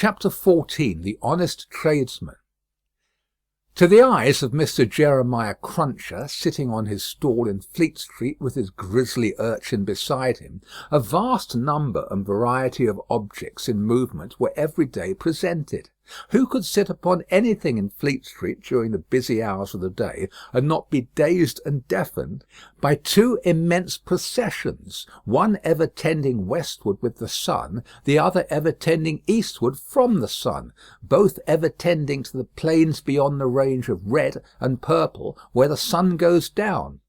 Chapter 14. The Honest Tradesman. To the eyes of Mr. Jeremiah Cruncher, sitting on his stall in Fleet Street with his grisly urchin beside him, a vast number and variety of objects in movement were every day presented. Who could sit upon anything in Fleet Street during the busy hours of the day, and not be dazed and deafened by two immense processions, one ever tending westward with the sun, the other ever tending eastward from the sun, both ever tending to the plains beyond the range of red and purple, where the sun goes down?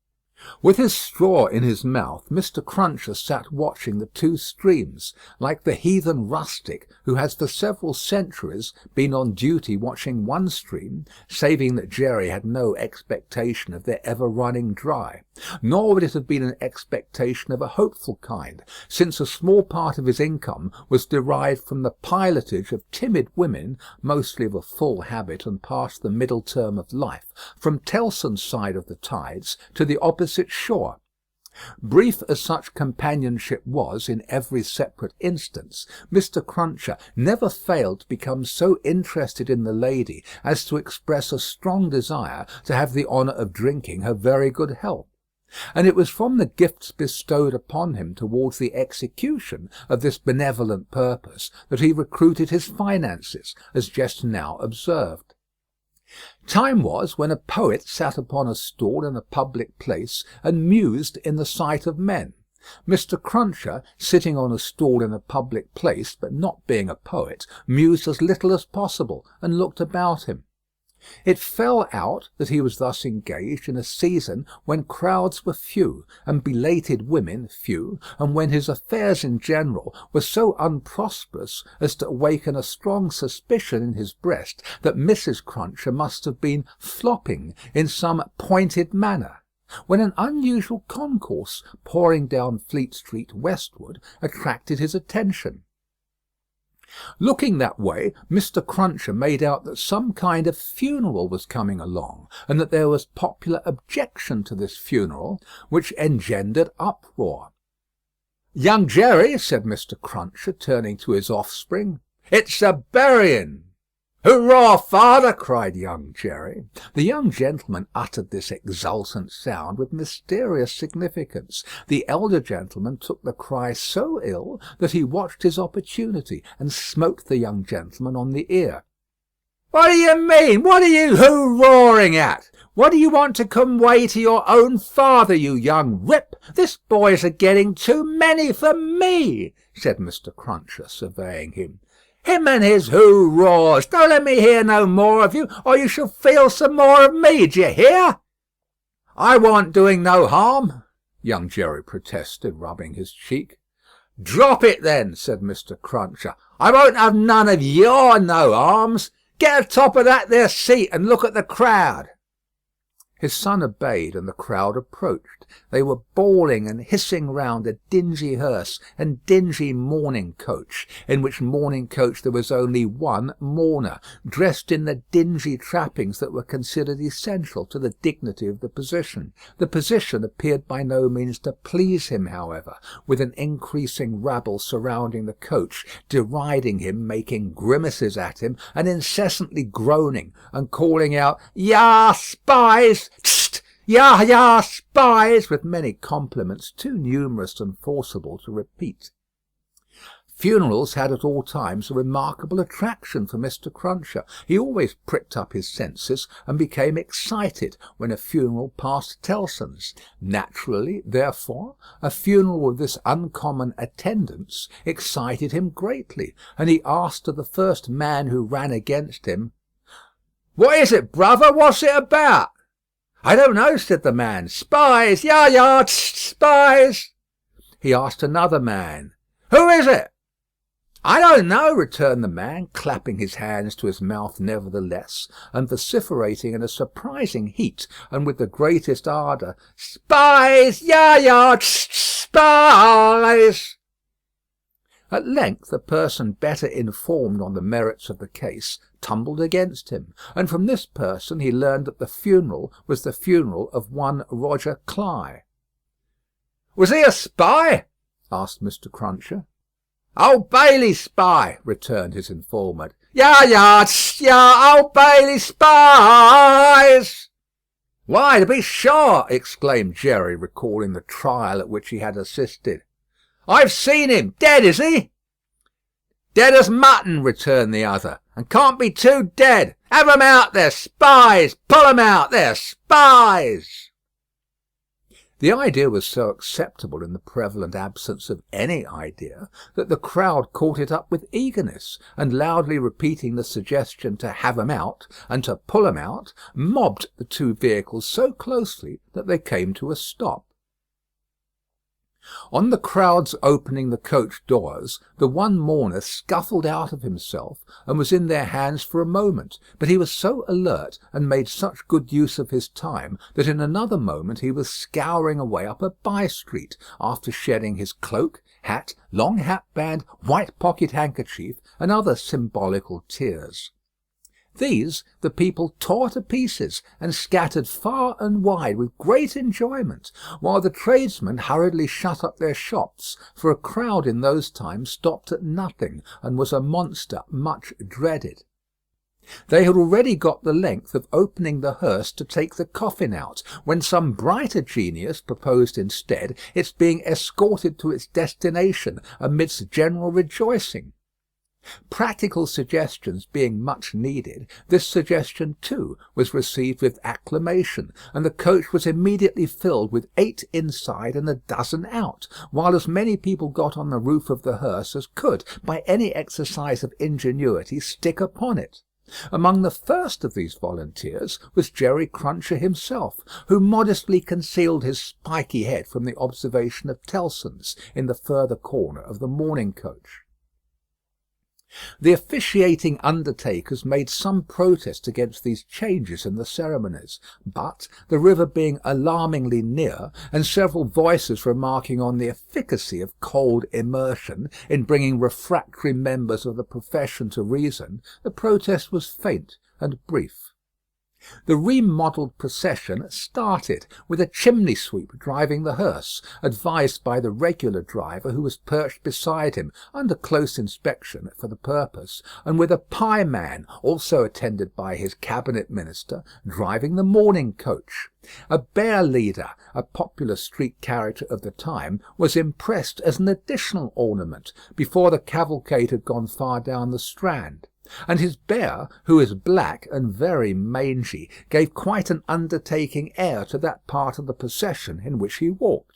With his straw in his mouth, Mr. Cruncher sat watching the two streams, like the heathen rustic who has for several centuries been on duty watching one stream, saving that Jerry had no expectation of their ever running dry. Nor would it have been an expectation of a hopeful kind, since a small part of his income was derived from the pilotage of timid women, mostly of a full habit and past the middle term of life, from Tellson's side of the tides to the opposite shore. Brief as such companionship was in every separate instance, Mr. Cruncher never failed to become so interested in the lady as to express a strong desire to have the honour of drinking her very good health. And it was from the gifts bestowed upon him towards the execution of this benevolent purpose that he recruited his finances, as just now observed. Time was when a poet sat upon a stall in a public place and mused in the sight of men. Mr. Cruncher, sitting on a stall in a public place, but not being a poet, mused as little as possible, and looked about him. It fell out that he was thus engaged in a season when crowds were few, and belated women few, and when his affairs in general were so unprosperous as to awaken a strong suspicion in his breast that Mrs. Cruncher must have been flopping in some pointed manner, when an unusual concourse pouring down Fleet Street westward attracted his attention. Looking that way, Mr. Cruncher made out that some kind of funeral was coming along, and that there was popular objection to this funeral, which engendered uproar. "Young Jerry," said Mr. Cruncher, turning to his offspring, "it's a burying." "Hurrah, father!" cried young Jerry. The young gentleman uttered this exultant sound with mysterious significance. The elder gentleman took the cry so ill that he watched his opportunity and smote the young gentleman on the ear. "What do you mean? What are you hoo-roaring at? What do you want to convey to your own father, you young rip? This boy's a-getting too many for me," said Mr. Cruncher, surveying him. "Him and his hoo-roars! Don't let me hear no more of you, or you shall feel some more of me, d'ye hear?" "I warn't doing no harm," young Jerry protested, rubbing his cheek. "Drop it, then," said Mr. Cruncher. "I won't have none of your no-harms. Get atop of that there seat and look at the crowd." His son obeyed, and the crowd approached. They were bawling and hissing round a dingy hearse and dingy mourning coach, in which mourning coach there was only one mourner, dressed in the dingy trappings that were considered essential to the dignity of the position. The position appeared by no means to please him, however, with an increasing rabble surrounding the coach, deriding him, making grimaces at him, and incessantly groaning and calling out, "Ya spies! Tst! Ya, ya, spies!" with many compliments too numerous and forcible to repeat. Funerals had at all times a remarkable attraction for Mr. Cruncher. He always pricked up his senses and became excited when a funeral passed Tellson's. Naturally, therefore, a funeral with this uncommon attendance excited him greatly, and he asked of the first man who ran against him, "What is it, brother? What's it about?" "I don't know," said the man. "Spies! Ya, ya, tst, spies!" He asked another man, "Who is it?" "I don't know," returned the man, clapping his hands to his mouth nevertheless, and vociferating in a surprising heat and with the greatest ardour, "Spies! Ya, ya, tst, spies!" At length a person better informed on the merits of the case tumbled against him, and from this person he learned that the funeral was the funeral of one Roger Cly. "Was he a spy?" asked Mr. Cruncher. "Old Bailey spy," returned his informant. "Ya, ya, tss, ya, Old Bailey spies." "Why, to be sure," exclaimed Jerry, recalling the trial at which he had assisted. "I've seen him. Dead, is he?" "Dead as mutton," returned the other, "and can't be too dead. Have 'em out, they're spies. Pull 'em out, they're spies." The idea was so acceptable in the prevalent absence of any idea that the crowd caught it up with eagerness, and loudly repeating the suggestion to have 'em out and to pull 'em out, mobbed the two vehicles so closely that they came to a stop. On the crowd's opening the coach doors, the one mourner scuffled out of himself and was in their hands for a moment, but he was so alert and made such good use of his time that in another moment he was scouring away up a by-street, after shedding his cloak, hat, long hat-band, white pocket-handkerchief, and other symbolical tears. These the people tore to pieces and scattered far and wide with great enjoyment, while the tradesmen hurriedly shut up their shops, for a crowd in those times stopped at nothing, and was a monster much dreaded. They had already got the length of opening the hearse to take the coffin out, when some brighter genius proposed instead its being escorted to its destination amidst general rejoicing. Practical suggestions being much needed, this suggestion too was received with acclamation, and the coach was immediately filled with 8 inside and a dozen out, while as many people got on the roof of the hearse as could, by any exercise of ingenuity, stick upon it. Among the first of these volunteers was Jerry Cruncher himself, who modestly concealed his spiky head from the observation of Tellson's in the further corner of the mourning coach. The officiating undertakers made some protest against these changes in the ceremonies, but, the river being alarmingly near, and several voices remarking on the efficacy of cold immersion in bringing refractory members of the profession to reason, the protest was faint and brief. The remodelled procession started, with a chimney-sweep driving the hearse, advised by the regular driver, who was perched beside him, under close inspection for the purpose, and with a pie-man, also attended by his cabinet minister, driving the mourning coach. A bear-leader, a popular street character of the time, was impressed as an additional ornament, before the cavalcade had gone far down the Strand. And his bear, who is black and very mangy, gave quite an undertaking air to that part of the procession in which he walked.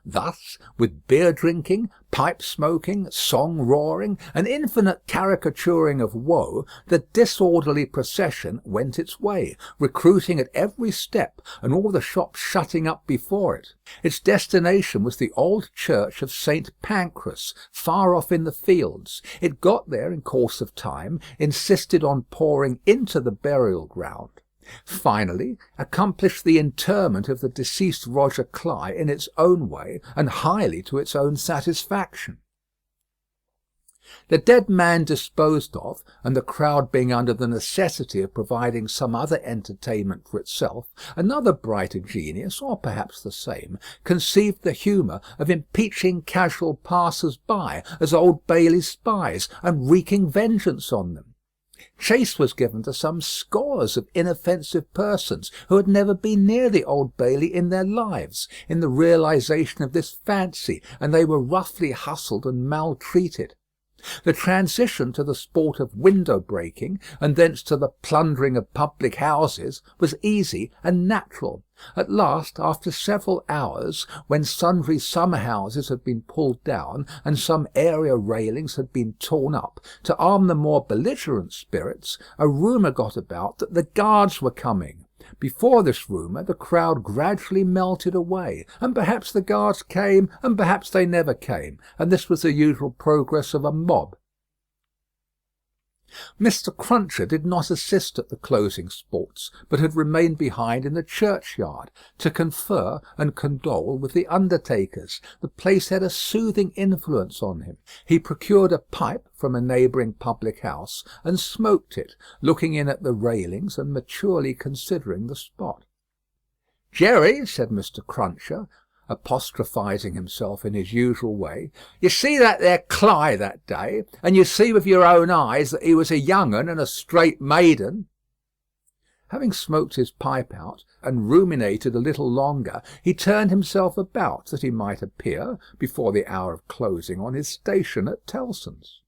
Thus, with beer-drinking, pipe-smoking, song-roaring, and infinite caricaturing of woe, the disorderly procession went its way, recruiting at every step, and all the shops shutting up before it. Its destination was the old church of St. Pancras, far off in the fields. It got there in course of time, insisted on pouring into the burial-ground. Finally, accomplished the interment of the deceased Roger Cly in its own way, and highly to its own satisfaction. The dead man disposed of, and the crowd being under the necessity of providing some other entertainment for itself, another brighter genius, or perhaps the same, conceived the humour of impeaching casual passers-by as Old Bailey spies, and wreaking vengeance on them. Chase was given to some scores of inoffensive persons who had never been near the Old Bailey in their lives, in the realization of this fancy, and they were roughly hustled and maltreated. The transition to the sport of window-breaking, and thence to the plundering of public houses, was easy and natural. At last, after several hours, when sundry summer-houses had been pulled down, and some area railings had been torn up, to arm the more belligerent spirits, a rumour got about that the guards were coming. Before this rumour the crowd gradually melted away, and perhaps the guards came, and perhaps they never came, and this was the usual progress of a mob. Mr. Cruncher did not assist at the closing sports, but had remained behind in the churchyard, to confer and condole with the undertakers. The place had a soothing influence on him. He procured a pipe from a neighbouring public-house, and smoked it, looking in at the railings and maturely considering the spot. "Jerry," said Mr. Cruncher, apostrophising himself in his usual way, "you see that there Cly that day, and you see with your own eyes that he was a young un and a straight maiden." Having smoked his pipe out, and ruminated a little longer, he turned himself about that he might appear, before the hour of closing, on his station at Tellson's.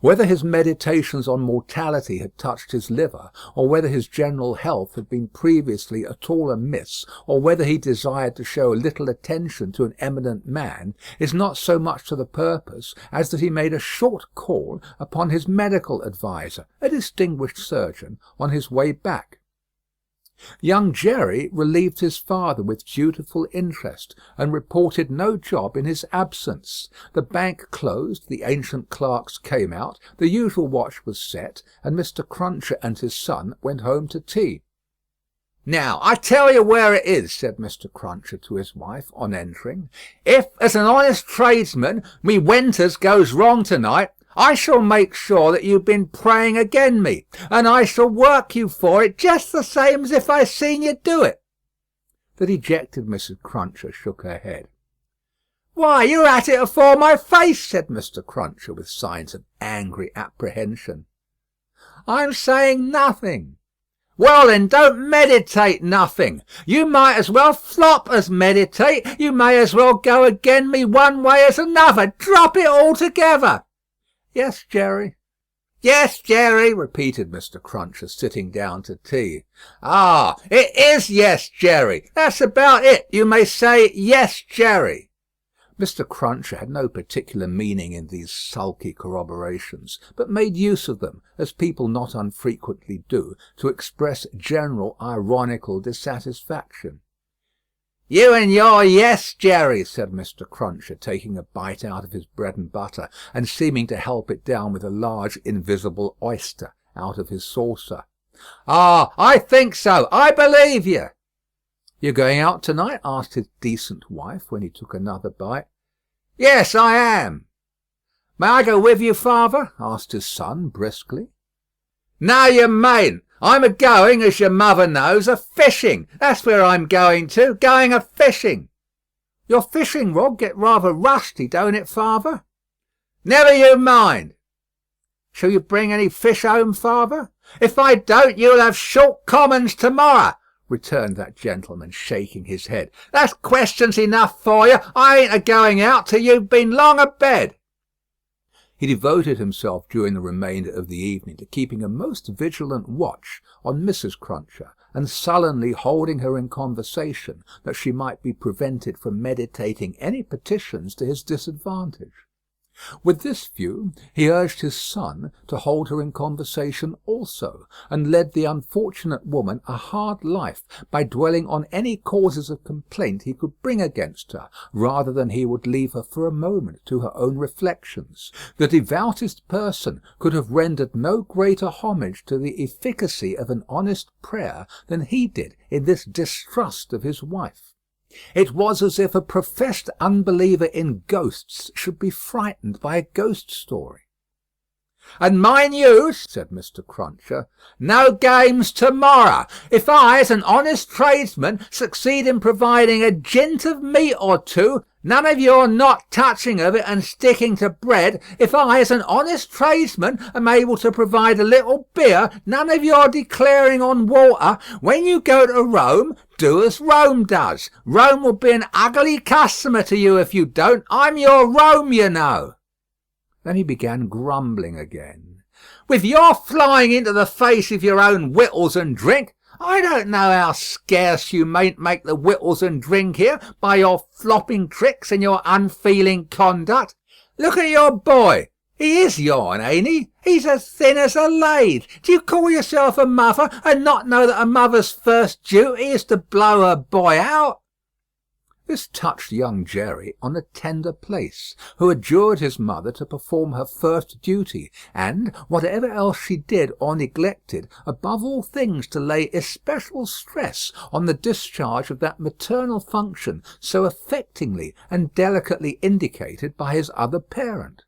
Whether his meditations on mortality had touched his liver, or whether his general health had been previously at all amiss, or whether he desired to show a little attention to an eminent man, is not so much to the purpose as that he made a short call upon his medical adviser, a distinguished surgeon, on his way back. Young Jerry relieved his father with dutiful interest, and reported no job in his absence. The bank closed, the ancient clerks came out, the usual watch was set, and Mr. Cruncher and his son went home to tea. "Now, I tell you where it is," said Mr. Cruncher to his wife, on entering. "If, as an honest tradesman, me winters goes wrong to-night, I shall make sure that you've been praying again me, and I shall work you for it just the same as if I seen you do it." The dejected Mrs. Cruncher shook her head. "Why, you're at it afore my face," said Mr. Cruncher, with signs of angry apprehension. "I'm saying nothing." "Well, then, don't meditate nothing. You might as well flop as meditate. You may as well go again me one way as another. Drop it altogether." "Yes, Jerry." "Yes, Jerry," repeated Mr. Cruncher, sitting down to tea. "Ah, it is yes, Jerry. That's about it. You may say yes, Jerry." Mr. Cruncher had no particular meaning in these sulky corroborations, but made use of them, as people not unfrequently do, to express general ironical dissatisfaction. "You and your yes, Jerry," said Mr. Cruncher, taking a bite out of his bread and butter, and seeming to help it down with a large invisible oyster out of his saucer. "Ah, I think so. I believe you." "You're going out to-night?" asked his decent wife, when he took another bite. "Yes, I am." "May I go with you, father?" asked his son, briskly. "No, you mayn't. I'm a-going, as your mother knows, a-fishing. That's where I'm going to, going a-fishing." "Your fishing rod get rather rusty, don't it, father?" "Never you mind." "Shall you bring any fish home, father?" "If I don't, you'll have short commons to-morrow," returned that gentleman, shaking his head. "That's questions enough for you. I ain't a-going out till you've been long a-bed." He devoted himself during the remainder of the evening to keeping a most vigilant watch on Mrs. Cruncher, and sullenly holding her in conversation, that she might be prevented from meditating any petitions to his disadvantage. With this view, he urged his son to hold her in conversation also, and led the unfortunate woman a hard life by dwelling on any causes of complaint he could bring against her, rather than he would leave her for a moment to her own reflections. The devoutest person could have rendered no greater homage to the efficacy of an honest prayer than he did in this distrust of his wife. It was as if a professed unbeliever in ghosts should be frightened by a ghost story. "And mind you," said Mr. Cruncher, "no games to-morrow. If I, as an honest tradesman, succeed in providing a jint of meat or two, none of your not touching of it and sticking to bread. If I, as an honest tradesman, am able to provide a little beer, none of your declaring on water. When you go to Rome, do as Rome does. Rome will be an ugly customer to you if you don't. I'm your Rome, you know." Then he began grumbling again. "With your flying into the face of your own wittles and drink, I don't know how scarce you mayn't make the wittles and drink here by your flopping tricks and your unfeeling conduct. Look at your boy. He is yourn, ain't he? He's as thin as a lathe. Do you call yourself a mother and not know that a mother's first duty is to blow her boy out?" This touched young Jerry on a tender place, who adjured his mother to perform her first duty, and, whatever else she did or neglected, above all things to lay especial stress on the discharge of that maternal function so affectingly and delicately indicated by his other parent.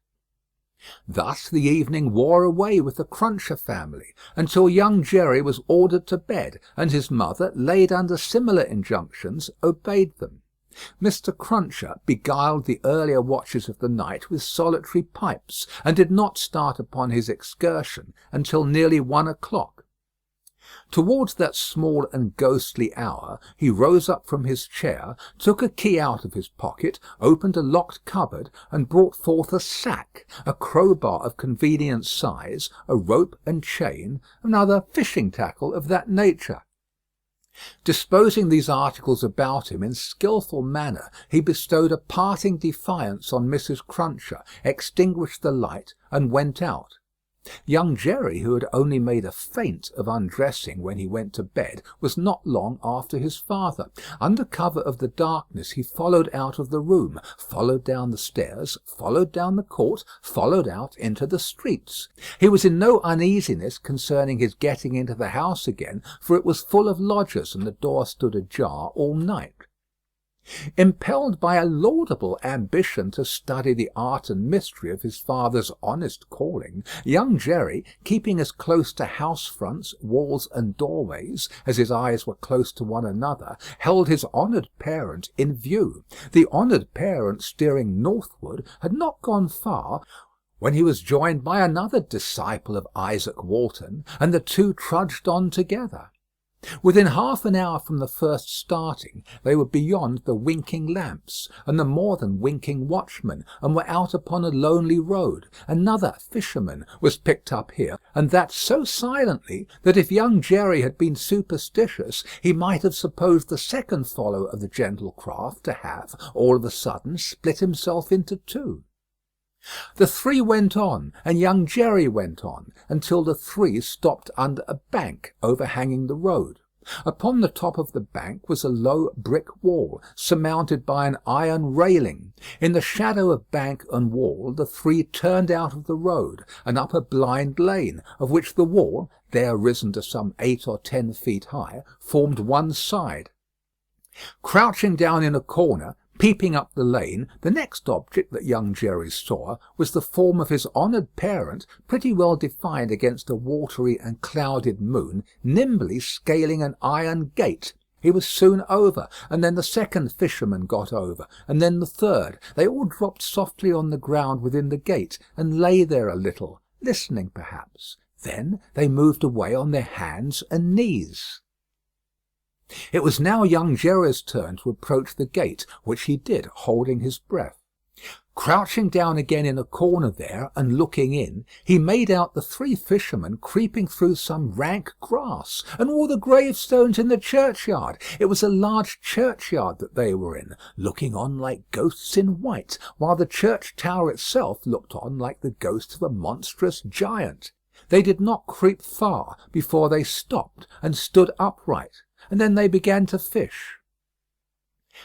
Thus the evening wore away with the Cruncher family, until young Jerry was ordered to bed, and his mother, laid under similar injunctions, obeyed them. Mr. Cruncher beguiled the earlier watches of the night with solitary pipes, and did not start upon his excursion until nearly 1 o'clock. Towards that small and ghostly hour he rose up from his chair, took a key out of his pocket, opened a locked cupboard, and brought forth a sack, a crowbar of convenient size, a rope and chain, and other fishing tackle of that nature. Disposing these articles about him in skilful manner, he bestowed a parting defiance on Mrs. Cruncher, extinguished the light, and went out. Young Jerry, who had only made a feint of undressing when he went to bed, was not long after his father. Under cover of the darkness he followed out of the room, followed down the stairs, followed down the court, followed out into the streets. He was in no uneasiness concerning his getting into the house again, for it was full of lodgers, and the door stood ajar all night. Impelled by a laudable ambition to study the art and mystery of his father's honest calling, young Jerry, keeping as close to house fronts, walls, and doorways as his eyes were close to one another, held his honoured parent in view. The honoured parent, steering northward, had not gone far when he was joined by another disciple of Isaac Walton, and the two trudged on together. Within half an hour from the first starting, they were beyond the winking lamps, and the more than winking watchman, and were out upon a lonely road. Another fisherman was picked up here, and that so silently that if young Jerry had been superstitious, he might have supposed the second follower of the gentle craft to have, all of a sudden, split himself into two. The three went on, and young Jerry went on, until the three stopped under a bank overhanging the road. Upon the top of the bank was a low brick wall, surmounted by an iron railing. In the shadow of bank and wall the three turned out of the road, and up a blind lane, of which the wall, there risen to some 8 or 10 feet high, formed one side. Crouching down in a corner, peeping up the lane, the next object that young Jerry saw was the form of his honoured parent, pretty well defined against a watery and clouded moon, nimbly scaling an iron gate. He was soon over, and then the second fisherman got over, and then the third. They all dropped softly on the ground within the gate, and lay there a little, listening perhaps. Then they moved away on their hands and knees. It was now young Jerry's turn to approach the gate, which he did, holding his breath. Crouching down again in a corner there, and looking in, he made out the three fishermen creeping through some rank grass, and all the gravestones in the churchyard. It was a large churchyard that they were in, looking on like ghosts in white, while the church tower itself looked on like the ghost of a monstrous giant. They did not creep far before they stopped and stood upright, and then they began to fish.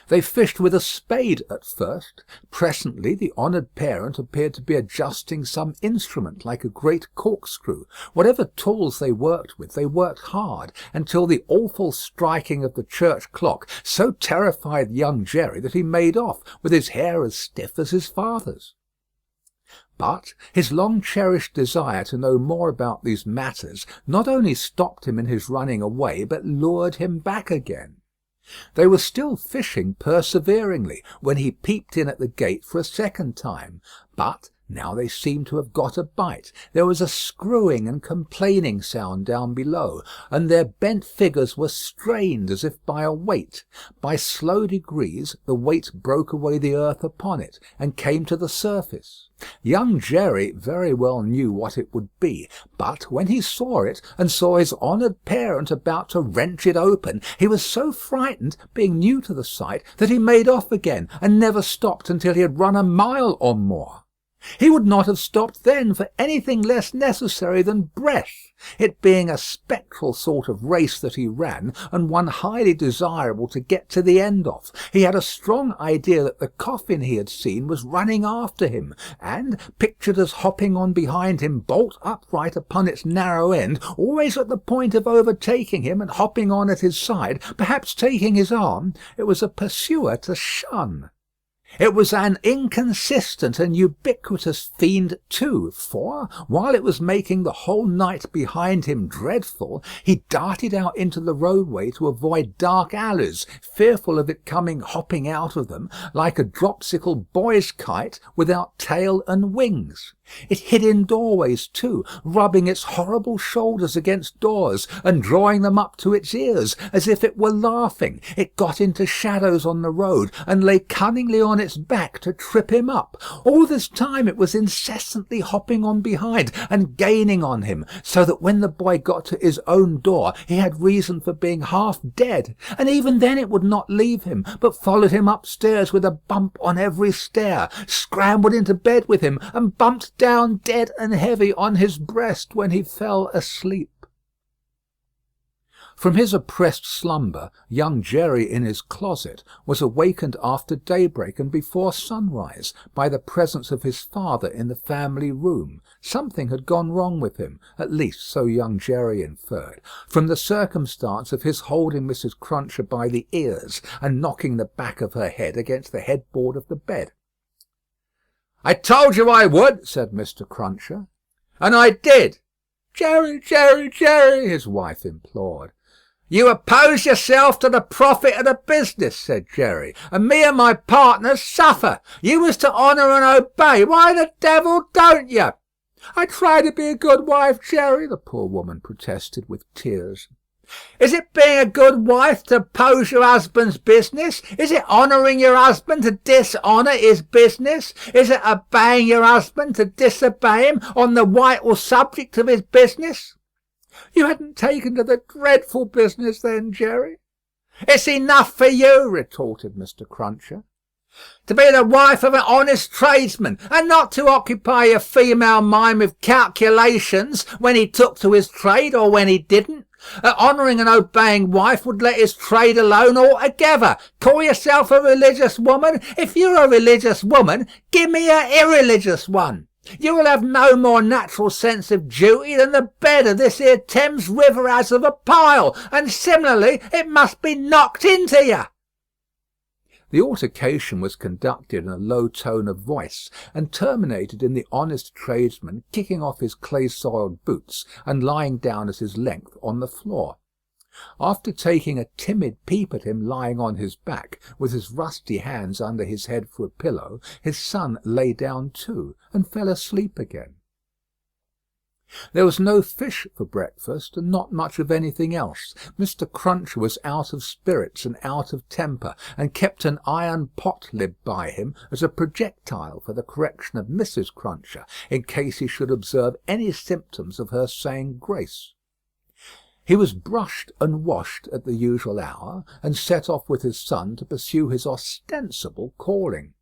They fished with a spade at first. Presently the honoured parent appeared to be adjusting some instrument like a great corkscrew. Whatever tools they worked with, they worked hard, until the awful striking of the church clock so terrified young Jerry that he made off, with his hair as stiff as his father's. But his long-cherished desire to know more about these matters not only stopped him in his running away, but lured him back again. They were still fishing perseveringly when he peeped in at the gate for a second time, but now they seemed to have got a bite. There was a screwing and complaining sound down below, and their bent figures were strained as if by a weight. By slow degrees the weight broke away the earth upon it, and came to the surface. Young Jerry very well knew what it would be, but when he saw it, and saw his honoured parent about to wrench it open, he was so frightened, being new to the sight, that he made off again, and never stopped until he had run a mile or more. He would not have stopped then for anything less necessary than breath, it being a spectral sort of race that he ran, and one highly desirable to get to the end of. He had a strong idea that the coffin he had seen was running after him, and, pictured as hopping on behind him bolt upright upon its narrow end, always at the point of overtaking him and hopping on at his side, perhaps taking his arm, it was a pursuer to shun. It was an inconsistent and ubiquitous fiend too, for, while it was making the whole night behind him dreadful, he darted out into the roadway to avoid dark alleys, fearful of it coming hopping out of them, like a dropsical boy's kite without tail and wings. It hid in doorways too, rubbing its horrible shoulders against doors, and drawing them up to its ears, as if it were laughing. It got into shadows on the road, and lay cunningly on its back to trip him up. All this time it was incessantly hopping on behind, and gaining on him, so that when the boy got to his own door, he had reason for being half dead, and even then it would not leave him, but followed him upstairs with a bump on every stair, scrambled into bed with him, and bumped down dead and heavy on his breast when he fell asleep. From his oppressed slumber, young Jerry in his closet was awakened after daybreak and before sunrise by the presence of his father in the family room. Something had gone wrong with him, at least so young Jerry inferred, from the circumstance of his holding Mrs. Cruncher by the ears and knocking the back of her head against the headboard of the bed. "I told you I would," said Mr. Cruncher. "And I did." "Jerry, Jerry, Jerry," his wife implored. "You oppose yourself to the profit of the business," said Jerry, "and me and my partners suffer. You was to honour and obey. Why the devil don't you?" "I try to be a good wife, Jerry," the poor woman protested with tears. "Is it being a good wife to oppose your husband's business? Is it honouring your husband to dishonour his business? Is it obeying your husband to disobey him on the vital subject of his business?" "You hadn't taken to the dreadful business then, Jerry." "It's enough for you," retorted Mr. Cruncher, "to be the wife of an honest tradesman, and not to occupy your female mind with calculations when he took to his trade or when he didn't. An honouring and obeying wife would let his trade alone altogether. Call yourself a religious woman? If you're a religious woman, give me an irreligious one. You will have no more natural sense of duty than the bed of this here Thames River has of a pile, and similarly it must be knocked into you." The altercation was conducted in a low tone of voice, and terminated in the honest tradesman kicking off his clay-soiled boots and lying down at his length on the floor. After taking a timid peep at him lying on his back, with his rusty hands under his head for a pillow, his son lay down too, and fell asleep again. There was no fish for breakfast, and not much of anything else. Mr. Cruncher was out of spirits and out of temper, and kept an iron pot-lid by him as a projectile for the correction of Mrs. Cruncher, in case he should observe any symptoms of her saying grace. He was brushed and washed at the usual hour, and set off with his son to pursue his ostensible calling.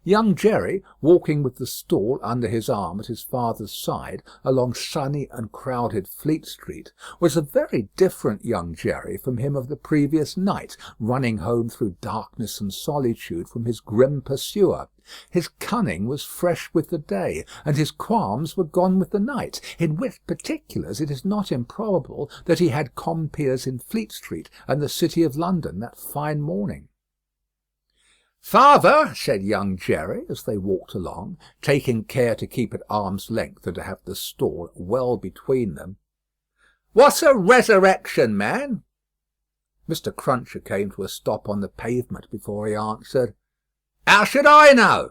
Young Jerry, walking with the stool under his arm at his father's side along sunny and crowded Fleet Street, was a very different young Jerry from him of the previous night, running home through darkness and solitude from his grim pursuer. His cunning was fresh with the day, and his qualms were gone with the night, in which particulars it is not improbable that he had compeers in Fleet Street and the City of London that fine morning. "Father," said young Jerry, as they walked along, taking care to keep at arm's length and to have the stall well between them, "what's a resurrection man?" Mr. Cruncher came to a stop on the pavement before he answered, "How should I know?"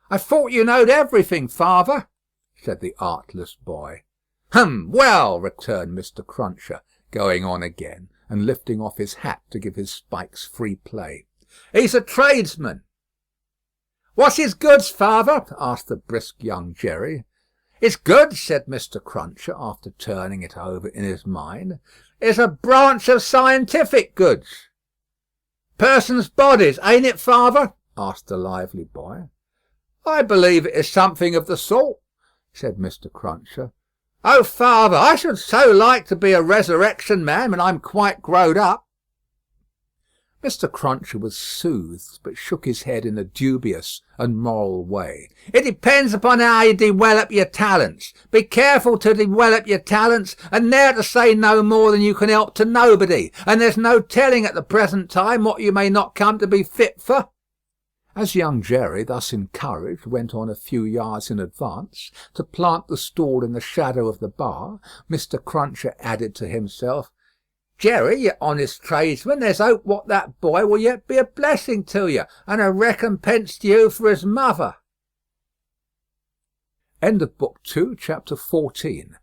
"I thought you knowed everything, father," said the artless boy. Well," returned Mr. Cruncher, going on again, and lifting off his hat to give his spikes free play. "He's a tradesman." "What's his goods, father?" asked the brisk young Jerry. "His goods," said Mr. Cruncher, after turning it over in his mind, "is a branch of scientific goods." "Persons' bodies, ain't it, father?" asked the lively boy. "I believe it is something of the sort," said Mr. Cruncher. "Oh, father, I should so like to be a resurrection man when I'm quite growed up." Mr. Cruncher was soothed, but shook his head in a dubious and moral way. "It depends upon how you develop your talents. Be careful to develop your talents, and ne'er to say no more than you can help to nobody, and there's no telling at the present time what you may not come to be fit for." As young Jerry, thus encouraged, went on a few yards in advance, to plant the stall in the shadow of the bar, Mr. Cruncher added to himself, "Jerry, you honest tradesman, there's hope what that boy will yet be a blessing to you, and a recompense to you for his mother." End of Book 2, Chapter 14.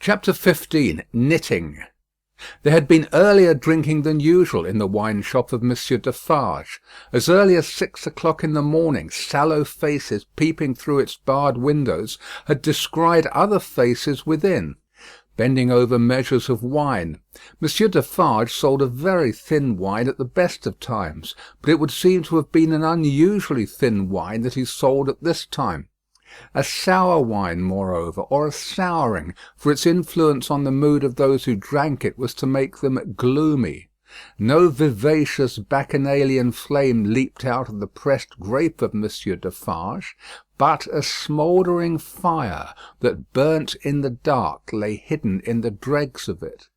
Chapter 15. Knitting. There had been earlier drinking than usual in the wine-shop of Monsieur Defarge. As early as 6 o'clock in the morning, sallow faces peeping through its barred windows had descried other faces within, bending over measures of wine. Monsieur Defarge sold a very thin wine at the best of times, but it would seem to have been an unusually thin wine that he sold at this time. A sour wine, moreover, or a souring, for its influence on the mood of those who drank it was to make them gloomy. No vivacious bacchanalian flame leaped out of the pressed grape of Monsieur Defarge, but a smouldering fire that burnt in the dark lay hidden in the dregs of it.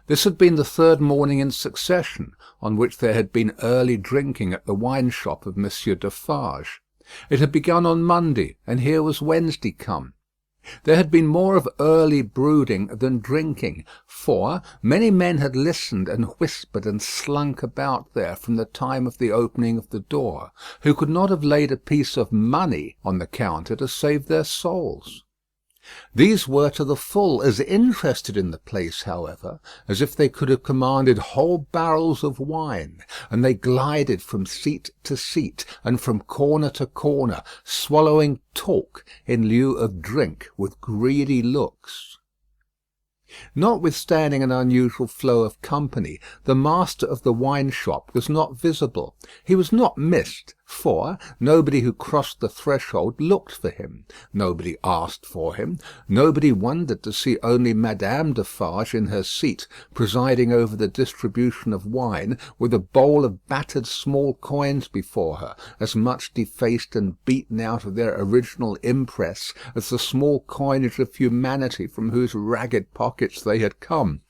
This had been the third morning in succession on which there had been early drinking at the wine-shop of Monsieur Defarge. It had begun on Monday, and here was Wednesday come. There had been more of early brooding than drinking, for many men had listened and whispered and slunk about there from the time of the opening of the door, who could not have laid a piece of money on the counter to save their souls. These were to the full as interested in the place, however, as if they could have commanded whole barrels of wine, and they glided from seat to seat, and from corner to corner, swallowing talk in lieu of drink with greedy looks. Notwithstanding an unusual flow of company, the master of the wine-shop was not visible. He was not missed, for nobody who crossed the threshold looked for him, nobody asked for him, nobody wondered to see only Madame Defarge in her seat, presiding over the distribution of wine, with a bowl of battered small coins before her, as much defaced and beaten out of their original impress as the small coinage of humanity from whose ragged pockets they had come.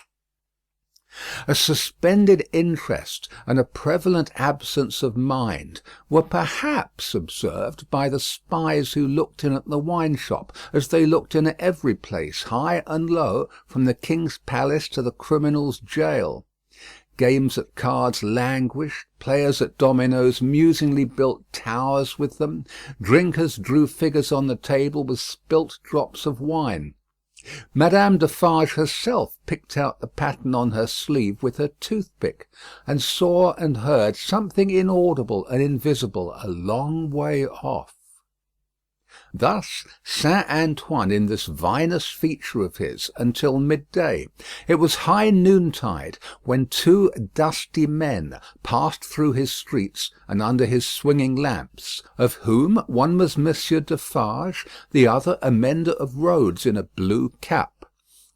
A suspended interest and a prevalent absence of mind were perhaps observed by the spies who looked in at the wine-shop, as they looked in at every place, high and low, from the king's palace to the criminal's jail. Games at cards languished, players at dominoes musingly built towers with them, drinkers drew figures on the table with spilt drops of wine. Madame Defarge herself picked out the pattern on her sleeve with her toothpick, and saw and heard something inaudible and invisible a long way off. Thus Saint Antoine in this vinous feature of his until midday. It was high noontide when two dusty men passed through his streets and under his swinging lamps, of whom one was Monsieur Defarge, the other a mender of roads in a blue cap.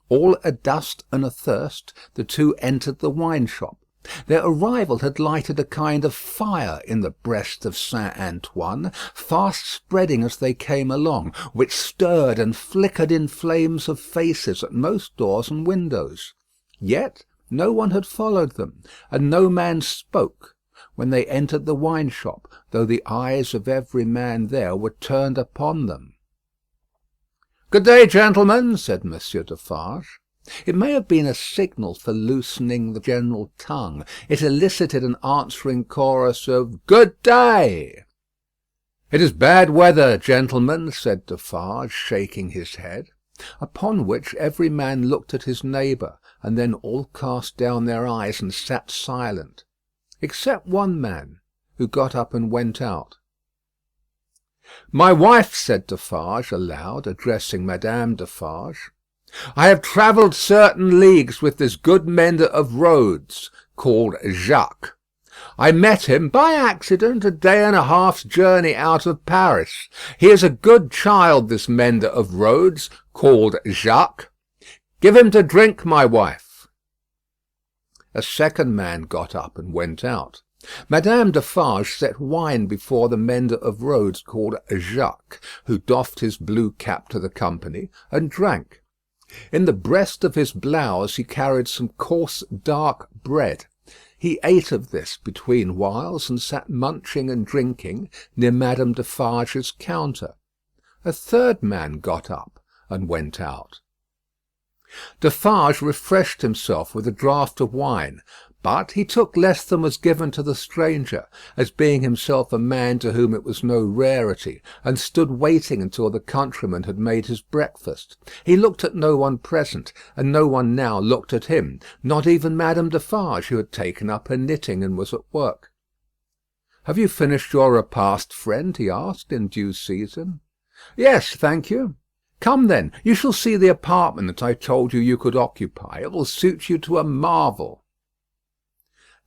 All adust and athirst, the two entered the wine-shop. Their arrival had lighted a kind of fire in the breast of Saint Antoine, fast spreading as they came along, which stirred and flickered in flames of faces at most doors and windows. Yet no one had followed them, and no man spoke when they entered the wine-shop, though the eyes of every man there were turned upon them. "Good day, gentlemen," said Monsieur Defarge. It may have been a signal for loosening the general tongue. It elicited an answering chorus of "Good day." "It is bad weather, gentlemen," said Defarge, shaking his head. Upon which every man looked at his neighbour, and then all cast down their eyes and sat silent, except one man, who got up and went out. "My wife," said Defarge aloud, addressing Madame Defarge, "I have travelled certain leagues with this good mender of roads, called Jacques. I met him by accident a day and a half's journey out of Paris. He is a good child, this mender of roads, called Jacques. Give him to drink, my wife." A second man got up and went out. Madame Defarge set wine before the mender of roads called Jacques, who doffed his blue cap to the company, and drank. In the breast of his blouse he carried some coarse dark bread. He ate of this between whiles, and sat munching and drinking near Madame Defarge's counter. A third man got up and went out. Defarge refreshed himself with a draught of wine, but he took less than was given to the stranger, as being himself a man to whom it was no rarity, and stood waiting until the countryman had made his breakfast. He looked at no one present, and no one now looked at him, not even Madame Defarge, who had taken up her knitting and was at work. "Have you finished your repast, friend?" he asked, in due season. "Yes, thank you." "Come, then, you shall see the apartment that I told you could occupy. It will suit you to a marvel."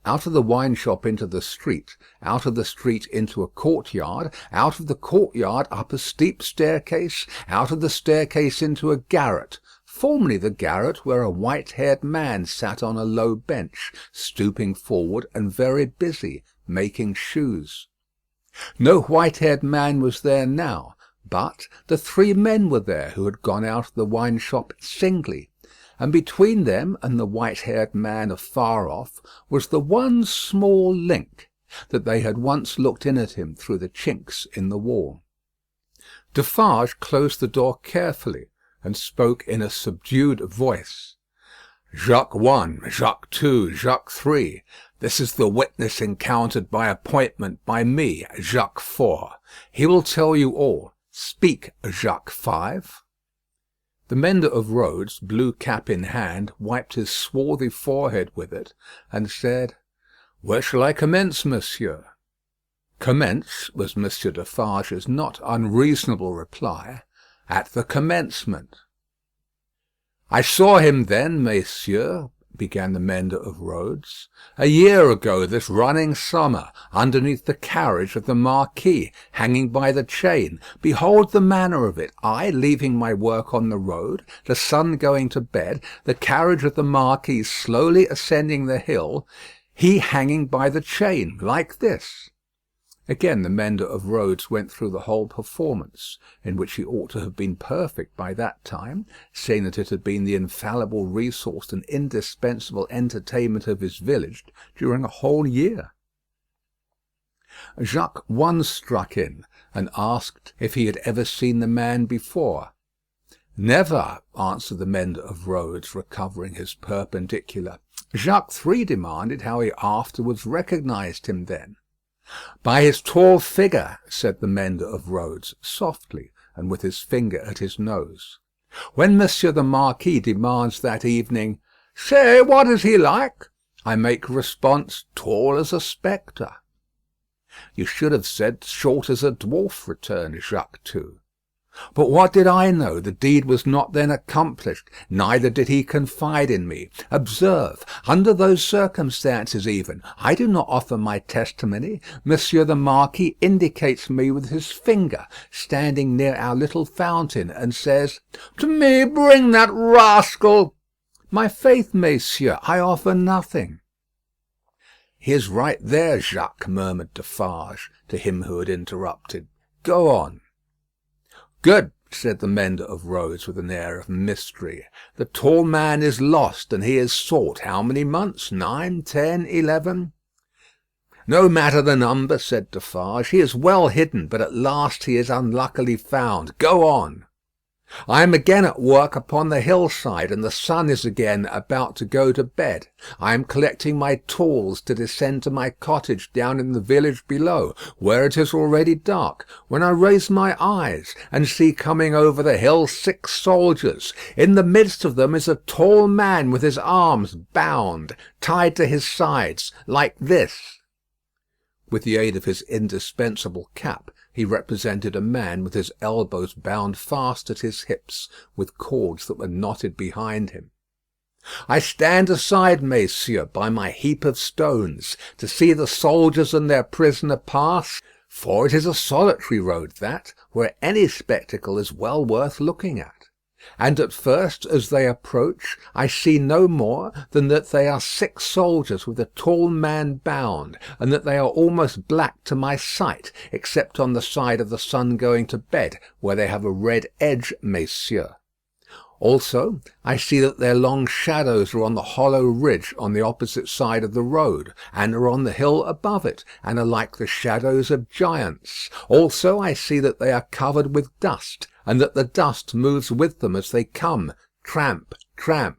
Out of the wine shop into the street, out of the street into a courtyard, out of the courtyard up a steep staircase, out of the staircase into a garret, formerly the garret where a white-haired man sat on a low bench, stooping forward and very busy, making shoes. No white-haired man was there now, but the three men were there who had gone out of the wine shop singly, and between them and the white-haired man afar off was the one small link, that they had once looked in at him through the chinks in the wall. Defarge closed the door carefully, and spoke in a subdued voice. "Jacques 1, Jacques 2, Jacques 3. This is the witness encountered by appointment by me, Jacques 4. He will tell you all. Speak, Jacques 5. The mender of roads, blue cap in hand, wiped his swarthy forehead with it, and said, "Where shall I commence, monsieur?" "Commence," was Monsieur Defarge's not unreasonable reply, "at the commencement." "I saw him then, messieurs," began the mender of roads, "a year ago this running summer, underneath the carriage of the Marquis, hanging by the chain. Behold the manner of it. I leaving my work on the road, the sun going to bed, the carriage of the Marquis slowly ascending the hill, he hanging by the chain, like this." Again the mender of roads went through the whole performance, in which he ought to have been perfect by that time, seeing that it had been the infallible resource and indispensable entertainment of his village during a whole year. Jacques 1 struck in, and asked if he had ever seen the man before. "Never," answered the mender of roads, recovering his perpendicular. Jacques 3 demanded how he afterwards recognized him then. "By his tall figure," said the mender of roads, softly, and with his finger at his nose. "When Monsieur the Marquis demands that evening, 'Say, what is he like?' I make response, 'Tall as a spectre.'" "You should have said, 'Short as a dwarf,'" returned Jacques 2. "But what did I know? The deed was not then accomplished, neither did he confide in me. Observe, under those circumstances even, I do not offer my testimony. Monsieur the Marquis indicates me with his finger, standing near our little fountain, and says, 'To me bring that rascal.' My faith, messieurs, I offer nothing." "He is right there, Jacques," murmured Defarge, to him who had interrupted. "Go on." "Good," said the mender of roads with an air of mystery. "The tall man is lost, and he is sought. How many months? 9, 10, 11?" "No matter the number," said Defarge. "He is well hidden, but at last he is unluckily found. Go on." "I am again at work upon the hillside, and the sun is again about to go to bed. I am collecting my tools to descend to my cottage down in the village below, where it is already dark, when I raise my eyes, and see coming over the hill 6 soldiers. In the midst of them is a tall man with his arms bound, tied to his sides, like this." With the aid of his indispensable cap, he represented a man with his elbows bound fast at his hips, with cords that were knotted behind him. "I stand aside, messieurs, by my heap of stones, to see the soldiers and their prisoner pass, for it is a solitary road that, where any spectacle is well worth looking at. And at first, as they approach, I see no more than that they are 6 soldiers with a tall man bound, and that they are almost black to my sight, except on the side of the sun going to bed, where they have a red edge, messieurs. Also, I see that their long shadows are on the hollow ridge on the opposite side of the road, and are on the hill above it, and are like the shadows of giants. Also, I see that they are covered with dust, and that the dust moves with them as they come, tramp, tramp.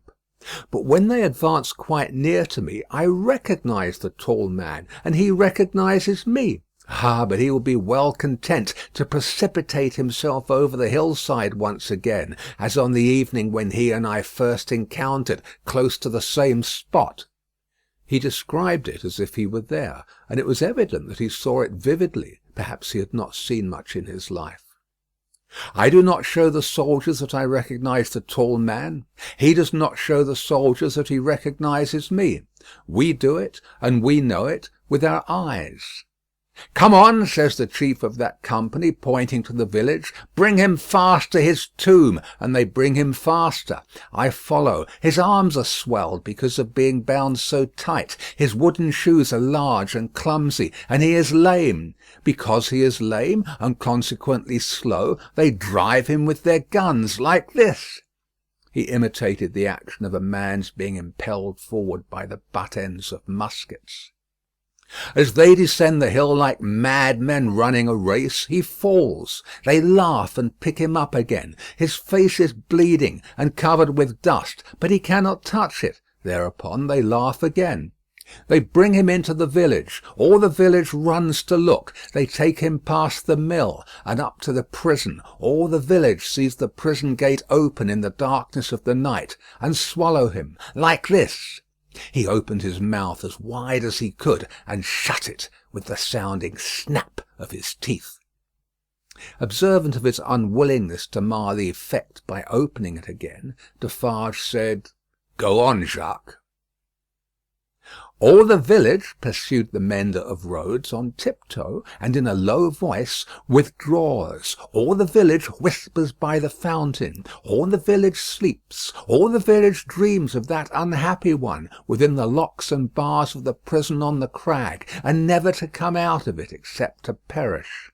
But when they advance quite near to me, I recognise the tall man, and he recognises me. Ah, but he will be well content to precipitate himself over the hillside once again, as on the evening when he and I first encountered, close to the same spot. He described it as if he were there, and it was evident that he saw it vividly. Perhaps he had not seen much in his life. I do not show the soldiers that I recognise the tall man. He does not show the soldiers that he recognises me. We do it, and we know it, with our eyes. "Come on," says the chief of that company, pointing to the village. "Bring him fast to his tomb." And they bring him faster. I follow. His arms are swelled because of being bound so tight. His wooden shoes are large and clumsy, and he is lame. Because he is lame, and consequently slow, they drive him with their guns, like this. He imitated the action of a man's being impelled forward by the butt ends of muskets. As they descend the hill like madmen running a race, he falls. They laugh and pick him up again. His face is bleeding and covered with dust, but he cannot touch it. Thereupon they laugh again. They bring him into the village. All the village runs to look. They take him past the mill and up to the prison. All the village sees the prison gate open in the darkness of the night and swallow him, like this. He opened his mouth as wide as he could and shut it with the sounding snap of his teeth. Observant of his unwillingness to mar the effect by opening it again, Defarge said, "Go on, Jacques." "All the village," pursued the mender of roads on tiptoe, and in a low voice, "withdraws. All the village whispers by the fountain. All the village sleeps. All the village dreams of that unhappy one within the locks and bars of the prison on the crag, and never to come out of it except to perish.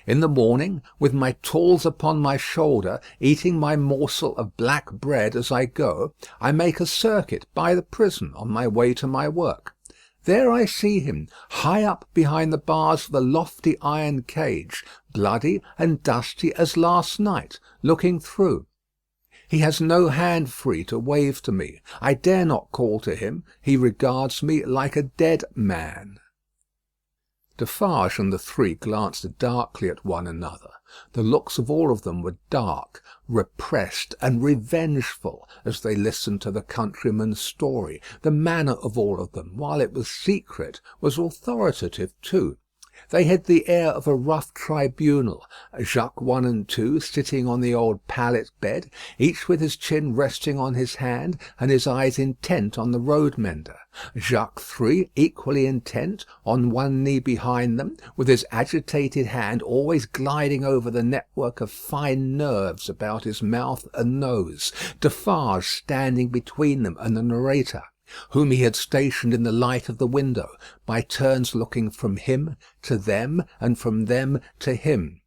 In the morning, with my tools upon my shoulder, eating my morsel of black bread as I go, I make a circuit by the prison on my way to my work. There I see him, high up behind the bars of the lofty iron cage, bloody and dusty as last night, looking through. He has no hand free to wave to me. I dare not call to him. He regards me like a dead man." Defarge and the three glanced darkly at one another. The looks of all of them were dark, repressed, and revengeful as they listened to the countryman's story. The manner of all of them, while it was secret, was authoritative too. They had the air of a rough tribunal, Jacques 1 and 2 sitting on the old pallet bed, each with his chin resting on his hand and his eyes intent on the road mender. Jacques 3 equally intent, on one knee behind them, with his agitated hand always gliding over the network of fine nerves about his mouth and nose. Defarge standing between them and the narrator, whom he had stationed in the light of the window, by turns looking from him to them, and from them to him.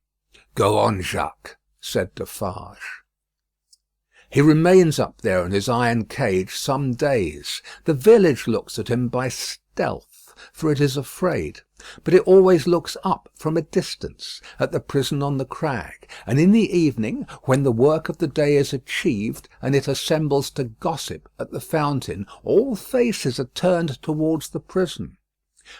"Go on, Jacques," said Defarge. "He remains up there in his iron cage some days. The village looks at him by stealth, for it is afraid. But it always looks up from a distance, at the prison on the crag, and in the evening, when the work of the day is achieved, and it assembles to gossip at the fountain, all faces are turned towards the prison.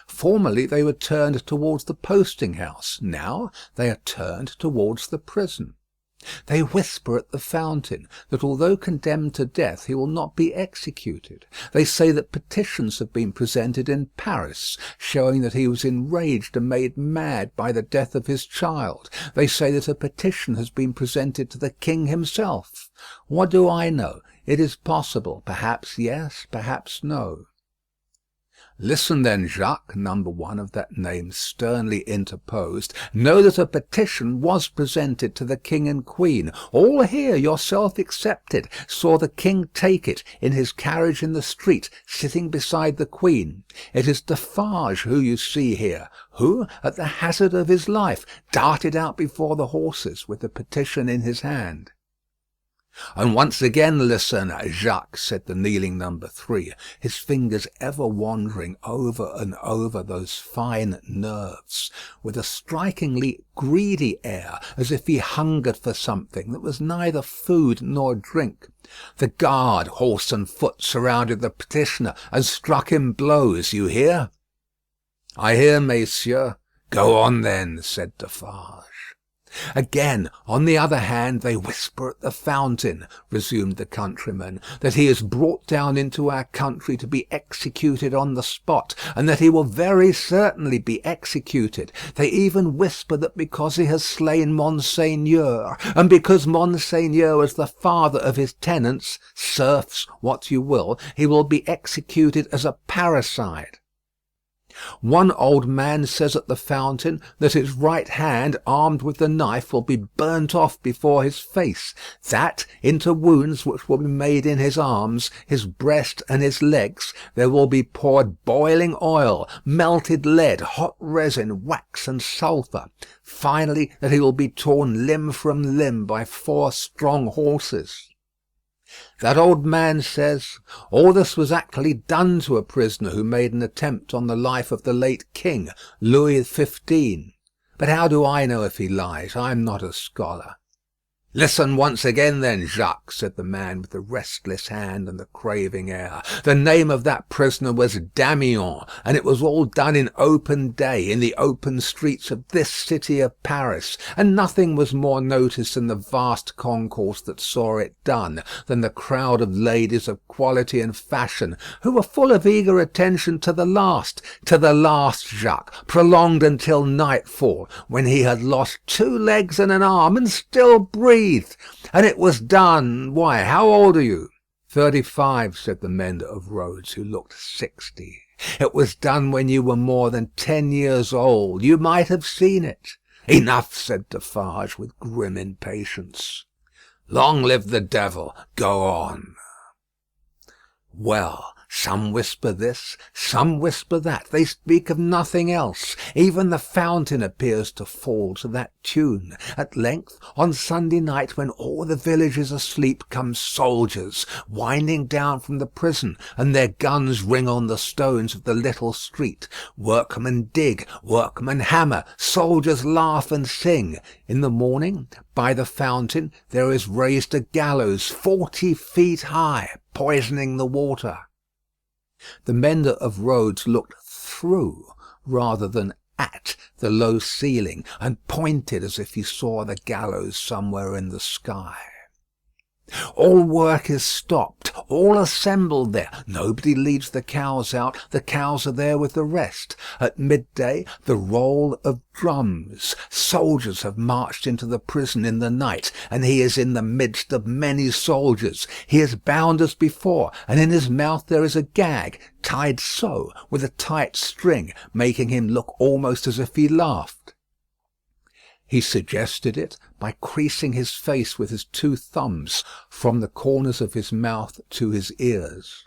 Formerly they were turned towards the posting-house. Now they are turned towards the prison. They whisper at the fountain that although condemned to death he will not be executed. They say that petitions have been presented in Paris, showing that he was enraged and made mad by the death of his child. They say that a petition has been presented to the king himself. What do I know? It is possible. Perhaps yes, perhaps no." "Listen then, Jacques," number 1 of that name sternly interposed. "Know that a petition was presented to the king and queen. All here, yourself excepted, saw the king take it in his carriage in the street, sitting beside the queen. It is Defarge who you see here, who, at the hazard of his life, darted out before the horses with the petition in his hand." "And once again listen, Jacques," said the kneeling number 3, his fingers ever wandering over and over those fine nerves, with a strikingly greedy air, as if he hungered for something that was neither food nor drink. The guard, horse and foot, surrounded the petitioner and struck him blows. "You hear?" "I hear, messieurs." "Go on, then," said Defarge. "Again, on the other hand, they whisper at the fountain," resumed the countryman, "that he is brought down into our country to be executed on the spot, and that he will very certainly be executed. They even whisper that because he has slain Monseigneur, and because Monseigneur is the father of his tenants, serfs, what you will, he will be executed as a parricide. One old man says at the fountain that his right hand, armed with the knife, will be burnt off before his face; that into wounds which will be made in his arms, his breast, and his legs, there will be poured boiling oil, melted lead, hot resin, wax, and sulphur; finally, that he will be torn limb from limb by 4 strong horses. That old man says, all this was actually done to a prisoner who made an attempt on the life of the late king, Louis XV. But how do I know if he lies? I am not a scholar." "Listen once again, then, Jacques," said the man with the restless hand and the craving air. "The name of that prisoner was Damiens, and it was all done in open day, in the open streets of this city of Paris, and nothing was more noticed in the vast concourse that saw it done than the crowd of ladies of quality and fashion, who were full of eager attention to the last, Jacques, prolonged until nightfall, when he had lost 2 legs and an arm, and still breathed. And it was done. Why, how old are you?" 35, said the mender of roads, who looked 60. "It was done when you were more than 10 years old. You might have seen it." "Enough," said Defarge, with grim impatience. "Long live the devil. Go on." "Well, some whisper this, some whisper that. They speak of nothing else. Even the fountain appears to fall to that tune. At length, on Sunday night, when all the village is asleep, come soldiers, winding down from the prison, and their guns ring on the stones of the little street. Workmen dig, workmen hammer, soldiers laugh and sing. In the morning, by the fountain, there is raised a gallows 40 feet high, poisoning the water." The mender of roads looked through rather than at the low ceiling, and pointed as if he saw the gallows somewhere in the sky. "All work is stopped, all assembled there. Nobody leads the cows out, the cows are there with the rest. At midday, the roll of drums. Soldiers have marched into the prison in the night, and he is in the midst of many soldiers. He is bound as before, and in his mouth there is a gag, tied so, with a tight string, making him look almost as if he laughed. He suggested it by creasing his face with his 2 thumbs from the corners of his mouth to his ears.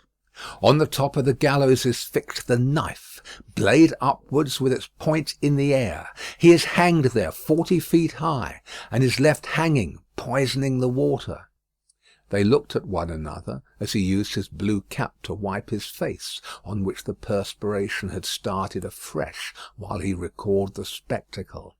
On the top of the gallows is fixed the knife, blade upwards with its point in the air. He is hanged there 40 feet high, and is left hanging, poisoning the water. They looked at one another as he used his blue cap to wipe his face, on which the perspiration had started afresh while he recalled the spectacle.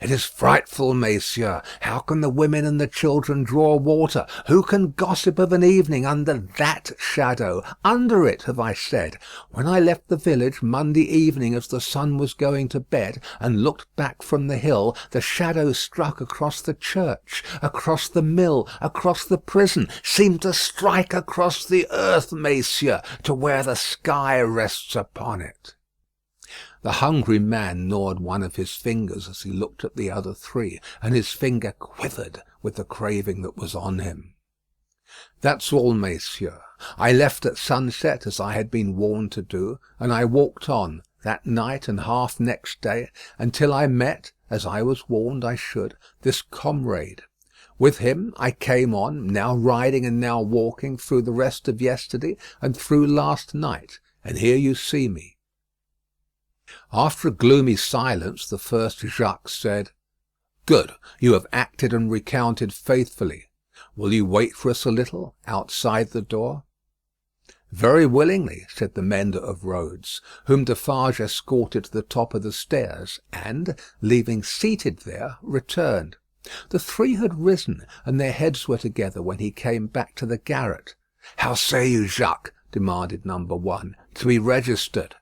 "It is frightful, messieurs. How can the women and the children draw water? Who can gossip of an evening under that shadow? Under it, have I said. When I left the village Monday evening as the sun was going to bed, and looked back from the hill, the shadow struck across the church, across the mill, across the prison, seemed to strike across the earth, messieurs, to where the sky rests upon it." The hungry man gnawed one of his fingers as he looked at the other 3, and his finger quivered with the craving that was on him. "That's all, messieurs. I left at sunset, as I had been warned to do, and I walked on, that night and half next day, until I met, as I was warned I should, this comrade. With him I came on, now riding and now walking, through the rest of yesterday and through last night, and here you see me." After a gloomy silence, the first Jacques said, "Good, you have acted and recounted faithfully. Will you wait for us a little outside the door? Very willingly, said the mender of roads, whom Defarge escorted to the top of the stairs, and, leaving seated there, returned. The three had risen, and their heads were together when he came back to the garret. "How say you, Jacques?" demanded number one. "To be registered."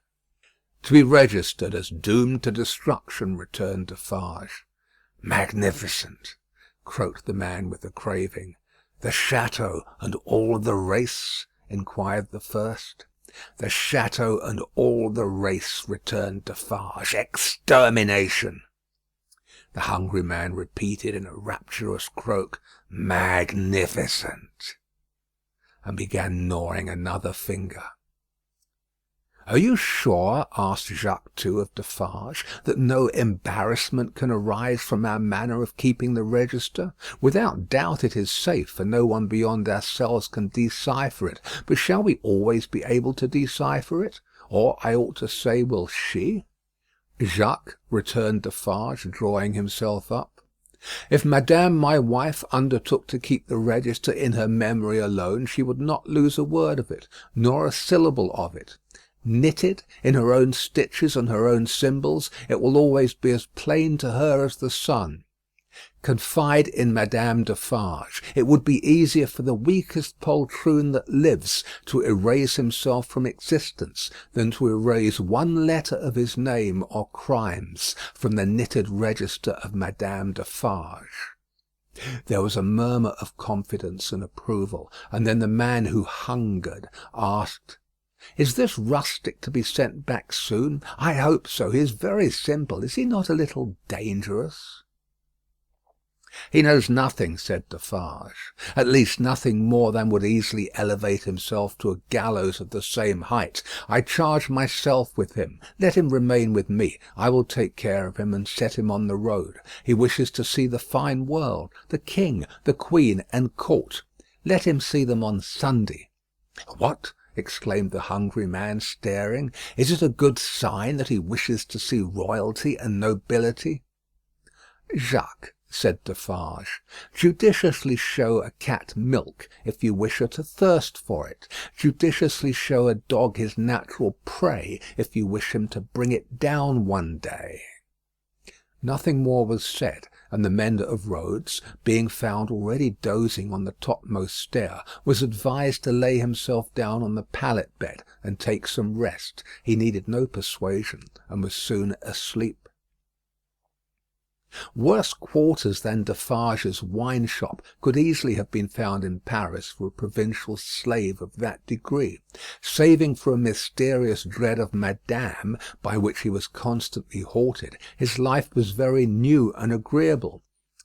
"To be registered as doomed to destruction," returned Defarge. "Magnificent," croaked the man with the craving. "The château and all the race?" inquired the first. "The château and all the race," returned Defarge. "Extermination." The hungry man repeated in a rapturous croak, "Magnificent," and began gnawing another finger. "Are you sure," asked Jacques too of Defarge, "that no embarrassment can arise from our manner of keeping the register? Without doubt it is safe, for no one beyond ourselves can decipher it. But shall we always be able to decipher it? Or, I ought to say, will she?" "Jacques," returned Defarge, drawing himself up, "if Madame my wife undertook to keep the register in her memory alone, she would not lose a word of it, nor a syllable of it. Knitted, in her own stitches and her own symbols, it will always be as plain to her as the sun. Confide in Madame Defarge. It would be easier for the weakest poltroon that lives to erase himself from existence than to erase one letter of his name or crimes from the knitted register of Madame Defarge." There was a murmur of confidence and approval, and then the man who hungered asked, "Is this rustic to be sent back soon? I hope so. He is very simple. Is he not a little dangerous?" "He knows nothing," said Defarge. "At least nothing more than would easily elevate himself to a gallows of the same height. I charge myself with him. Let him remain with me. I will take care of him and set him on the road. He wishes to see the fine world, the king, the queen, and court. Let him see them on Sunday." "What?" exclaimed the hungry man, staring. "Is it a good sign that he wishes to see royalty and nobility?" "Jacques," said Defarge, "judiciously show a cat milk if you wish her to thirst for it. Judiciously show a dog his natural prey if you wish him to bring it down one day." Nothing more was said, and the mender of roads, being found already dozing on the topmost stair, was advised to lay himself down on the pallet bed and take some rest. He needed no persuasion, and was soon asleep. Worse quarters than Defarge's wine shop could easily have been found in Paris for a provincial slave of that degree. Saving for a mysterious dread of Madame, by which he was constantly haunted, his life was very new and agreeable.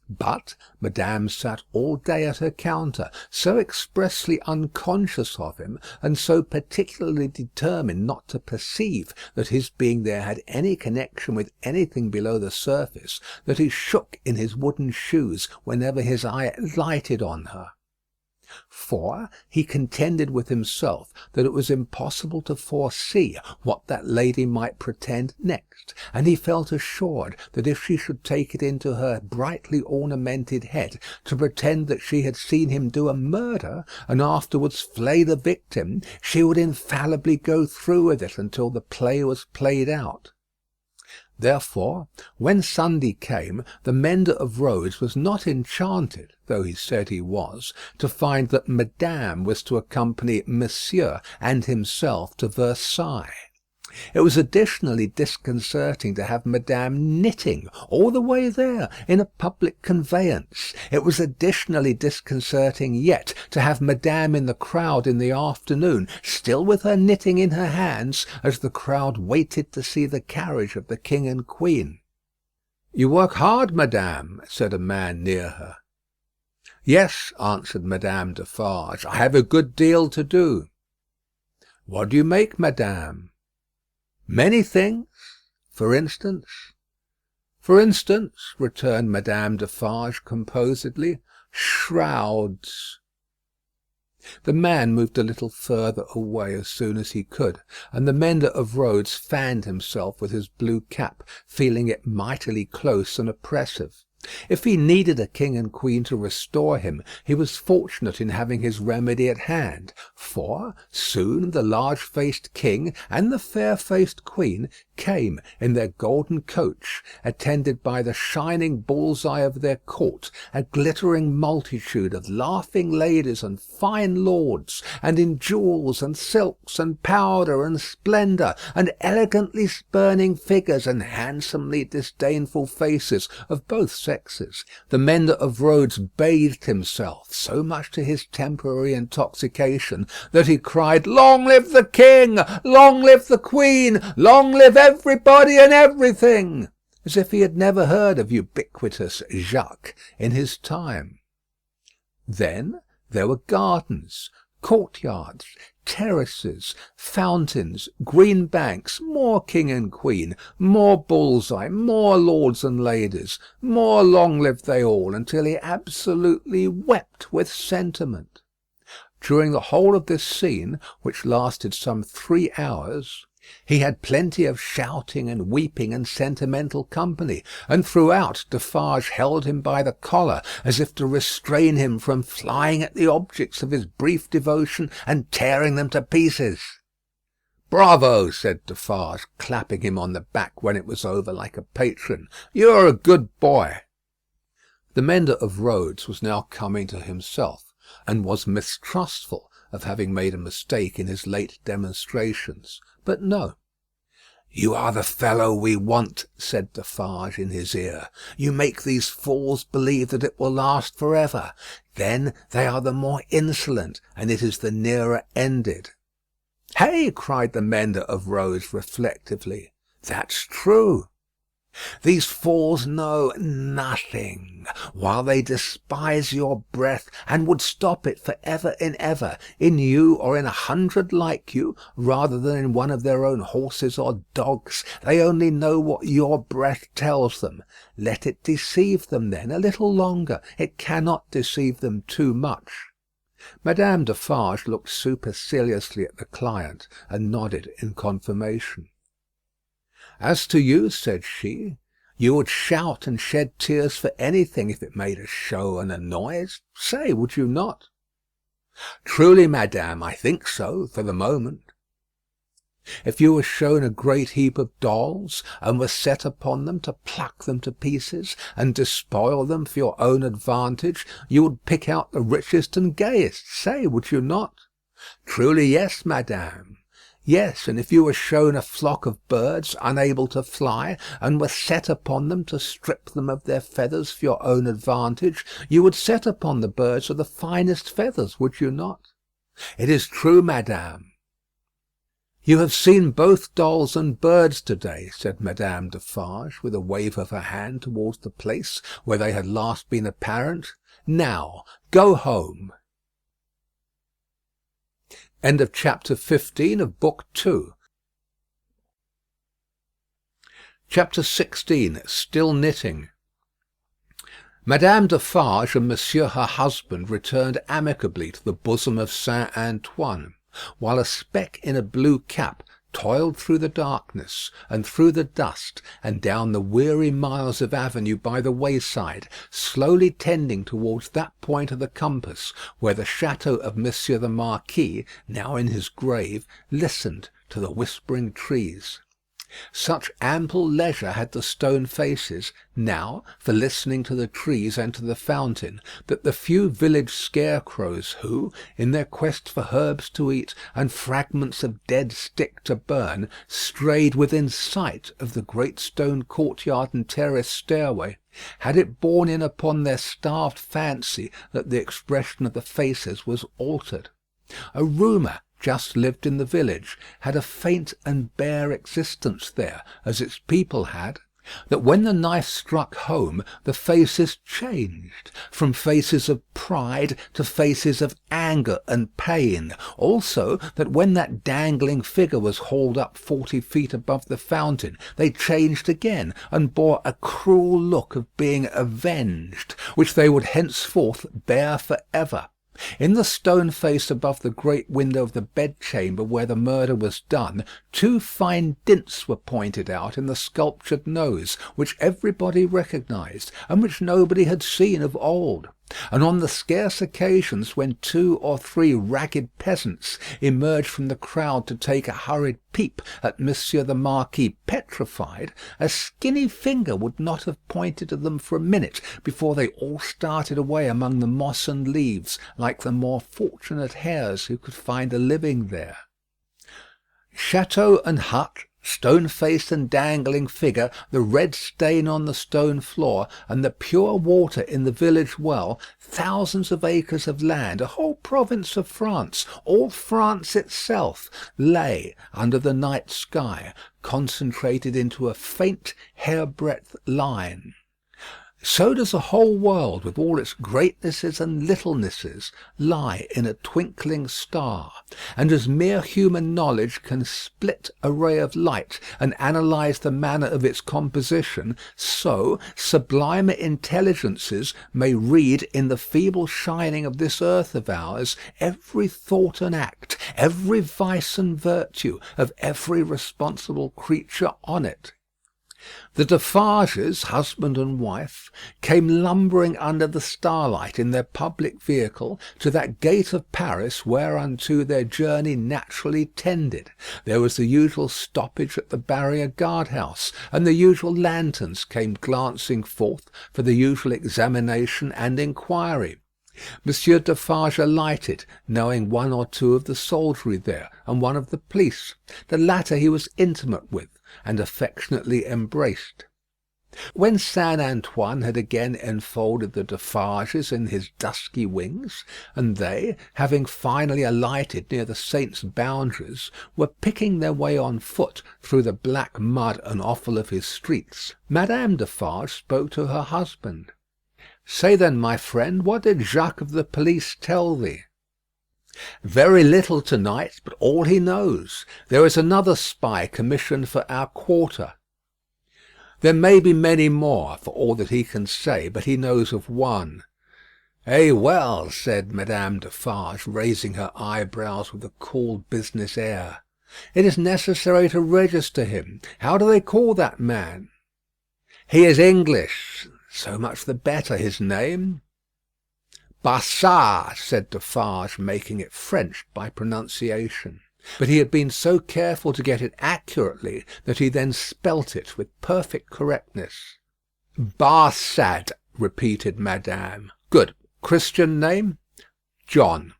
But Madame sat all day at her counter, so expressly unconscious of him, and so particularly determined not to perceive that his being there had any connection with anything below the surface, that he shook in his wooden shoes whenever his eye lighted on her. For he contended with himself that it was impossible to foresee what that lady might pretend next, and he felt assured that if she should take it into her brightly ornamented head to pretend that she had seen him do a murder, and afterwards flay the victim, she would infallibly go through with it until the play was played out. Therefore, when Sunday came, the mender of roads was not enchanted, though he said he was, to find that Madame was to accompany Monsieur and himself to Versailles. It was additionally disconcerting to have Madame knitting all the way there in a public conveyance. It was additionally disconcerting yet to have Madame in the crowd in the afternoon, still with her knitting in her hands, as the crowd waited to see the carriage of the king and queen. "You work hard, Madame," said a man near her. "Yes," answered Madame Defarge, "I have a good deal to do." "What do you make, Madame?" "Many things." "For instance?" "For instance," returned Madame Defarge composedly, "shrouds." The man moved a little further away as soon as he could, and the mender of roads fanned himself with his blue cap, feeling it mightily close and oppressive. If he needed a king and queen to restore him, he was fortunate in having his remedy at hand, for soon the large-faced king and the fair-faced queen came in their golden coach, attended by the shining bull's-eye of their court, a glittering multitude of laughing ladies and fine lords, and in jewels and silks and powder and splendour, and elegantly spurning figures and handsomely disdainful faces of both sexes. The mender of roads bathed himself, so much to his temporary intoxication, that he cried, "Long live the king! Long live the queen! Long live everybody and everything!" as if he had never heard of ubiquitous Jacques in his time. Then there were gardens, courtyards, terraces, fountains, green banks, more king and queen, more bull's-eye, more lords and ladies, more long live they all, until he absolutely wept with sentiment. During the whole of this scene, which lasted some 3 hours, he had plenty of shouting and weeping and sentimental company, and throughout Defarge held him by the collar, as if to restrain him from flying at the objects of his brief devotion and tearing them to pieces. "Bravo!" said Defarge, clapping him on the back when it was over like a patron. "You are a good boy." The mender of roads was now coming to himself, and was mistrustful of having made a mistake in his late demonstrations. But no. "You are the fellow we want," said Defarge in his ear. "You make these fools believe that it will last for ever. Then they are the more insolent, and it is the nearer ended." "Hey!" cried the mender of roads reflectively. "That's true. These fools know nothing, while they despise your breath, and would stop it for ever and ever, in you or in 100 like you, rather than in one of their own horses or dogs. They only know what your breath tells them. Let it deceive them, then, a little longer. It cannot deceive them too much." Madame Defarge looked superciliously at the client, and nodded in confirmation. "As to you," said she, "you would shout and shed tears for anything if it made a show and a noise. Say, would you not?" "Truly, madame, I think so, for the moment." "If you were shown a great heap of dolls, and were set upon them to pluck them to pieces, and despoil them for your own advantage, you would pick out the richest and gayest. Say, would you not?" "Truly, yes, madame." "Yes, and if you were shown a flock of birds unable to fly, and were set upon them to strip them of their feathers for your own advantage, you would set upon the birds of the finest feathers, would you not?" "It is true, madame." "You have seen both dolls and birds to-day," said Madame Defarge, with a wave of her hand towards the place where they had last been apparent. "Now, go home." End of chapter 15 of book 2. Chapter 16. Still knitting. Madame Defarge and Monsieur her husband returned amicably to the bosom of Saint Antoine, while a speck in a blue cap toiled through the darkness, and through the dust, and down the weary miles of avenue by the wayside, slowly tending towards that point of the compass where the chateau of Monsieur the Marquis, now in his grave, listened to the whispering trees. Such ample leisure had the stone faces now for listening to the trees and to the fountain, that the few village scarecrows who, in their quest for herbs to eat and fragments of dead stick to burn, strayed within sight of the great stone courtyard and terrace stairway, had it borne in upon their starved fancy that the expression of the faces was altered. A rumour just lived in the village, had a faint and bare existence there, as its people had, that when the knife struck home the faces changed, from faces of pride to faces of anger and pain; also that when that dangling figure was hauled up 40 feet above the fountain, they changed again, and bore a cruel look of being avenged, which they would henceforth bear for ever. In the stone face above the great window of the bedchamber where the murder was done, two fine dints were pointed out in the sculptured nose, which everybody recognised, and which nobody had seen of old. And on the scarce occasions when 2 or 3 ragged peasants emerged from the crowd to take a hurried peep at Monsieur the Marquis petrified, a skinny finger would not have pointed to them for a minute before they all started away among the moss and leaves like the more fortunate hares who could find a living there. Chateau and hut, stone-faced and dangling figure, the red stain on the stone floor, and the pure water in the village well, thousands of acres of land, a whole province of France, all France itself, lay under the night sky, concentrated into a faint hair-breadth line. So does a whole world, with all its greatnesses and littlenesses, lie in a twinkling star; and as mere human knowledge can split a ray of light and analyse the manner of its composition, so sublimer intelligences may read in the feeble shining of this earth of ours every thought and act, every vice and virtue of every responsible creature on it. The Defarges, husband and wife, came lumbering under the starlight in their public vehicle to that gate of Paris whereunto their journey naturally tended. There was the usual stoppage at the barrier guard-house, and the usual lanterns came glancing forth for the usual examination and inquiry. Monsieur Defarge alighted, knowing 1 or 2 of the soldiery there, and 1 of the police. The latter he was intimate with, and affectionately embraced. When Saint Antoine had again enfolded the Defarges in his dusky wings, and they, having finally alighted near the saint's boundaries, were picking their way on foot through the black mud and offal of his streets, Madame Defarge spoke to her husband. "Say then, my friend, what did Jacques of the police tell thee?" "Very little to-night, but all he knows. There is another spy commissioned for our quarter." "There may be many more, for all that he can say, but he knows of one." "Eh well," said Madame Defarge, raising her eyebrows with a cool business air. "It is necessary to register him. How do they call that man?" "He is English." "So much the better. His name?" "Bassard," said Defarge, making it French by pronunciation. But he had been so careful to get it accurately that he then spelt it with perfect correctness. "Barsad," repeated Madame. "Good. Christian name?" "John."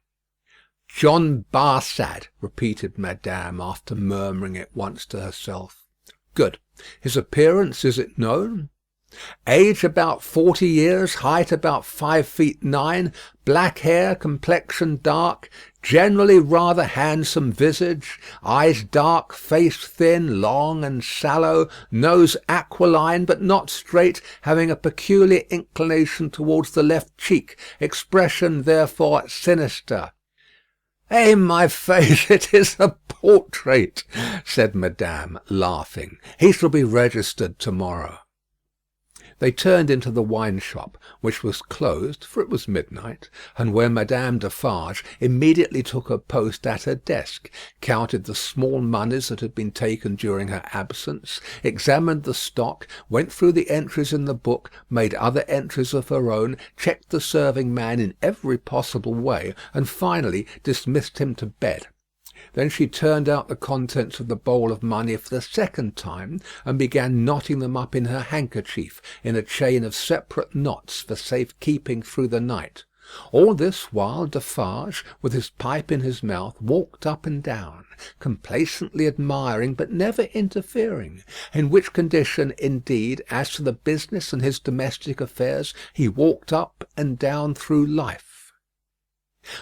"John Barsad," repeated Madame, after murmuring it once to herself. "Good. His appearance, is it known?" "Age about 40 years, height about 5 feet 9, black hair, complexion dark, generally rather handsome visage, eyes dark, face thin, long and sallow, nose aquiline but not straight, having a peculiar inclination towards the left cheek, expression therefore sinister." "Eh, my faith, it is a portrait," said Madame, laughing. "He shall be registered to-morrow." They turned into the wine shop, which was closed, for it was midnight, and where Madame Defarge immediately took her post at her desk, counted the small moneys that had been taken during her absence, examined the stock, went through the entries in the book, made other entries of her own, checked the serving man in every possible way, and finally dismissed him to bed. Then she turned out the contents of the bowl of money for the second time, and began knotting them up in her handkerchief in a chain of separate knots for safe keeping through the night. All this while Defarge, with his pipe in his mouth, walked up and down, complacently admiring but never interfering, in which condition, indeed, as to the business and his domestic affairs, he walked up and down through life.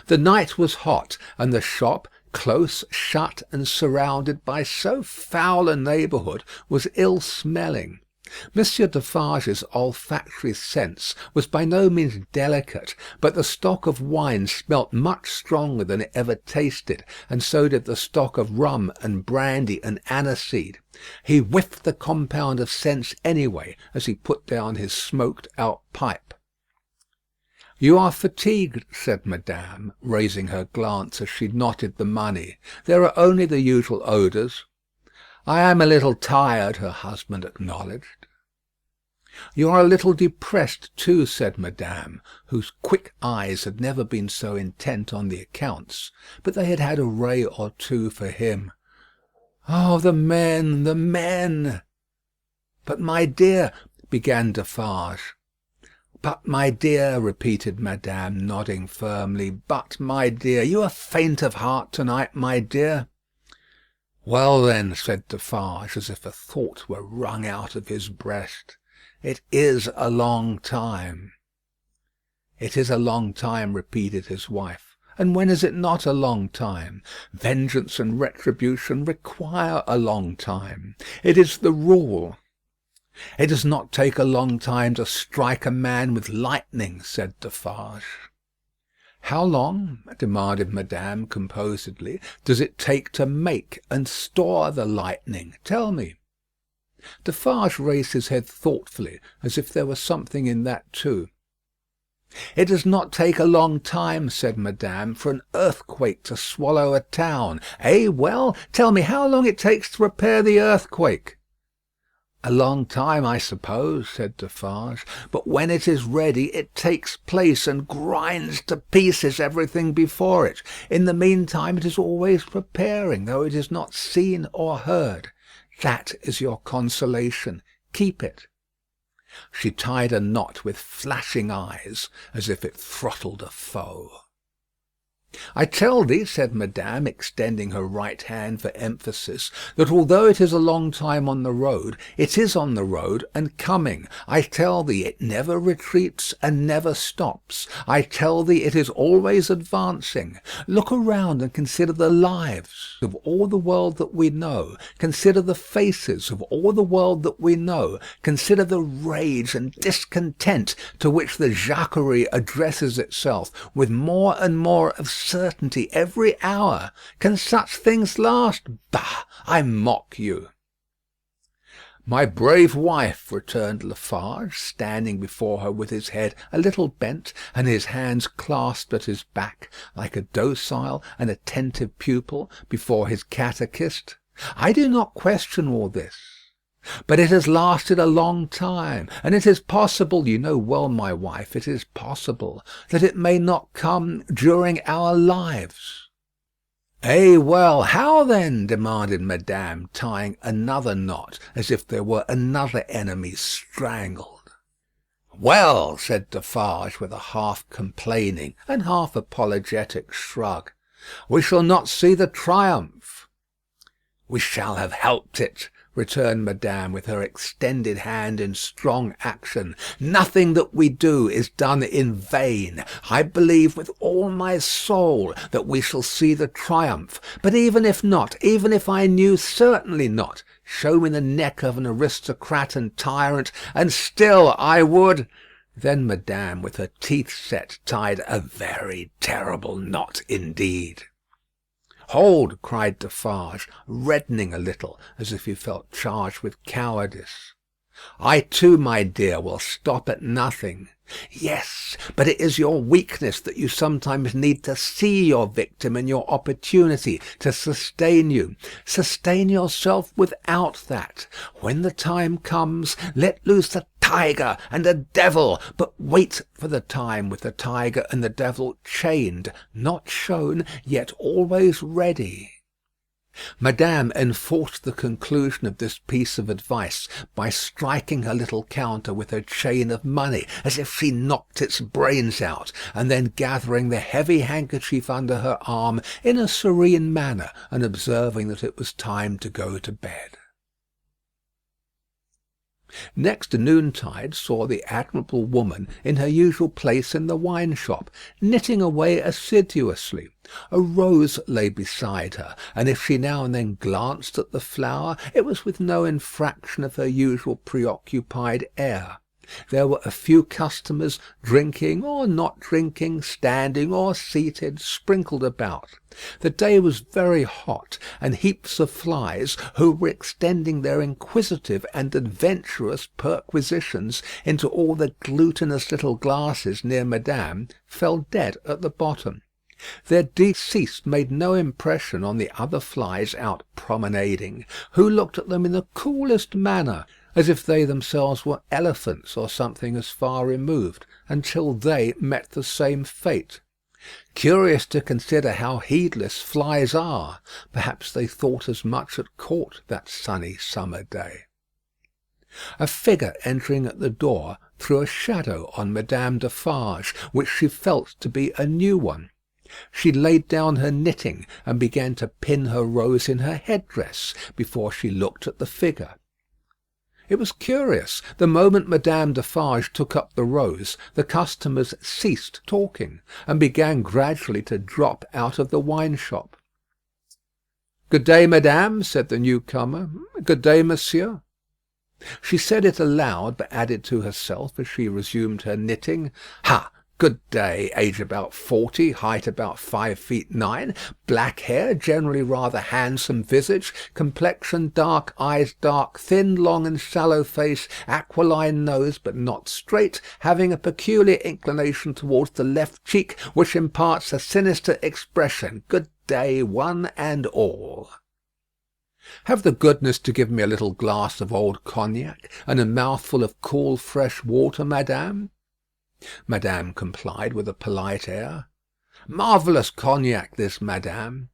The night was hot, and the shop, close shut and surrounded by so foul a neighbourhood, was ill-smelling. Monsieur Defarge's olfactory sense was by no means delicate, but the stock of wine smelt much stronger than it ever tasted, and so did the stock of rum and brandy and aniseed. He whiffed the compound of scents anyway, as he put down his smoked-out pipe. "You are fatigued," said Madame, raising her glance as she knotted the money. "There are only the usual odours." "I am a little tired," her husband acknowledged. "You are a little depressed too," said Madame, whose quick eyes had never been so intent on the accounts, but they had had a ray or two for him. "Oh, the men, the men!" "But, my dear," began Defarge. "But, my dear," repeated Madame, nodding firmly. "But, my dear. You are faint of heart to night, my dear." "Well, then," said Defarge, as if a thought were wrung out of his breast, "it is a long time." "It is a long time," repeated his wife. "And when is it not a long time? Vengeance and retribution require a long time. It is the rule." "It does not take a long time to strike a man with lightning," said Defarge. "How long," demanded Madame composedly, "does it take to make and store the lightning? Tell me." Defarge raised his head thoughtfully, as if there were something in that too. "It does not take a long time," said Madame, "for an earthquake to swallow a town. Eh, well? Tell me how long it takes to repair the earthquake." "A long time, I suppose," said Defarge. "But when it is ready, it takes place and grinds to pieces everything before it. In the meantime it is always preparing, though it is not seen or heard. That is your consolation. Keep it." She tied a knot with flashing eyes, as if it throttled a foe. "I tell thee," said Madame, extending her right hand for emphasis, "that although it is a long time on the road, it is on the road and coming. I tell thee it never retreats and never stops. I tell thee it is always advancing. Look around and consider the lives of all the world that we know. Consider the faces of all the world that we know. Consider the rage and discontent to which the Jacquerie addresses itself with more and more of certainty every hour. Can such things last? Bah! I mock you." "My brave wife," returned Lafarge, standing before her with his head a little bent and his hands clasped at his back, like a docile and attentive pupil before his catechist, "I do not question all this. But it has lasted a long time, and it is possible, you know well, my wife, it is possible that it may not come during our lives." "Eh, well, how then?" demanded Madame, tying another knot, as if there were another enemy strangled. "Well," said Defarge, with a half complaining and half apologetic shrug, "we shall not see the triumph." "We shall have helped it," returned Madame, with her extended hand in strong action. "Nothing that we do is done in vain. I believe with all my soul that we shall see the triumph. But even if not, even if I knew certainly not, show me the neck of an aristocrat and tyrant, and still I would—" Then Madame, with her teeth set, tied a very terrible knot indeed. "Hold!" cried Defarge, reddening a little, as if he felt charged with cowardice. "I too, my dear, will stop at nothing." "Yes, but it is your weakness that you sometimes need to see your victim in your opportunity to sustain you. Sustain yourself without that. When the time comes, let loose the tiger and the devil, but wait for the time with the tiger and the devil chained, not shown, yet always ready." Madame enforced the conclusion of this piece of advice by striking her little counter with her chain of money, as if she knocked its brains out, and then gathering the heavy handkerchief under her arm in a serene manner, and observing that it was time to go to bed. Next noontide saw the admirable woman in her usual place in the wine shop, knitting away assiduously. A rose lay beside her, and if she now and then glanced at the flower, it was with no infraction of her usual preoccupied air. There were a few customers, drinking or not drinking, standing or seated, sprinkled about. The day was very hot, and heaps of flies, who were extending their inquisitive and adventurous perquisitions into all the glutinous little glasses near Madame, fell dead at the bottom. Their deceased made no impression on the other flies out promenading, who looked at them in the coolest manner, as if they themselves were elephants or something as far removed, until they met the same fate. Curious to consider how heedless flies are. Perhaps they thought as much at court that sunny summer day. A figure entering at the door threw a shadow on Madame Defarge, which she felt to be a new one. She laid down her knitting and began to pin her rose in her headdress before she looked at the figure. It was curious. The moment Madame Defarge took up the rose, the customers ceased talking, and began gradually to drop out of the wine shop. "Good day, madame," said the newcomer. "Good day, monsieur." She said it aloud, but added to herself as she resumed her knitting, "Ha! Good day. Age about 40, height about 5 feet 9, black hair, generally rather handsome visage, complexion dark, eyes dark, thin, long and shallow face, aquiline nose, but not straight, having a peculiar inclination towards the left cheek, which imparts a sinister expression. Good day, one and all." "Have the goodness to give me a little glass of old cognac, and a mouthful of cool fresh water, madame." Madame complied with a polite air. "Marvellous cognac this, madame."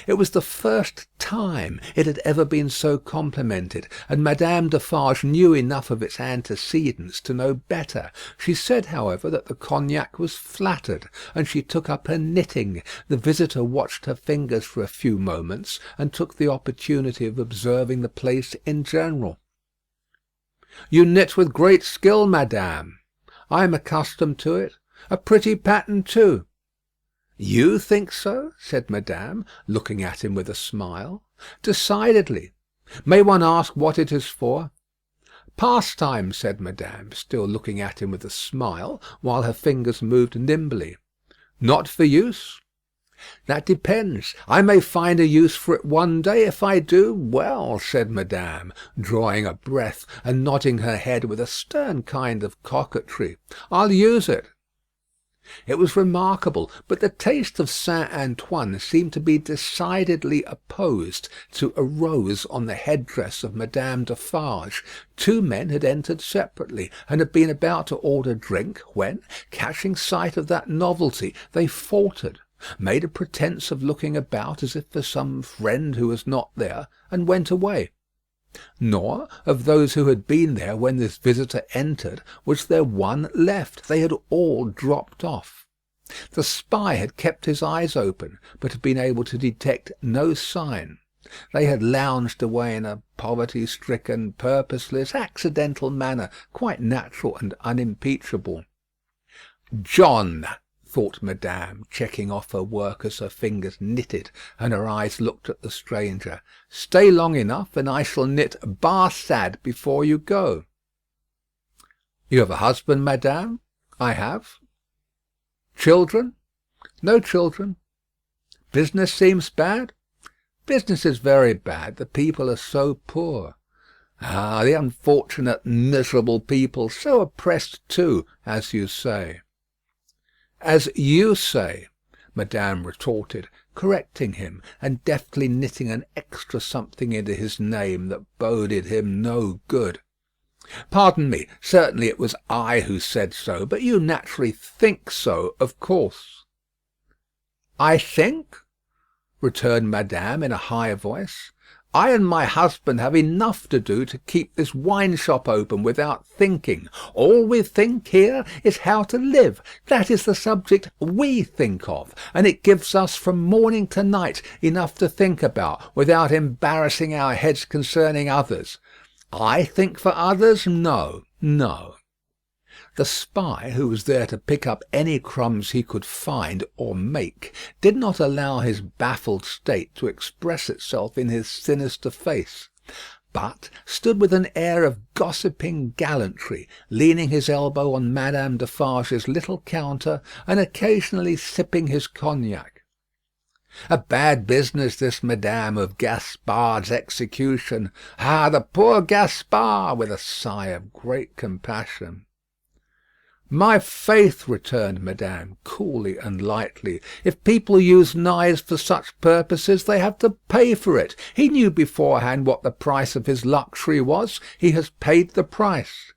It was the first time it had ever been so complimented, and Madame Defarge knew enough of its antecedents to know better. She said, however, that the cognac was flattered, and she took up her knitting. The visitor watched her fingers for a few moments, and took the opportunity of observing the place in general. "You knit with great skill, madame." "I am accustomed to it. A pretty pattern, too." "You think so?" said madame, looking at him with a smile. "Decidedly. May one ask what it is for?" "Pastime," said madame, still looking at him with a smile, while her fingers moved nimbly. "Not for use?" "That depends. I may find a use for it one day. If I do, well," said madame, drawing a breath, and nodding her head with a stern kind of coquetry, "I'll use it." It was remarkable, but the taste of Saint Antoine seemed to be decidedly opposed to a rose on the headdress of Madame Defarge. Two men had entered separately, and had been about to order drink, when, catching sight of that novelty, they faltered, made a pretence of looking about as if for some friend who was not there, and went away. Nor, of those who had been there when this visitor entered, was there one left. They had all dropped off. The spy had kept his eyes open, but had been able to detect no sign. They had lounged away in a poverty-stricken, purposeless, accidental manner, quite natural and unimpeachable. "John," thought madame, checking off her work as her fingers knitted and her eyes looked at the stranger. "Stay long enough, and I shall knit Barsad before you go." "You have a husband, madame?" "I have." "Children?" "No children." "Business seems bad?" "Business is very bad. The people are so poor." "Ah, the unfortunate, miserable people, so oppressed too, as you say." "As you say," madame retorted, correcting him, and deftly knitting an extra something into his name that boded him no good. "Pardon me. Certainly it was I who said so, but you naturally think so, of course." "I think?" returned madame in a high voice. "I and my husband have enough to do to keep this wine shop open without thinking. All we think here is how to live. That is the subject we think of, and it gives us from morning to night enough to think about, without embarrassing our heads concerning others. I think for others? No, no." The spy, who was there to pick up any crumbs he could find or make, did not allow his baffled state to express itself in his sinister face. but stood with an air of gossiping gallantry, leaning his elbow on Madame Defarge's little counter, and occasionally sipping his cognac. "A bad business this, madame, of Gaspard's execution. Ah, the poor Gaspard!" with a sigh of great compassion. "My faith," returned madame, coolly and lightly, "if people use knives for such purposes, they have to pay for it. He knew beforehand what the price of his luxury was. He has paid the price."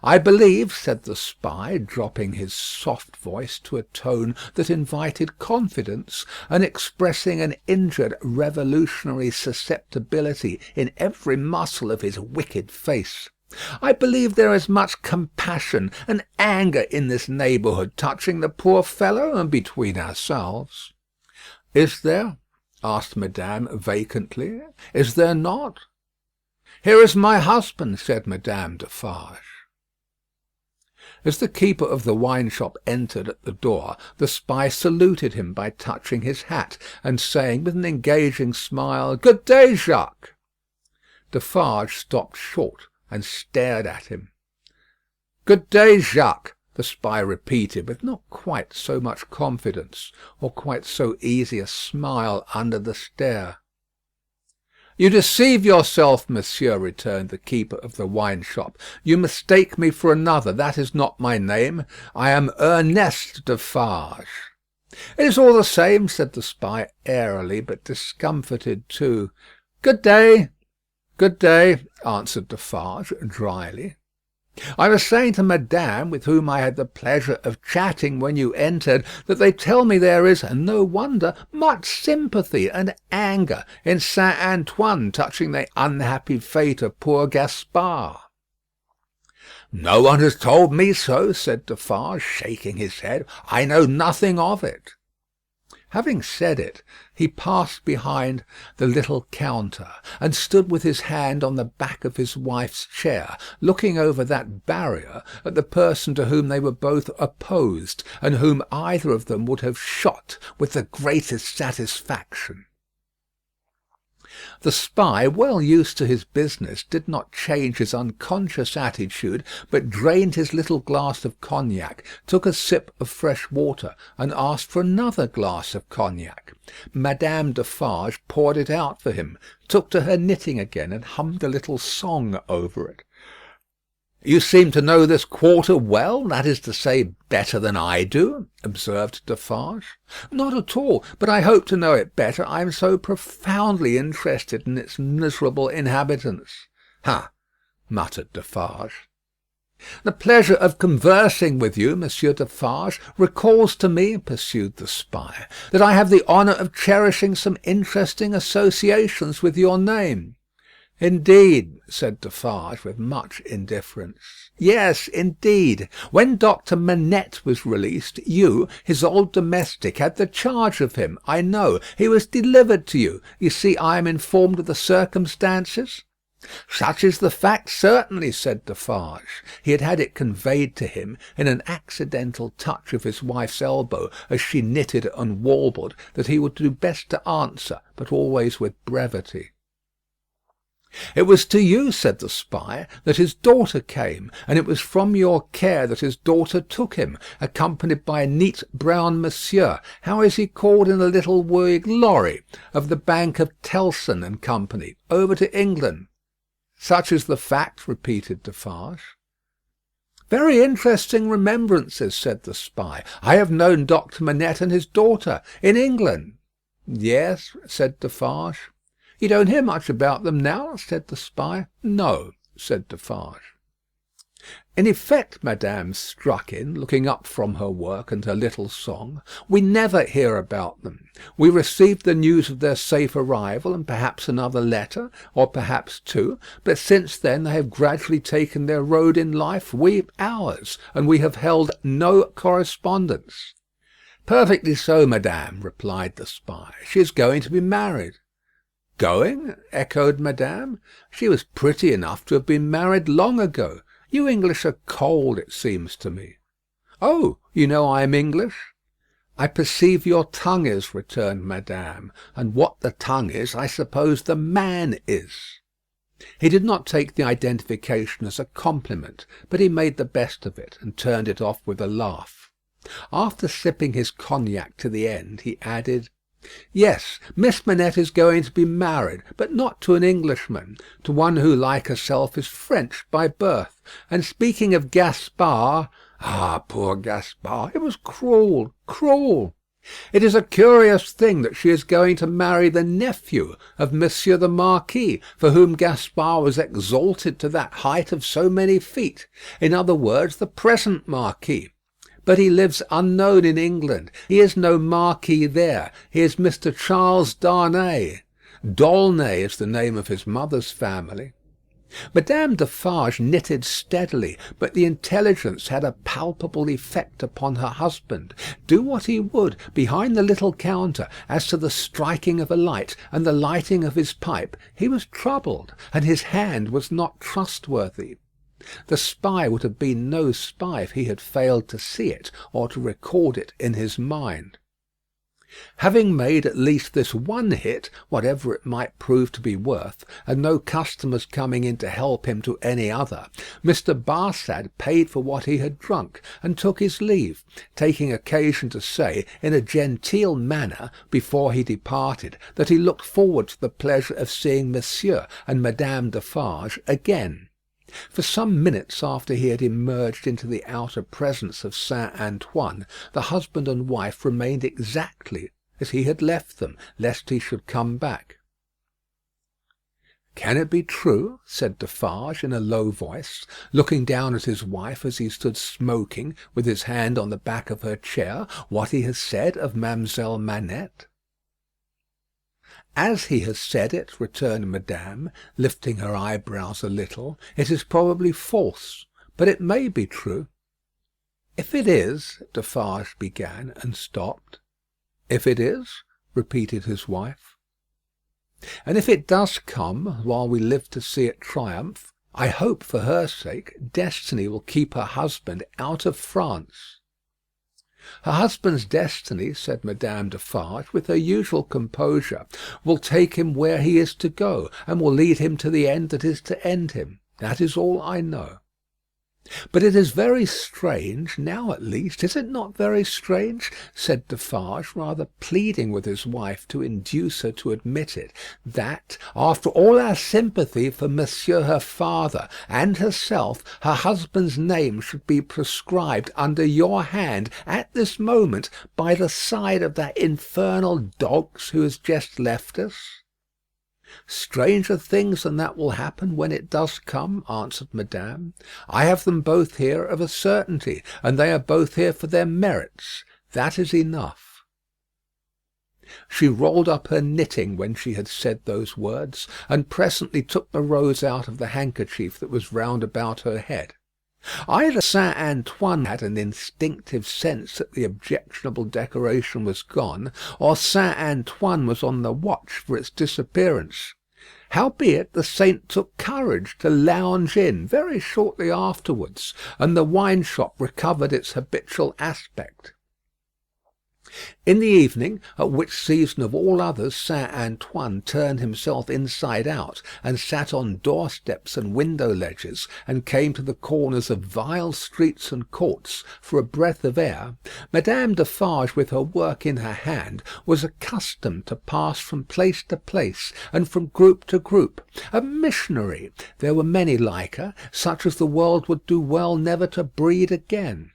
"I believe," said the spy, dropping his soft voice to a tone that invited confidence, and expressing an injured revolutionary susceptibility in every muscle of his wicked face, "I believe there is much compassion and anger in this neighbourhood touching the poor fellow, and between ourselves." "Is there?" asked madame vacantly. "Is there not?" "Here is my husband," said Madame Defarge. As the keeper of the wine shop entered at the door, the spy saluted him by touching his hat, and saying with an engaging smile, "Good day, Jacques." Defarge stopped short and stared at him. "Good day, Jacques," the spy repeated, with not quite so much confidence, or quite so easy a smile under the stare. "You deceive yourself, monsieur," returned the keeper of the wine shop. "You mistake me for another. That is not my name. I am Ernest Defarge." "It is all the same," said the spy, airily, but discomfited too. "Good day." "Good day," answered Defarge, dryly. "I was saying to madame, with whom I had the pleasure of chatting when you entered, that they tell me there is, and no wonder, much sympathy and anger in Saint Antoine touching the unhappy fate of poor Gaspard." "No one has told me so," said Defarge, shaking his head. "I know nothing of it." Having said it, he passed behind the little counter, and stood with his hand on the back of his wife's chair, looking over that barrier at the person to whom they were both opposed, and whom either of them would have shot with the greatest satisfaction. The spy, well used to his business, did not change his unconscious attitude, but drained his little glass of cognac, took a sip of fresh water, and asked for another glass of cognac. Madame Defarge poured it out for him, took to her knitting again, and hummed a little song over it. "You seem to know this quarter well, that is to say, better than I do," observed Defarge. "Not at all, but I hope to know it better. I am so profoundly interested in its miserable inhabitants." "Ha!" muttered Defarge. "The pleasure of conversing with you, Monsieur Defarge, recalls to me," pursued the spy, "that I have the honour of cherishing some interesting associations with your name." "Indeed," said Defarge, with much indifference. "Yes, indeed. When Dr. Manette was released, you, his old domestic, had the charge of him. I know. He was delivered to you. You see, I am informed of the circumstances." "Such is the fact, certainly," said Defarge. He had had it conveyed to him, in an accidental touch of his wife's elbow as she knitted and warbled, that he would do best to answer, but always with brevity. "It was to you," said the spy, "that his daughter came, and it was from your care that his daughter took him, accompanied by a neat brown monsieur, how is he called in the little wig, lorry, of the Bank of Telson and Company, over to England." "Such is the fact," repeated Defarge. "Very interesting remembrances," said the spy. "I have known Dr. Manette and his daughter in England." "Yes," said Defarge. "You don't hear much about them now?" said the spy. "No," said Defarge. "In effect," madame struck in, looking up from her work and her little song, "we never hear about them. We received the news of their safe arrival, and perhaps another letter, or perhaps two, but since then they have gradually taken their road in life, we ours, and we have held no correspondence." "Perfectly so, madame," replied the spy. "She is going to be married." "Going?" echoed madame. "She was pretty enough to have been married long ago. You English are cold, it seems to me." "Oh, you know I am English?" "I perceive your tongue is," returned madame. "And what the tongue is, I suppose the man is." He did not take the identification as a compliment, but he made the best of it, and turned it off with a laugh. After sipping his cognac to the end, he added, "Yes, Miss Manette is going to be married, but not to an Englishman, to one who, like herself, is French by birth. And speaking of Gaspard, ah, poor Gaspard, it was cruel, cruel. It is a curious thing that she is going to marry the nephew of Monsieur the Marquis, for whom Gaspard was exalted to that height of so many feet, in other words, the present Marquis. But he lives unknown in England. He is no Marquis there. He is Mr. Charles Darnay. D'aulnay is the name of his mother's family." Madame Defarge knitted steadily, but the intelligence had a palpable effect upon her husband. Do what he would, behind the little counter, as to the striking of a light and the lighting of his pipe, he was troubled, and his hand was not trustworthy. The spy would have been no spy if he had failed to see it, or to record it in his mind. Having made at least this one hit, whatever it might prove to be worth, and no customers coming in to help him to any other, Mr. Barsad paid for what he had drunk, and took his leave, taking occasion to say, in a genteel manner, before he departed, that he looked forward to the pleasure of seeing Monsieur and Madame Defarge again. For some minutes after he had emerged into the outer presence of Saint Antoine, the husband and wife remained exactly as he had left them, lest he should come back. "Can it be true?" said Defarge in a low voice, looking down at his wife as he stood smoking, with his hand on the back of her chair, "what he has said of Mademoiselle Manette?" "As he has said it," returned Madame, lifting her eyebrows a little, "it is probably false, but it may be true." "If it is," Defarge began, and stopped. "If it is?" repeated his wife. "And if it does come while we live to see it triumph, I hope, for her sake, destiny will keep her husband out of France." "Her husband's destiny," said Madame Defarge, with her usual composure, "will take him where he is to go, and will lead him to the end that is to end him. That is all I know. But it is very strange, now at least, is it not very strange?" said Defarge, rather pleading with his wife to induce her to admit it, "that, after all our sympathy for Monsieur her father, and herself, her husband's name should be prescribed under your hand at this moment by the side of that infernal dog's who has just left us?" "Stranger things than that will happen when it does come," answered Madame. "I have them both here of a certainty, and they are both here for their merits. That is enough." She rolled up her knitting when she had said those words, and presently took the rose out of the handkerchief that was round about her head. Either Saint Antoine had an instinctive sense that the objectionable decoration was gone, or Saint Antoine was on the watch for its disappearance. Howbeit the saint took courage to lounge in very shortly afterwards, and the wine shop recovered its habitual aspect. In the evening, at which season of all others Saint Antoine turned himself inside out, and sat on doorsteps and window ledges, and came to the corners of vile streets and courts for a breath of air, Madame Defarge, with her work in her hand, was accustomed to pass from place to place, and from group to group. A missionary. There were many like her, such as the world would do well never to breed again.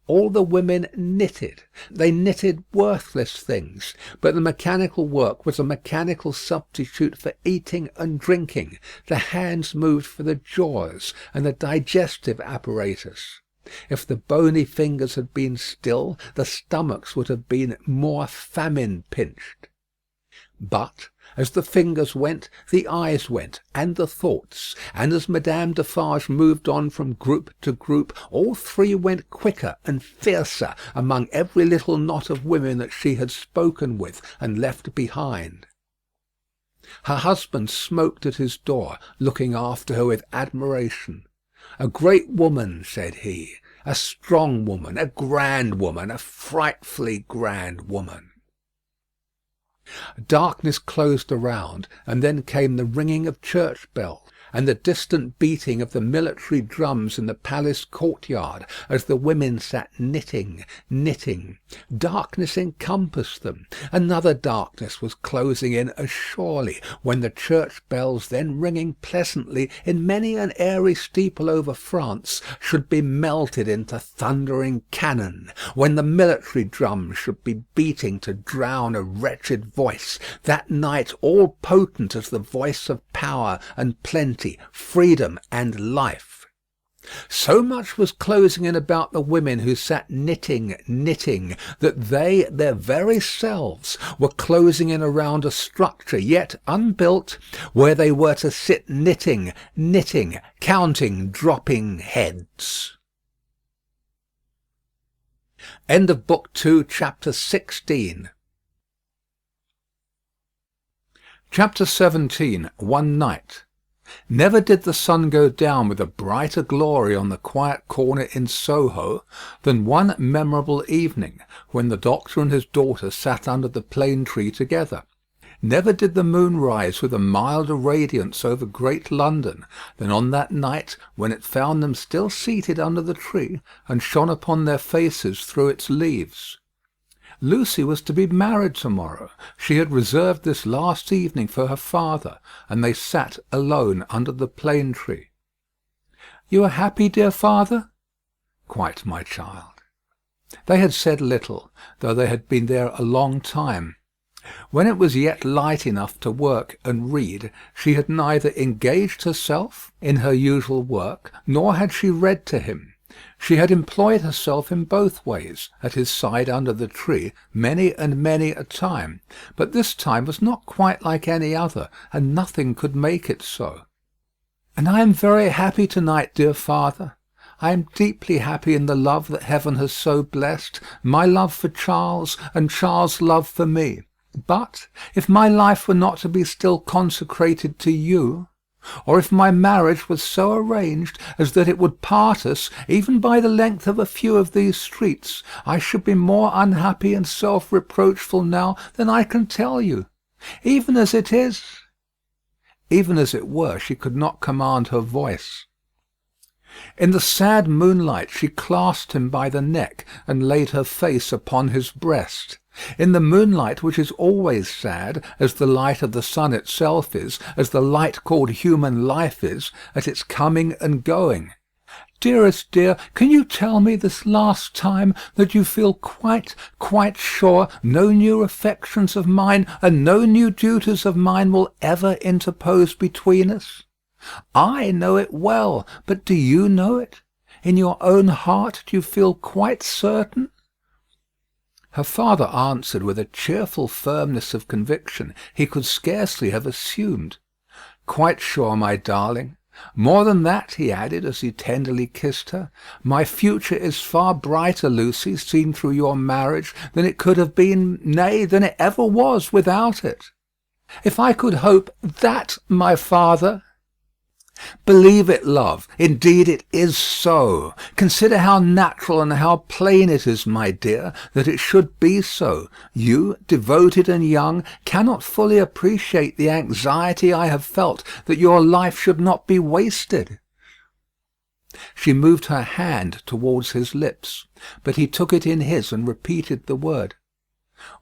All the women knitted. They knitted worthless things, but the mechanical work was a mechanical substitute for eating and drinking. The hands moved for the jaws and the digestive apparatus. If the bony fingers had been still, the stomachs would have been more famine-pinched. But as the fingers went, the eyes went, and the thoughts; and as Madame Defarge moved on from group to group, all three went quicker and fiercer among every little knot of women that she had spoken with and left behind. Her husband smoked at his door, looking after her with admiration. "A great woman," said he, "a strong woman, a grand woman, a frightfully grand woman." Darkness closed around, and then came the ringing of church bells. and the distant beating of the military drums in the palace courtyard as the women sat knitting, knitting. Darkness encompassed them. Another darkness was closing in as surely, when the church bells, then ringing pleasantly in many an airy steeple over France, should be melted into thundering cannon, when the military drums should be beating to drown a wretched voice, that night all potent as the voice of power and plenty, freedom and life. So much was closing in about the women who sat knitting, knitting, that they, their very selves, were closing in around a structure yet unbuilt, where they were to sit knitting, knitting, counting dropping heads. End of Book 2, Chapter 16. Chapter 17. One Night. Never did the sun go down with a brighter glory on the quiet corner in Soho than one memorable evening when the doctor and his daughter sat under the plane tree together. Never did the moon rise with a milder radiance over great London than on that night when it found them still seated under the tree and shone upon their faces through its leaves. Lucy was to be married to-morrow. She had reserved this last evening for her father, and they sat alone under the plane tree. "You are happy, dear father?" "Quite, my child." They had said little, though they had been there a long time. When it was yet light enough to work and read, she had neither engaged herself in her usual work, nor had she read to him. She had employed herself in both ways, at his side under the tree, many and many a time, but this time was not quite like any other, and nothing could make it so. "And I am very happy to-night, dear father. I am deeply happy in the love that heaven has so blessed, my love for Charles, and Charles' love for me. But if my life were not to be still consecrated to you, or if my marriage was so arranged as that it would part us even by the length of a few of these streets, I should be more unhappy and self-reproachful now than I can tell you. Even as it is—" Even as it were, she could not command her voice. In the sad moonlight she clasped him by the neck and laid her face upon his breast. In the moonlight, which is always sad, as the light of the sun itself is, as the light called human life is, at its coming and going. "Dearest dear, can you tell me this last time that you feel quite sure no new affections of mine and no new duties of mine will ever interpose between us? I know it well, but do you know it? In your own heart do you feel quite certain?" Her father answered with a cheerful firmness of conviction he could scarcely have assumed. "Quite sure, my darling. More than that," he added, as he tenderly kissed her, "my future is far brighter, Lucy, seen through your marriage, than it could have been, nay, than it ever was without it. If I could hope that, my father—" "Believe it, love. Indeed it is so. Consider how natural and how plain it is, my dear, that it should be so. You, devoted and young, cannot fully appreciate the anxiety I have felt that your life should not be wasted." She moved her hand towards his lips, but he took it in his and repeated the word.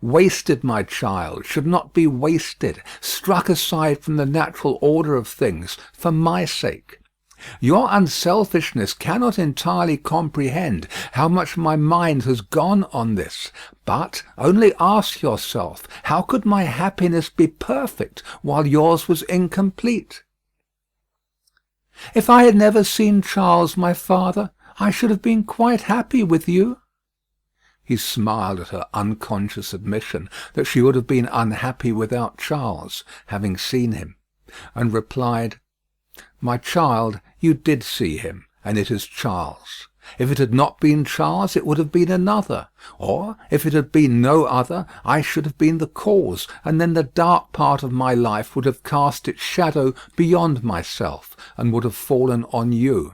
"Wasted, my child, should not be wasted, struck aside from the natural order of things, for my sake. Your unselfishness cannot entirely comprehend how much my mind has gone on this, but only ask yourself, how could my happiness be perfect while yours was incomplete? If I had never seen Charles, my father, I should have been quite happy with you." He smiled at her unconscious admission that she would have been unhappy without Charles, having seen him, and replied, "My child, you did see him, and it is Charles. If it had not been Charles, it would have been another; or, if it had been no other, I should have been the cause, and then the dark part of my life would have cast its shadow beyond myself, and would have fallen on you."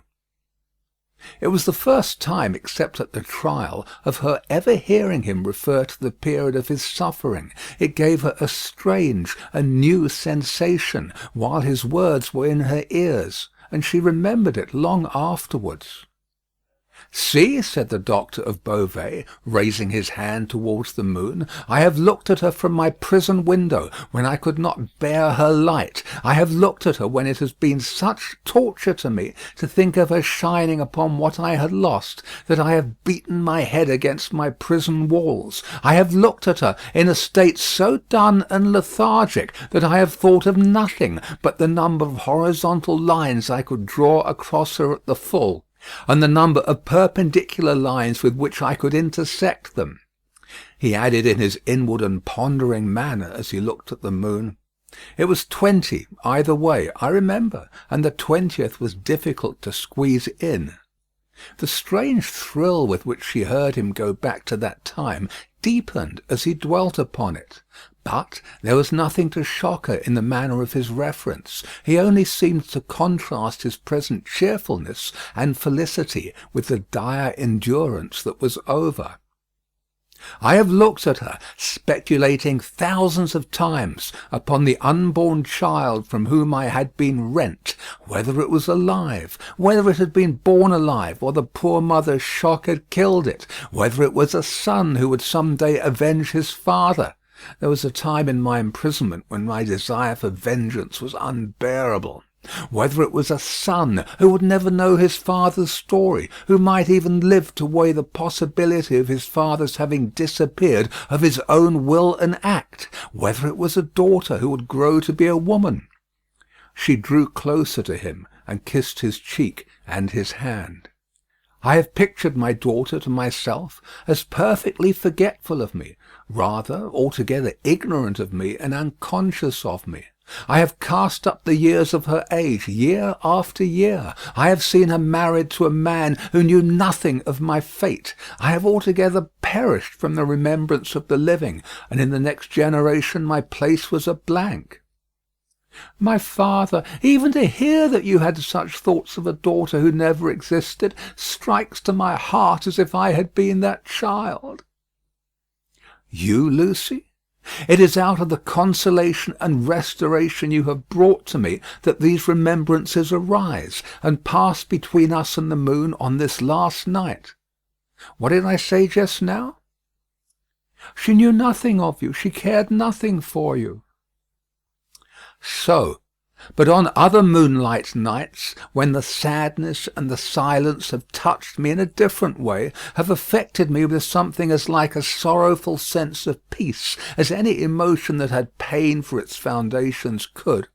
It was the first time, except at the trial, of her ever hearing him refer to the period of his suffering. It gave her a strange, a new sensation, while his words were in her ears, and she remembered it long afterwards. "See," said the doctor of Beauvais, raising his hand towards the moon, "I have looked at her from my prison window, when I could not bear her light. I have looked at her when it has been such torture to me to think of her shining upon what I had lost, that I have beaten my head against my prison walls. I have looked at her in a state so dun and lethargic that I have thought of nothing but the number of horizontal lines I could draw across her at the full, and the number of perpendicular lines with which I could intersect them." He added in his inward and pondering manner as he looked at the moon, "It was 20 either way, I remember, and the 20th was difficult to squeeze in." The strange thrill with which she heard him go back to that time deepened as he dwelt upon it. But there was nothing to shock her in the manner of his reference. He only seemed to contrast his present cheerfulness and felicity with the dire endurance that was over. "I have looked at her, speculating thousands of times upon the unborn child from whom I had been rent, whether it was alive, whether it had been born alive, or the poor mother's shock had killed it, whether it was a son who would some day avenge his father. There was a time in my imprisonment when my desire for vengeance was unbearable. Whether it was a son who would never know his father's story, who might even live to weigh the possibility of his father's having disappeared of his own will and act. Whether it was a daughter who would grow to be a woman." She drew closer to him and kissed his cheek and his hand. "I have pictured my daughter to myself as perfectly forgetful of me, rather altogether ignorant of me and unconscious of me. I have cast up the years of her age, year after year. I have seen her married to a man who knew nothing of my fate. I have altogether perished from the remembrance of the living, and in the next generation my place was a blank." "My father, even to hear that you had such thoughts of a daughter who never existed, strikes to my heart as if I had been that child." "You, Lucy? It is out of the consolation and restoration you have brought to me that these remembrances arise, and pass between us and the moon on this last night. What did I say just now?" "She knew nothing of you. She cared nothing for you." "So. But on other moonlight nights, when the sadness and the silence have touched me in a different way, have affected me with something as like a sorrowful sense of peace as any emotion that had pain for its foundations could,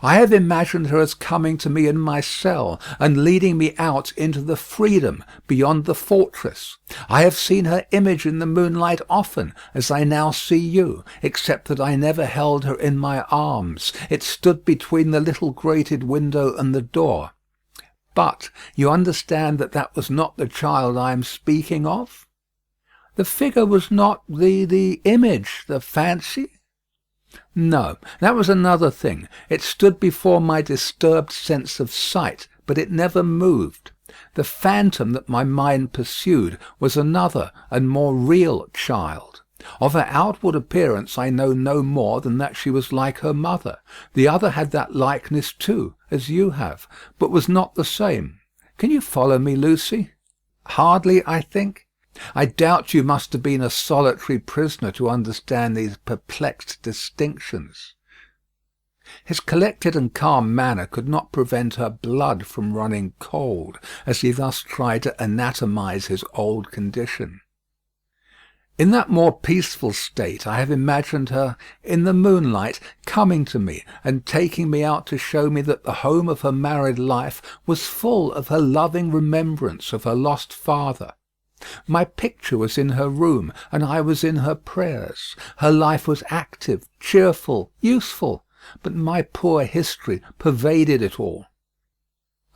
I have imagined her as coming to me in my cell, and leading me out into the freedom beyond the fortress. I have seen her image in the moonlight often, as I now see you, except that I never held her in my arms. It stood between the little grated window and the door. But you understand that that was not the child I am speaking of? The figure was not the image, the fancy? No, that was another thing. It stood before my disturbed sense of sight, but it never moved. The phantom that my mind pursued was another and more real child. Of her outward appearance I know no more than that she was like her mother. The other had that likeness too, as you have, but was not the same. Can you follow me, Lucy? Hardly, I think. I doubt you must have been a solitary prisoner to understand these perplexed distinctions. His collected and calm manner could not prevent her blood from running cold, as he thus tried to anatomize his old condition. In that more peaceful state I have imagined her, in the moonlight, coming to me and taking me out to show me that the home of her married life was full of her loving remembrance of her lost father. My picture was in her room, and I was in her prayers. Her life was active, cheerful, useful, but my poor history pervaded it all.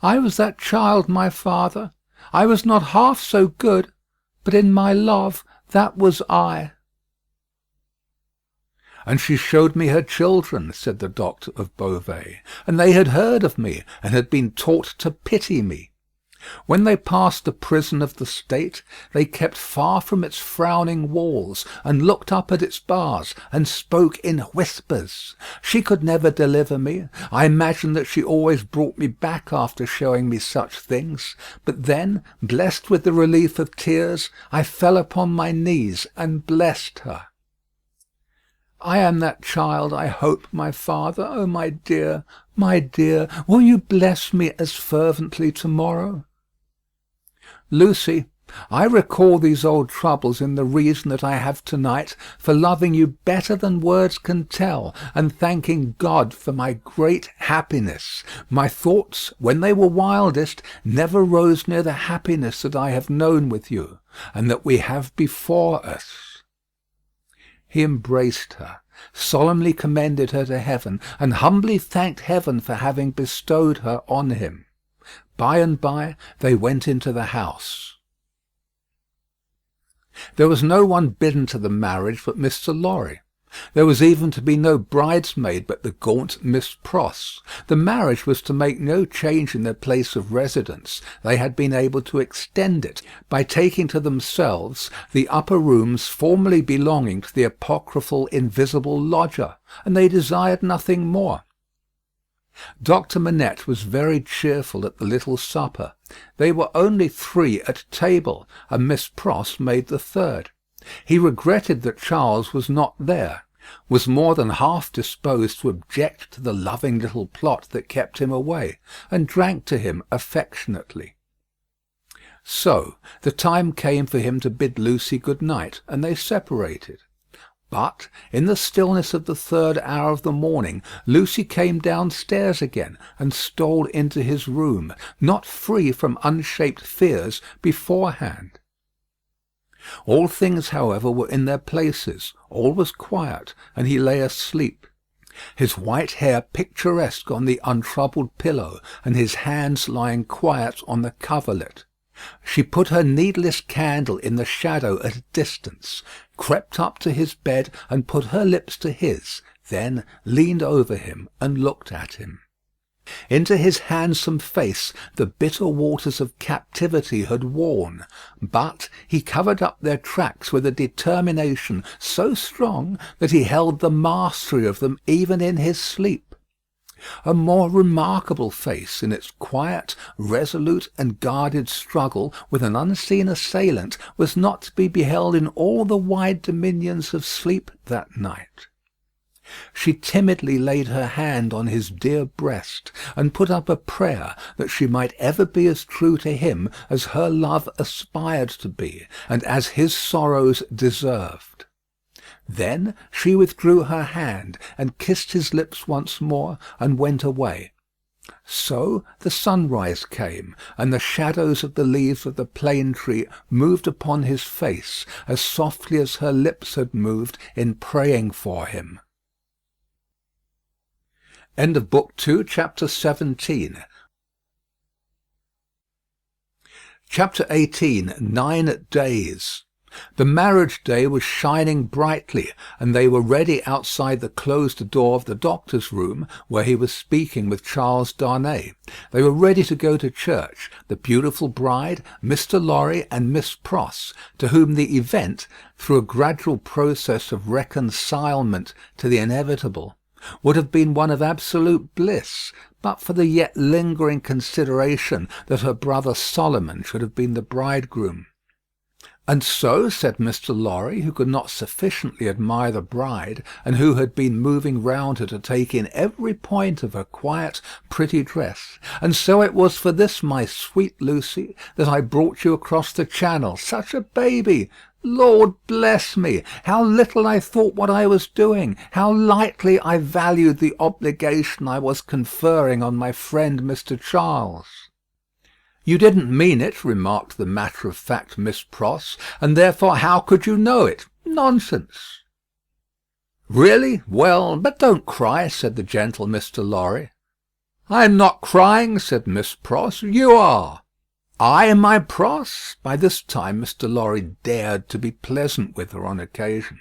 I was that child, my father. I was not half so good, but in my love that was I. And she showed me her children, said the doctor of Beauvais, and they had heard of me, and had been taught to pity me. When they passed the prison of the state, they kept far from its frowning walls, and looked up at its bars, and spoke in whispers. She could never deliver me. I imagined that she always brought me back after showing me such things. But then, blessed with the relief of tears, I fell upon my knees and blessed her. I am that child, I hope, my father. Oh, my dear, will you bless me as fervently to-morrow? Lucy, I recall these old troubles in the reason that I have to-night for loving you better than words can tell, and thanking God for my great happiness. My thoughts, when they were wildest, never rose near the happiness that I have known with you, and that we have before us. He embraced her, solemnly commended her to heaven, and humbly thanked heaven for having bestowed her on him. By and by they went into the house. There was no one bidden to the marriage but Mr. Lorry. There was even to be no bridesmaid but the gaunt Miss Pross. The marriage was to make no change in their place of residence. They had been able to extend it by taking to themselves the upper rooms formerly belonging to the apocryphal invisible lodger, and they desired nothing more. Dr. Manette was very cheerful at the little supper. They were only 3 at table, and Miss Pross made the third. He regretted that Charles was not there, was more than half disposed to object to the loving little plot that kept him away, and drank to him affectionately. So the time came for him to bid Lucy good night, and they separated. But in the stillness of the 3rd hour of the morning, Lucy came downstairs again, and stole into his room, not free from unshaped fears beforehand. All things, however, were in their places, all was quiet, and he lay asleep, his white hair picturesque on the untroubled pillow, and his hands lying quiet on the coverlet. She put her needless candle in the shadow at a distance, crept up to his bed, and put her lips to his, then leaned over him and looked at him. Into his handsome face the bitter waters of captivity had worn, but he covered up their tracks with a determination so strong that he held the mastery of them even in his sleep. A more remarkable face in its quiet, resolute, and guarded struggle with an unseen assailant was not to be beheld in all the wide dominions of sleep that night. She timidly laid her hand on his dear breast, and put up a prayer that she might ever be as true to him as her love aspired to be, and as his sorrows deserved. Then she withdrew her hand, and kissed his lips once more, and went away. So the sunrise came, and the shadows of the leaves of the plane tree moved upon his face as softly as her lips had moved in praying for him. End of Book 2, Chapter 17. Chapter 18. 9 Days. The marriage day was shining brightly, and they were ready outside the closed door of the doctor's room, where he was speaking with Charles Darnay. They were ready to go to church, the beautiful bride, Mr. Lorry, and Miss Pross, to whom the event, through a gradual process of reconcilement to the inevitable, would have been one of absolute bliss, but for the yet lingering consideration that her brother Solomon should have been the bridegroom. And so, said Mr. Lorry, who could not sufficiently admire the bride, and who had been moving round her to take in every point of her quiet, pretty dress, and so it was for this, my sweet Lucy, that I brought you across the Channel, such a baby. Lord bless me, how little I thought what I was doing, how lightly I valued the obligation I was conferring on my friend Mr. Charles. You didn't mean it, remarked the matter-of-fact Miss Pross, and therefore how could you know it? Nonsense. Really? Well, but don't cry, said the gentle Mr. Lorry. I am not crying, said Miss Pross. You are. I and my Pross? By this time Mr. Lorry dared to be pleasant with her on occasion.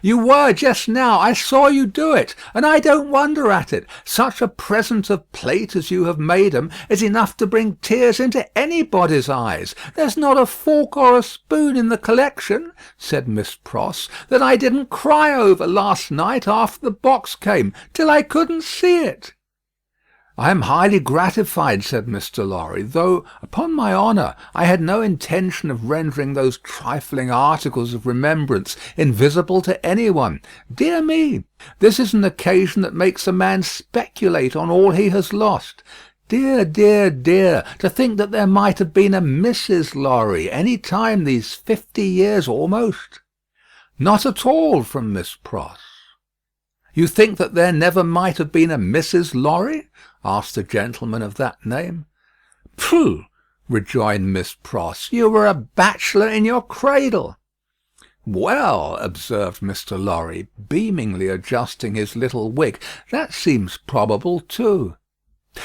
"You were just now. I saw you do it, and I don't wonder at it. Such a present of plate as you have made 'em is enough to bring tears into anybody's eyes. There's not a fork or a spoon in the collection," said Miss Pross, "that I didn't cry over last night after the box came, till I couldn't see it." "I am highly gratified," said Mr. Lorry, "though, upon my honour, I had no intention of rendering those trifling articles of remembrance invisible to any one. Dear me! This is an occasion that makes a man speculate on all he has lost. Dear, dear, dear, to think that there might have been a Mrs. Lorry any time these 50 years almost." "Not at all," from Miss Pross. "You think that there never might have been a Mrs. Lorry?" asked a gentleman of that name. "Pooh!" rejoined Miss Pross, "you were a bachelor in your cradle." "Well," observed Mr. Lorry, beamingly adjusting his little wig, "that seems probable too."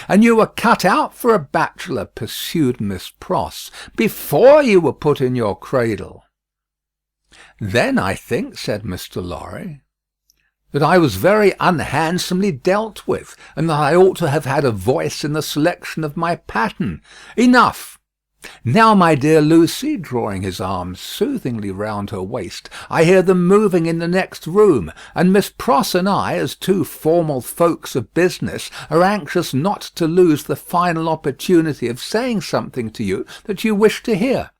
"And you were cut out for a bachelor," pursued Miss Pross, "before you were put in your cradle." "Then I think," said Mr. Lorry, "that I was very unhandsomely dealt with, and that I ought to have had a voice in the selection of my pattern. Enough! Now, my dear Lucy," drawing his arms soothingly round her waist, "I hear them moving in the next room, and Miss Pross and I, as two formal folks of business, are anxious not to lose the final opportunity of saying something to you that you wish to hear.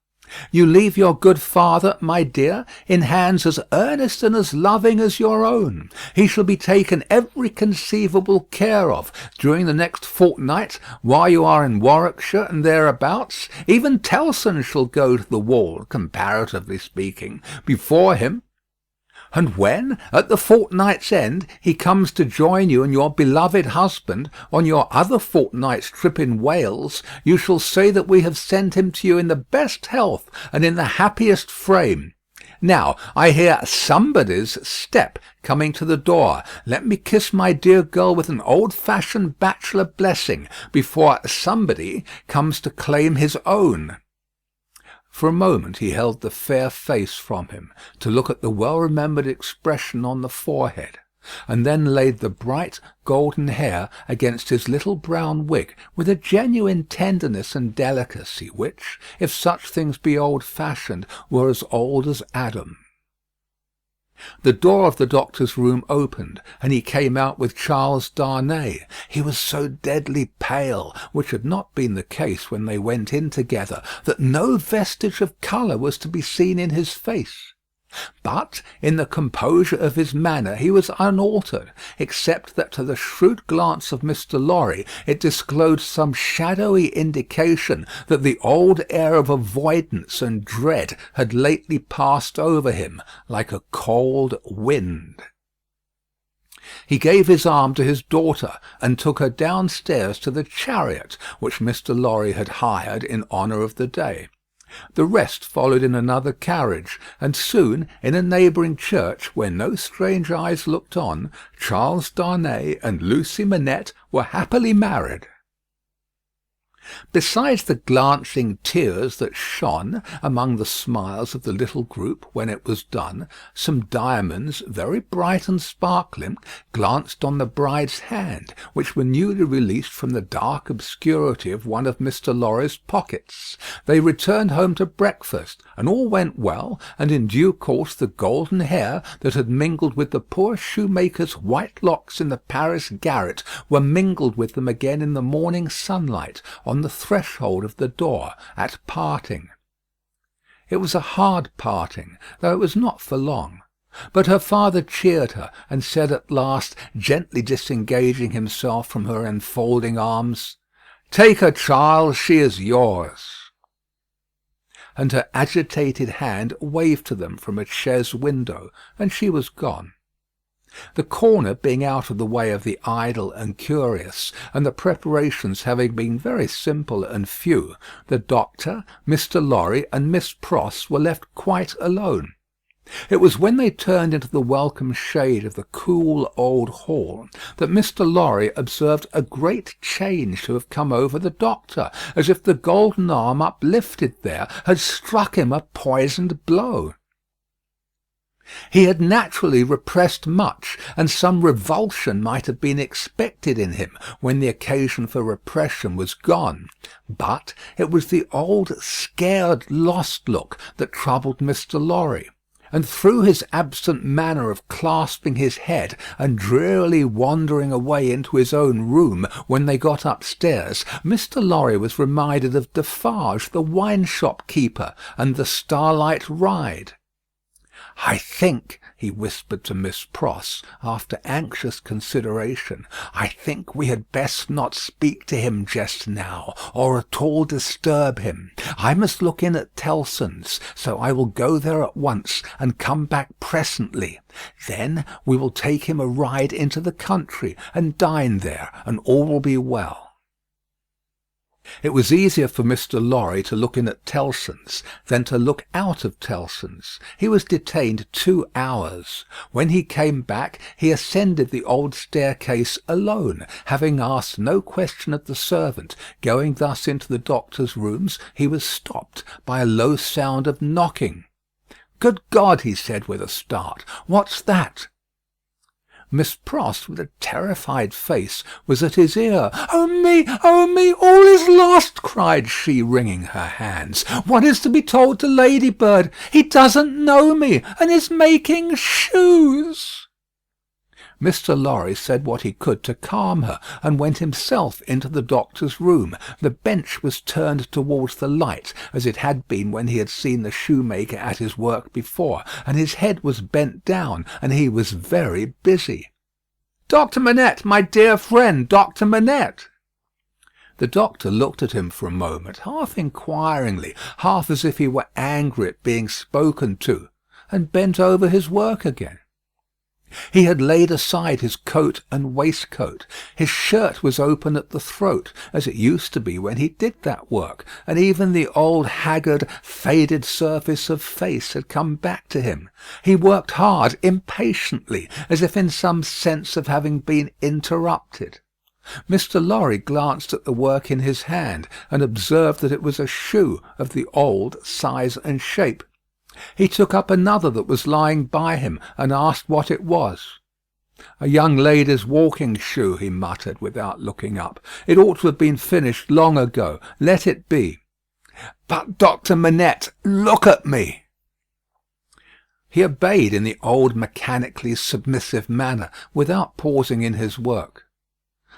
You leave your good father, my dear, in hands as earnest and as loving as your own. He shall be taken every conceivable care of during the next fortnight while you are in Warwickshire and thereabouts. Even Tellson shall go to the wall, comparatively speaking, before him. And when, at the fortnight's end, he comes to join you and your beloved husband on your other fortnight's trip in Wales, you shall say that we have sent him to you in the best health and in the happiest frame. Now, I hear somebody's step coming to the door. Let me kiss my dear girl with an old-fashioned bachelor blessing before somebody comes to claim his own." For a moment he held the fair face from him, to look at the well-remembered expression on the forehead, and then laid the bright golden hair against his little brown wig with a genuine tenderness and delicacy which, if such things be old-fashioned, were as old as Adam. The door of the doctor's room opened, and he came out with Charles Darnay. He was so deadly pale, which had not been the case when they went in together, that no vestige of colour was to be seen in his face. But in the composure of his manner he was unaltered, except that to the shrewd glance of Mr. Lorry it disclosed some shadowy indication that the old air of avoidance and dread had lately passed over him like a cold wind. He gave his arm to his daughter, and took her downstairs to the chariot which Mr. Lorry had hired in honour of the day. The rest followed in another carriage, and soon, in a neighbouring church, where no strange eyes looked on, Charles Darnay and Lucy Manette were happily married. Besides the glancing tears that shone among the smiles of the little group when it was done, some diamonds, very bright and sparkling, glanced on the bride's hand, which were newly released from the dark obscurity of one of Mr. Lorry's pockets. They returned home to breakfast, and all went well, and in due course the golden hair that had mingled with the poor shoemaker's white locks in the Paris garret were mingled with them again in the morning sunlight on the threshold of the door at parting. It was a hard parting, though it was not for long. But her father cheered her, and said at last, gently disengaging himself from her enfolding arms, "Take her, Charles, she is yours." And her agitated hand waved to them from a chaise window, and she was gone. The corner being out of the way of the idle and curious, and the preparations having been very simple and few, the doctor, Mr. Lorry, and Miss Pross were left quite alone. It was when they turned into the welcome shade of the cool old hall that Mr. Lorry observed a great change to have come over the doctor, as if the golden arm uplifted there had struck him a poisoned blow. He had naturally repressed much, and some revulsion might have been expected in him when the occasion for repression was gone. But it was the old scared, lost look that troubled Mr. Lorry. And through his absent manner of clasping his head and drearily wandering away into his own room when they got upstairs, Mr. Lorry was reminded of Defarge, the wine-shop keeper, and the starlight ride. "I think," he whispered to Miss Pross, after anxious consideration, "I think we had best not speak to him just now, or at all disturb him. I must look in at Tellson's, so I will go there at once, and come back presently. Then we will take him a ride into the country, and dine there, and all will be well." It was easier for Mr. Lorry to look in at Tellson's than to look out of Tellson's. He was detained 2 hours. When he came back, he ascended the old staircase alone, having asked no question of the servant. Going thus into the doctor's rooms, he was stopped by a low sound of knocking. "Good God!" he said with a start, "what's that?" Miss Pross, with a terrified face, was at his ear. "Oh me! Oh me! All is lost!" cried she, wringing her hands. "What is to be told to Ladybird? He doesn't know me, and is making shoes." Mr. Lorry said what he could to calm her, and went himself into the doctor's room. The bench was turned towards the light, as it had been when he had seen the shoemaker at his work before, and his head was bent down, and he was very busy. "Dr. Manette, my dear friend, Dr. Manette!" The doctor looked at him for a moment, half inquiringly, half as if he were angry at being spoken to, and bent over his work again. He had laid aside his coat and waistcoat. His shirt was open at the throat, as it used to be when he did that work, and even the old haggard, faded surface of face had come back to him. He worked hard, impatiently, as if in some sense of having been interrupted. Mr. Lorry glanced at the work in his hand, and observed that it was a shoe of the old size and shape. He took up another that was lying by him, and asked what it was. "A young lady's walking shoe," he muttered, without looking up. "It ought to have been finished long ago. Let it be." "But, Dr. Manette, look at me." He obeyed in the old mechanically submissive manner, without pausing in his work.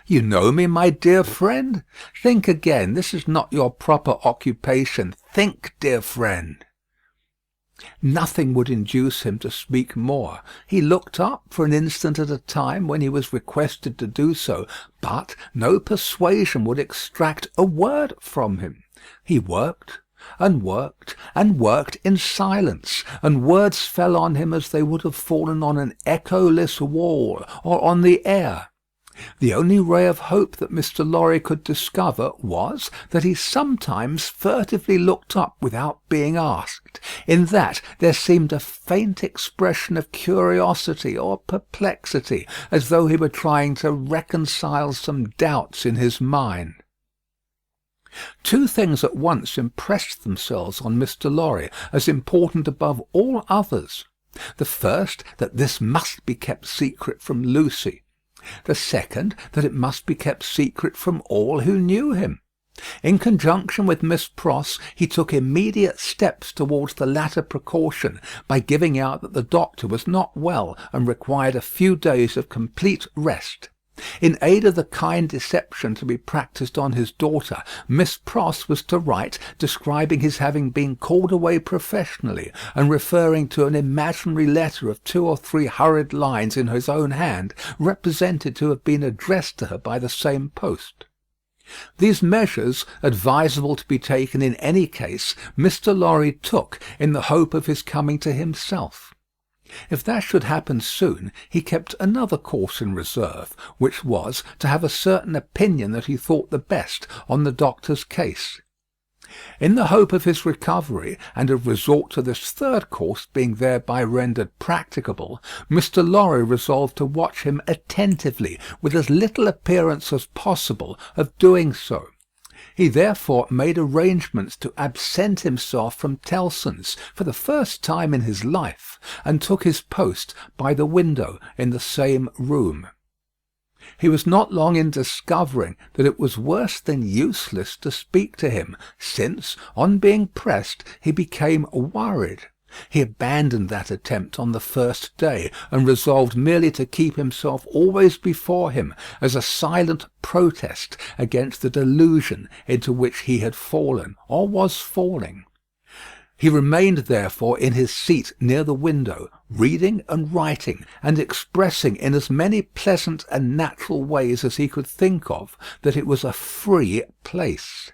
"You know me, my dear friend? Think again. This is not your proper occupation. Think, dear friend." Nothing would induce him to speak more. He looked up for an instant at a time when he was requested to do so, but no persuasion would extract a word from him. He worked and worked and worked in silence, and words fell on him as they would have fallen on an echoless wall or on the air. The only ray of hope that Mr. Lorry could discover was that he sometimes furtively looked up without being asked. In that there seemed a faint expression of curiosity or perplexity, as though he were trying to reconcile some doubts in his mind. Two things at once impressed themselves on Mr. Lorry as important above all others. The first, that this must be kept secret from Lucy. The second, that it must be kept secret from all who knew him. In conjunction with Miss Pross, he took immediate steps towards the latter precaution, by giving out that the doctor was not well and required a few days of complete rest. In aid of the kind deception to be practised on his daughter, Miss Pross was to write describing his having been called away professionally, and referring to an imaginary letter of 2 or 3 hurried lines in his own hand, represented to have been addressed to her by the same post. These measures, advisable to be taken in any case, Mr. Lorry took in the hope of his coming to himself. If that should happen soon, he kept another course in reserve, which was to have a certain opinion that he thought the best on the doctor's case. In the hope of his recovery, and of resort to this third course being thereby rendered practicable, Mr. Lorry resolved to watch him attentively, with as little appearance as possible of doing so. He therefore made arrangements to absent himself from Tellson's for the first time in his life, and took his post by the window in the same room. He was not long in discovering that it was worse than useless to speak to him, since, on being pressed, he became worried. He abandoned that attempt on the first day, and resolved merely to keep himself always before him as a silent protest against the delusion into which he had fallen, or was falling. He remained therefore in his seat near the window, reading and writing, and expressing in as many pleasant and natural ways as he could think of that it was a free place.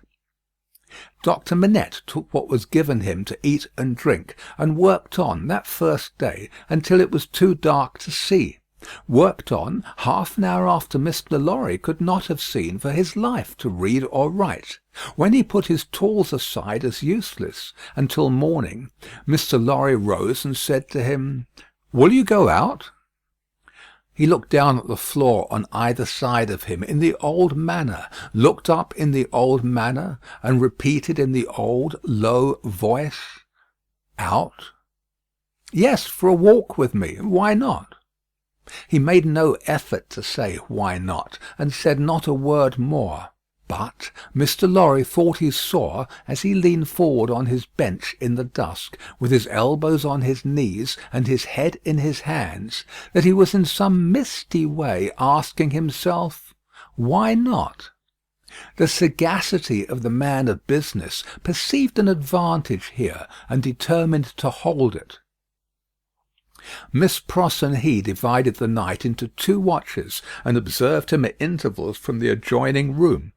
Dr. Manette took what was given him to eat and drink, and worked on that first day until it was too dark to see. Worked on half an hour after Mr. Lorry could not have seen for his life to read or write. When he put his tools aside as useless until morning, Mr. Lorry rose and said to him, "Will you go out?" He looked down at the floor on either side of him in the old manner, looked up in the old manner, and repeated in the old low voice, "Out?" "Yes, for a walk with me. Why not?" He made no effort to say "why not," and said not a word more. But Mr. Lorry thought he saw, as he leaned forward on his bench in the dusk, with his elbows on his knees and his head in his hands, that he was in some misty way asking himself, "Why not?" The sagacity of the man of business perceived an advantage here, and determined to hold it. Miss Pross and he divided the night into 2 watches, and observed him at intervals from the adjoining room.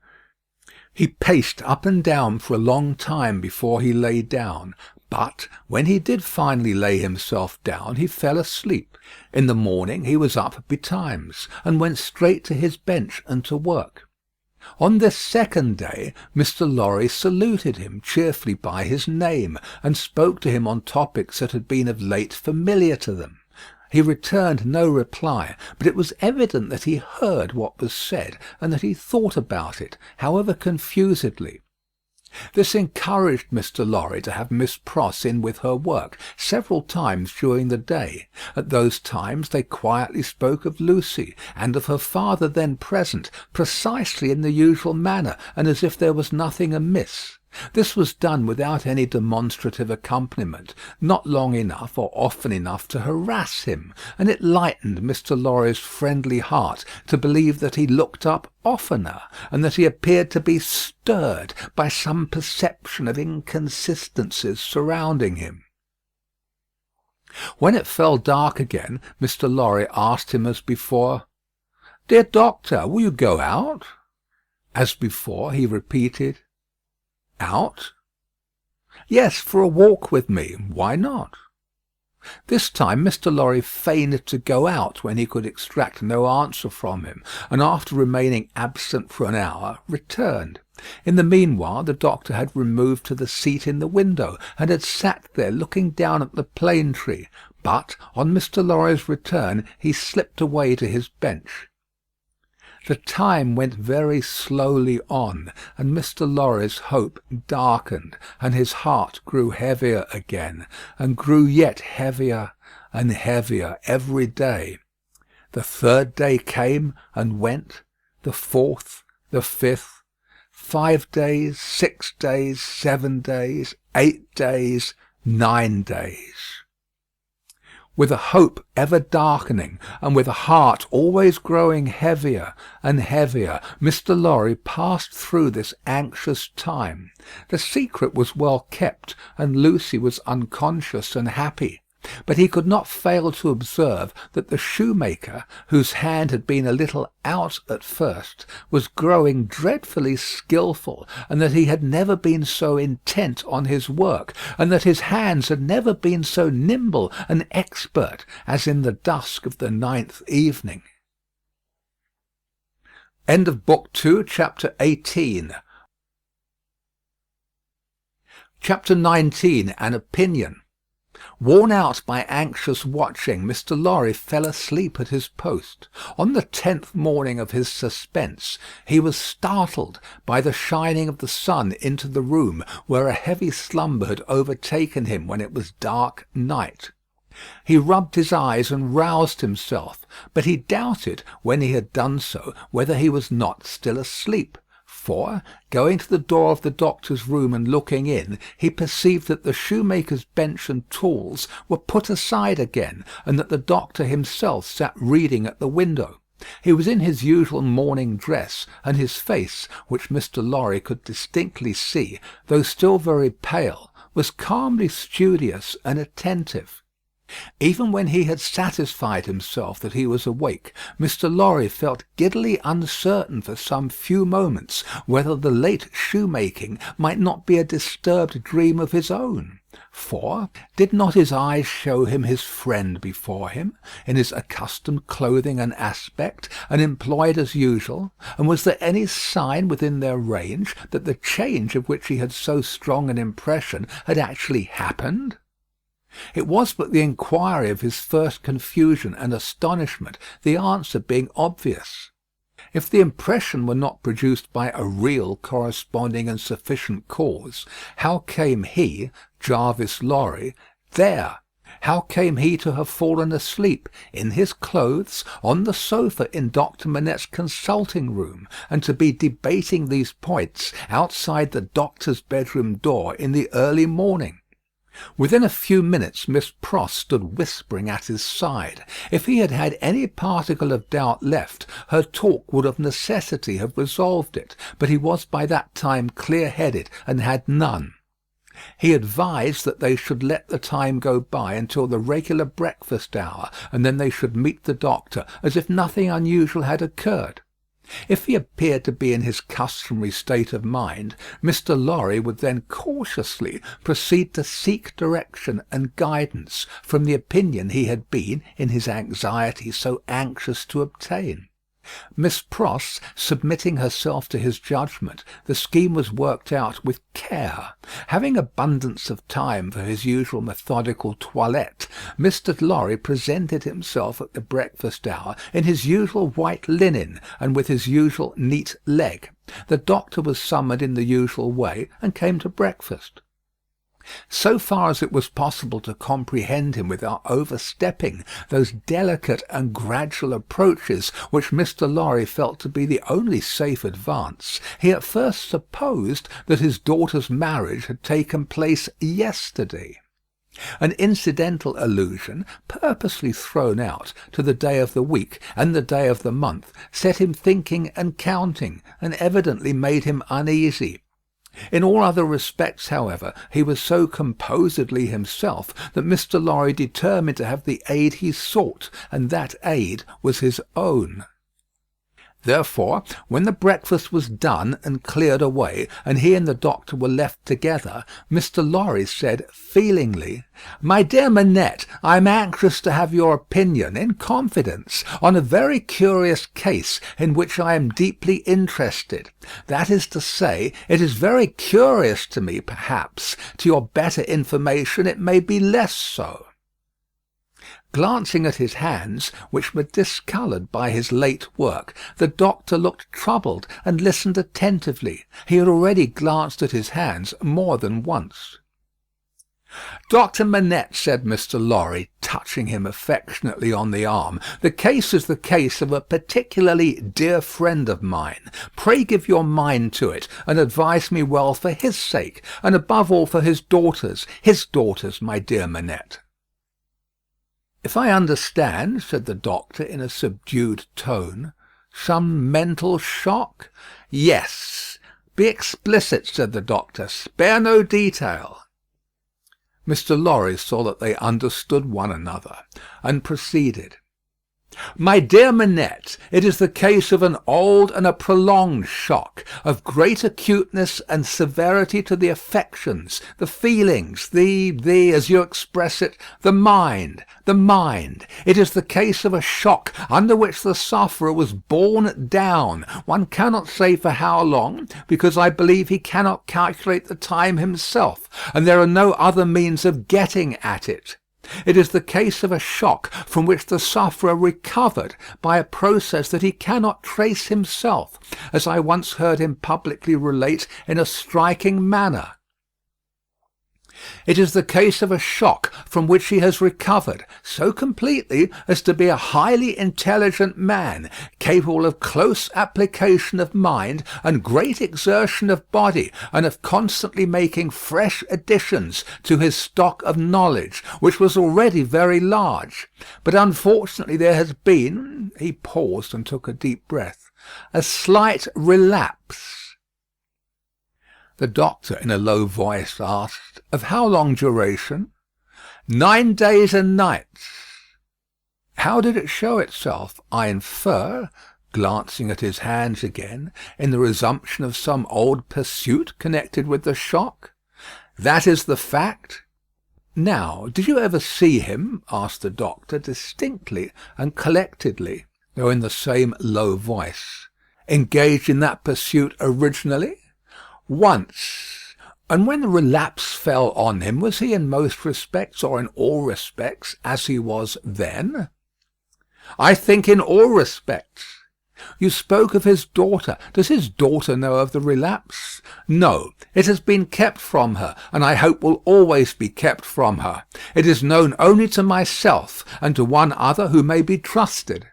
He paced up and down for a long time before he lay down, but when he did finally lay himself down, he fell asleep. In the morning he was up betimes, and went straight to his bench and to work. On this second day, Mr. Lorry saluted him cheerfully by his name, and spoke to him on topics that had been of late familiar to them. He returned no reply, but it was evident that he heard what was said, and that he thought about it, however confusedly. This encouraged Mr. Lorry to have Miss Pross in with her work several times during the day. At those times they quietly spoke of Lucy, and of her father then present, precisely in the usual manner, and as if there was nothing amiss. This was done without any demonstrative accompaniment, not long enough or often enough to harass him, and it lightened Mr. Lorry's friendly heart to believe that he looked up oftener, and that he appeared to be stirred by some perception of inconsistencies surrounding him. When it fell dark again, Mr. Lorry asked him as before, "Dear Doctor, will you go out?" As before, he repeated, "Out?" "Yes, for a walk with me. Why not?" This time Mr. Lorry feigned to go out when he could extract no answer from him, and after remaining absent for an hour, returned. In the meanwhile the doctor had removed to the seat in the window, and had sat there looking down at the plane tree, but on Mr. Lorry's return he slipped away to his bench. The time went very slowly on, and Mr. Lorry's hope darkened, and his heart grew heavier again, and grew yet heavier and heavier every day. The 3rd day came and went, the 4th, the 5th, 5 days, 6 days, 7 days, 8 days, 9 days. With a hope ever darkening, and with a heart always growing heavier and heavier, Mr. Lorry passed through this anxious time. The secret was well kept, and Lucy was unconscious and happy. But he could not fail to observe that the shoemaker, whose hand had been a little out at first, was growing dreadfully skilful, and that he had never been so intent on his work, and that his hands had never been so nimble and expert as in the dusk of the 9th evening. End of Book 2, Chapter 18. Chapter 19. An Opinion. Worn out by anxious watching, Mr. Lorry fell asleep at his post. On the 10th morning of his suspense, he was startled by the shining of the sun into the room where a heavy slumber had overtaken him when it was dark night. He rubbed his eyes and roused himself, but he doubted, when he had done so, whether he was not still asleep. For, going to the door of the doctor's room and looking in, he perceived that the shoemaker's bench and tools were put aside again, and that the doctor himself sat reading at the window. He was in his usual morning dress, and his face, which Mr. Lorry could distinctly see, though still very pale, was calmly studious and attentive. Even when he had satisfied himself that he was awake, Mr. Lorry felt giddily uncertain for some few moments whether the late shoemaking might not be a disturbed dream of his own. For, did not his eyes show him his friend before him, in his accustomed clothing and aspect, and employed as usual, and was there any sign within their range that the change of which he had so strong an impression had actually happened? It was but the inquiry of his first confusion and astonishment, the answer being obvious. If the impression were not produced by a real corresponding and sufficient cause, how came he, Jarvis Lorry, there? How came he to have fallen asleep, in his clothes, on the sofa in Dr. Manette's consulting room, and to be debating these points outside the doctor's bedroom door in the early morning? Within a few minutes Miss Pross stood whispering at his side. If he had had any particle of doubt left, her talk would of necessity have resolved it, but he was by that time clear-headed, and had none. He advised that they should let the time go by until the regular breakfast hour, and then they should meet the doctor, as if nothing unusual had occurred. If he appeared to be in his customary state of mind, Mr. Lorry would then cautiously proceed to seek direction and guidance from the opinion he had been, in his anxiety, so anxious to obtain. Miss Pross submitting herself to his judgment, the scheme was worked out with care. Having abundance of time for his usual methodical toilette, Mr. Lorry presented himself at the breakfast hour in his usual white linen, and with his usual neat leg. The doctor was summoned in the usual way, and came to breakfast. So far as it was possible to comprehend him without overstepping those delicate and gradual approaches which Mr. Lorry felt to be the only safe advance, he at first supposed that his daughter's marriage had taken place yesterday. An incidental allusion, purposely thrown out, to the day of the week and the day of the month, set him thinking and counting, and evidently made him uneasy. In all other respects, however, he was so composedly himself that Mr. Lorry determined to have the aid he sought, and that aid was his own. Therefore, when the breakfast was done and cleared away, and he and the doctor were left together, Mr. Lorry said feelingly, "My dear Manette, I am anxious to have your opinion, in confidence, on a very curious case in which I am deeply interested. That is to say, it is very curious to me, perhaps. To your better information it may be less so." Glancing at his hands, which were discoloured by his late work, the doctor looked troubled and listened attentively. He had already glanced at his hands more than once. "Dr. Manette," said Mr. Lorry, touching him affectionately on the arm, "the case is the case of a particularly dear friend of mine. Pray give your mind to it, and advise me well for his sake, and above all for his daughters, my dear Manette." "If I understand," said the doctor in a subdued tone, "some mental shock?" "Yes. Be explicit," said the doctor. "Spare no detail." Mr. Lorry saw that they understood one another, and proceeded. My dear Manette, it is the case of an old and a prolonged shock, of great acuteness and severity to the affections, the feelings, as you express it, the mind. It is the case of a shock under which the sufferer was borne down. One cannot say for how long, because I believe he cannot calculate the time himself, and there are no other means of getting at it. It is the case of a shock from which the sufferer recovered by a process that he cannot trace himself, as I once heard him publicly relate in a striking manner. It is the case of a shock from which he has recovered so completely as to be a highly intelligent man, capable of close application of mind and great exertion of body, and of constantly making fresh additions to his stock of knowledge, which was already very large. But unfortunately there has been," he paused and took a deep breath, "a slight relapse." The doctor, in a low voice, asked, "Of how long duration?" 9 days and nights." "How did it show itself? I infer," glancing at his hands again, "in the resumption of some old pursuit connected with the shock?" "That is the fact." "Now, did you ever see him," asked the doctor, distinctly and collectedly, though in the same low voice, "engaged in that pursuit originally?" "Once." "And when the relapse fell on him, was he in most respects, or in all respects, as he was then?" "I think in all respects." "You spoke of his daughter. Does his daughter know of the relapse?" "No. It has been kept from her, and I hope will always be kept from her. It is known only to myself, and to one other who may be trusted."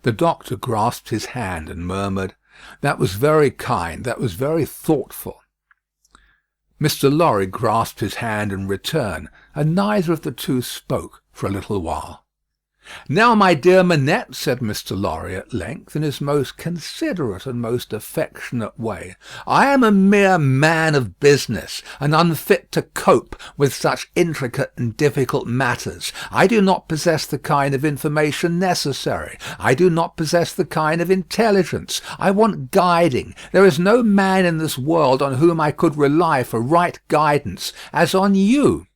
The doctor grasped his hand and murmured, "That was very kind, that was very thoughtful." Mr. Lorry grasped his hand in return, and neither of the two spoke for a little while. "Now, my dear Manette," said Mr. Lorry at length, in his most considerate and most affectionate way, "I am a mere man of business, and unfit to cope with such intricate and difficult matters. I do not possess the kind of information necessary. I do not possess the kind of intelligence. I want guiding. There is no man in this world on whom I could rely for right guidance as on you.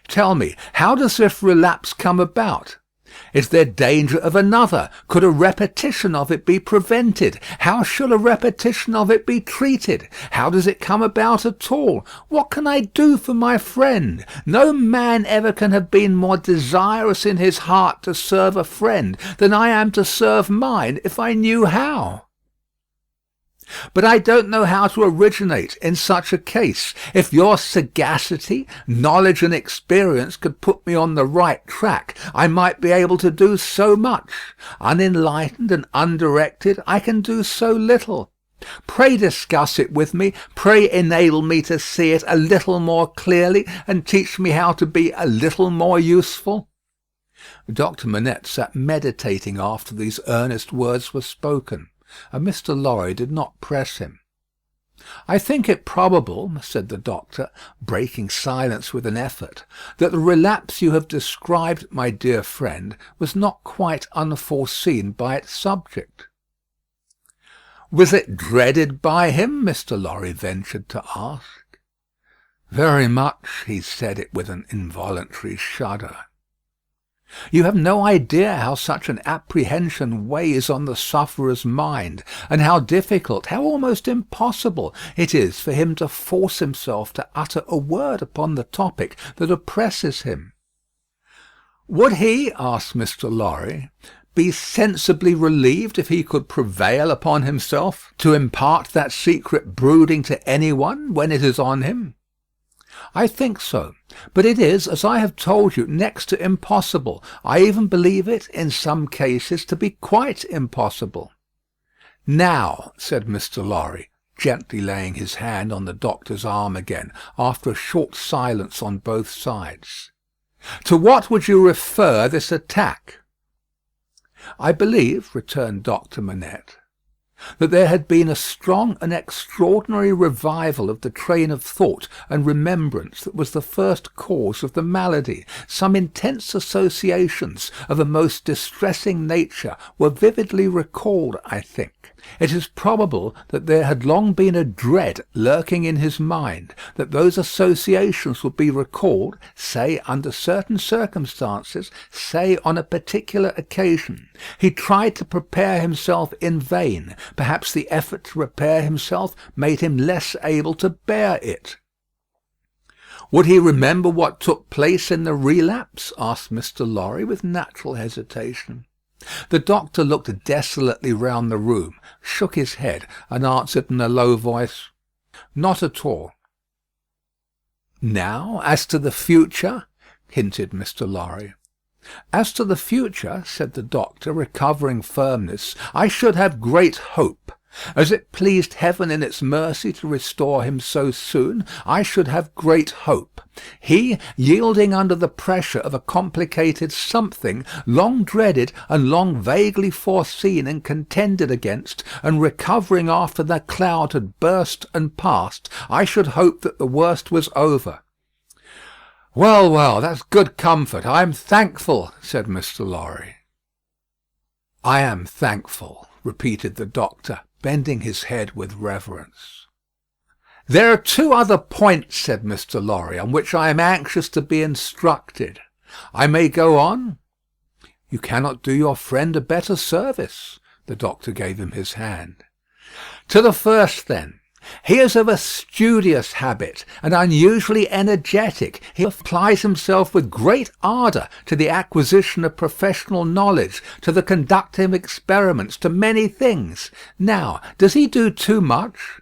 Tell me, how does this relapse come about? Is there danger of another? Could a repetition of it be prevented? How shall a repetition of it be treated? How does it come about at all? What can I do for my friend? No man ever can have been more desirous in his heart to serve a friend than I am to serve mine, if I knew how. But I don't know how to originate in such a case. If your sagacity, knowledge, and experience could put me on the right track, I might be able to do so much. Unenlightened and undirected, I can do so little. Pray discuss it with me. Pray enable me to see it a little more clearly, and teach me how to be a little more useful." Dr. Manette sat meditating after these earnest words were spoken, and Mr. Lorry did not press him. "I think it probable," said the doctor, breaking silence with an effort, "that the relapse you have described, my dear friend, was not quite unforeseen by its subject." "Was it dreaded by him?" Mr. Lorry ventured to ask. "Very much," he said it with an involuntary shudder. You have no idea how such an apprehension weighs on the sufferer's mind, and how difficult, how almost impossible it is for him to force himself to utter a word upon the topic that oppresses him. "Would he," asked Mr. Lorry, "be sensibly relieved if he could prevail upon himself to impart that secret brooding to any one when it is on him?" "I think so. But it is, as I have told you, next to impossible. I even believe it, in some cases, to be quite impossible." "Now," said Mr. Lorry, gently laying his hand on the doctor's arm again, after a short silence on both sides, "to what would you refer this attack?" "I believe," returned Dr. Manette, that there had been a strong and extraordinary revival of the train of thought and remembrance that was the first cause of the malady. Some intense associations of a most distressing nature were vividly recalled, I think. It is probable that there had long been a dread lurking in his mind that those associations would be recalled, say under certain circumstances, say on a particular occasion. He tried to prepare himself in vain. Perhaps the effort to prepare himself made him less able to bear it. Would he remember what took place in the relapse? Asked Mr. Lorry with natural hesitation. The doctor looked desolately round the room, shook his head, and answered in a low voice, "Not at all." "Now, as to the future?" hinted Mr. Lorry. "As to the future," said the doctor, recovering firmness, "I should have great hope. As it pleased Heaven in its mercy to restore him so soon, I should have great hope. He, yielding under the pressure of a complicated something, long dreaded and long vaguely foreseen and contended against, and recovering after the cloud had burst and passed, I should hope that the worst was over." "Well, well, that's good comfort. I am thankful," said Mr. Lorry. "I am thankful," repeated the doctor, bending his head with reverence. "There are two other points," said Mr. Lorry, "on which I am anxious to be instructed. I may go on?" "You cannot do your friend a better service." The doctor gave him his hand. "To the first, then. He is of a studious habit, and unusually energetic. He applies himself with great ardour to the acquisition of professional knowledge, to the conducting of experiments, to many things. Now, does he do too much?"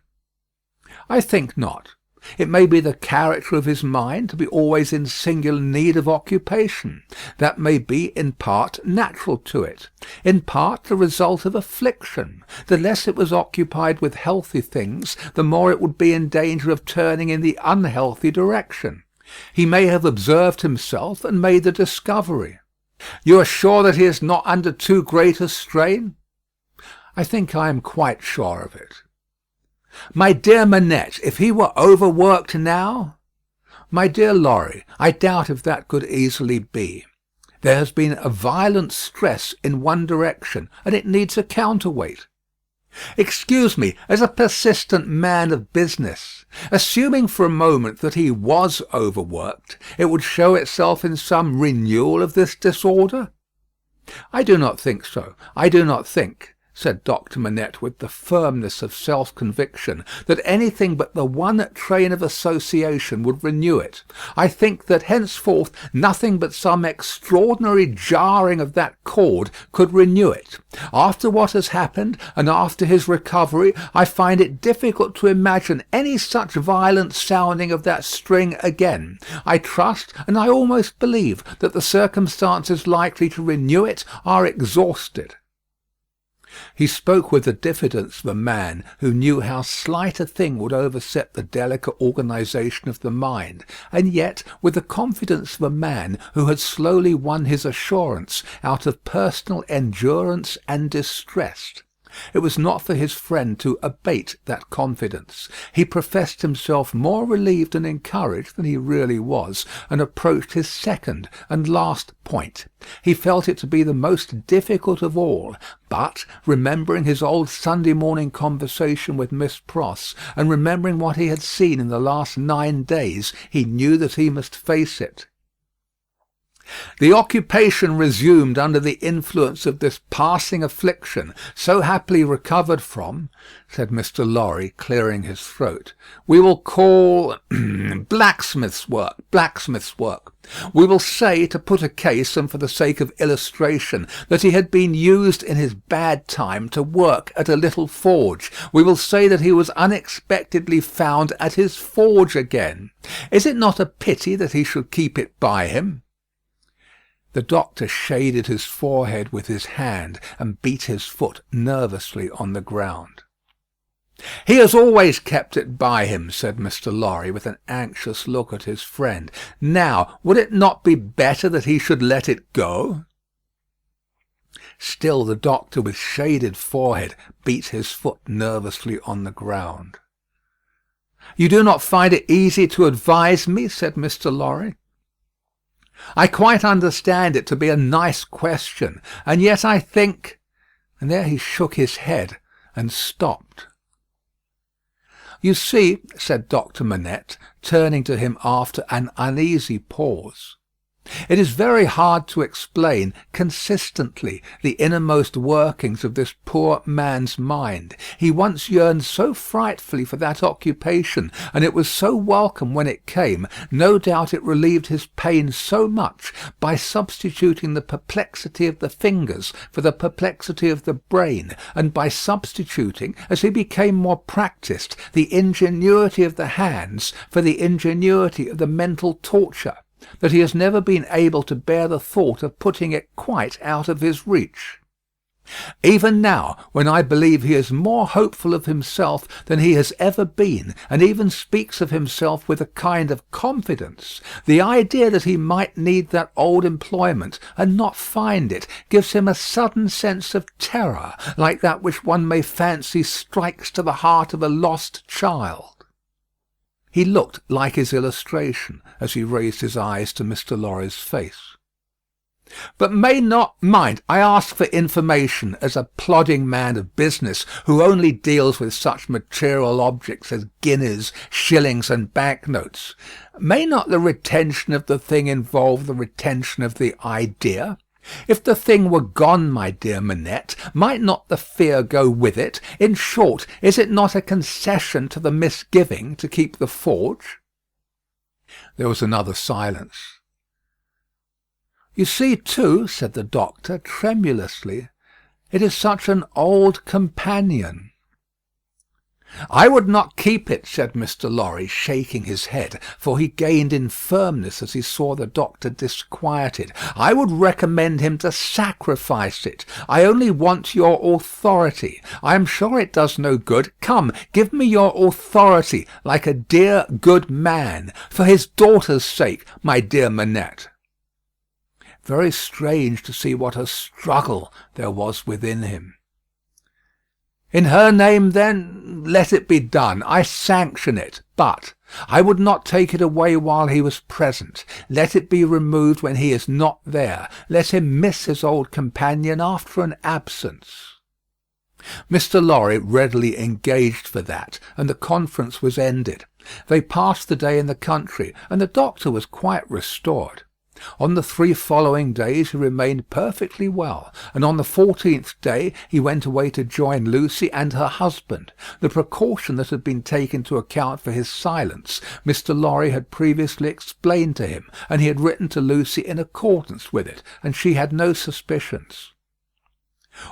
"I think not. It may be the character of his mind to be always in singular need of occupation. That may be in part natural to it, in part the result of affliction. The less it was occupied with healthy things, the more it would be in danger of turning in the unhealthy direction. He may have observed himself and made the discovery." "You are sure that he is not under too great a strain?" "I think I am quite sure of it." "My dear Manette, if he were overworked now?" "My dear Lorry, I doubt if that could easily be. There has been a violent stress in one direction, and it needs a counterweight." "Excuse me, as a persistent man of business, assuming for a moment that he was overworked, it would show itself in some renewal of this disorder?" "I do not think so. I do not think," said Dr. Manette with the firmness of self-conviction, "that anything but the one train of association would renew it. I think that henceforth nothing but some extraordinary jarring of that cord could renew it. After what has happened, and after his recovery, I find it difficult to imagine any such violent sounding of that string again. I trust, and I almost believe, that the circumstances likely to renew it are exhausted." He spoke with the diffidence of a man who knew how slight a thing would overset the delicate organisation of the mind, and yet with the confidence of a man who had slowly won his assurance out of personal endurance and distress. It was not for his friend to abate that confidence. He professed himself more relieved and encouraged than he really was, and approached his second and last point. He felt it to be the most difficult of all, but, remembering his old Sunday morning conversation with Miss Pross, and remembering what he had seen in the last 9 days, he knew that he must face it. "The occupation resumed under the influence of this passing affliction, so happily recovered from," said Mr. Lorry, clearing his throat, "we will call blacksmith's work. We will say, to put a case, and for the sake of illustration, that he had been used in his bad time to work at a little forge. We will say that he was unexpectedly found at his forge again. Is it not a pity that he should keep it by him?" The doctor shaded his forehead with his hand, and beat his foot nervously on the ground. "He has always kept it by him," said Mr. Lorry, with an anxious look at his friend. "Now, would it not be better that he should let it go?" Still the doctor, with shaded forehead, beat his foot nervously on the ground. "You do not find it easy to advise me?" said Mr. Lorry. "I quite understand it to be a nice question, and yet I think—" and there he shook his head and stopped. "You see," said Doctor Manette, turning to him after an uneasy pause, "it is very hard to explain consistently the innermost workings of this poor man's mind. He once yearned so frightfully for that occupation, and it was so welcome when it came. No doubt it relieved his pain so much by substituting the perplexity of the fingers for the perplexity of the brain, and by substituting, as he became more practised, the ingenuity of the hands for the ingenuity of the mental torture, that he has never been able to bear the thought of putting it quite out of his reach. Even now, when I believe he is more hopeful of himself than he has ever been, and even speaks of himself with a kind of confidence, the idea that he might need that old employment and not find it gives him a sudden sense of terror, like that which one may fancy strikes to the heart of a lost child." He looked like his illustration as he raised his eyes to Mr. Lorry's face. "But may not mind, I ask for information as a plodding man of business who only deals with such material objects as guineas, shillings, and banknotes. May not the retention of the thing involve the retention of the idea? If the thing were gone, my dear Manette, might not the fear go with it? In short, is it not a concession to the misgiving to keep the forge?" There was another silence. "You see, too," said the doctor, tremulously, "it is such an old companion." "I would not keep it," said Mr. Lorry, shaking his head, for he gained in firmness as he saw the doctor disquieted. "I would recommend him to sacrifice it. I only want your authority. I am sure it does no good. Come, give me your authority, like a dear, good man. For his daughter's sake, my dear Manette." Very strange to see what a struggle there was within him. "In her name, then, let it be done. I sanction it. But I would not take it away while he was present. Let it be removed when he is not there. Let him miss his old companion after an absence." Mr. Lorry readily engaged for that, and the conference was ended. They passed the day in the country, and the doctor was quite restored. On the 3 following days he remained perfectly well, and on the 14th day he went away to join Lucy and her husband. The precaution that had been taken to account for his silence, Mr. Lorry had previously explained to him, and he had written to Lucy in accordance with it, and she had no suspicions.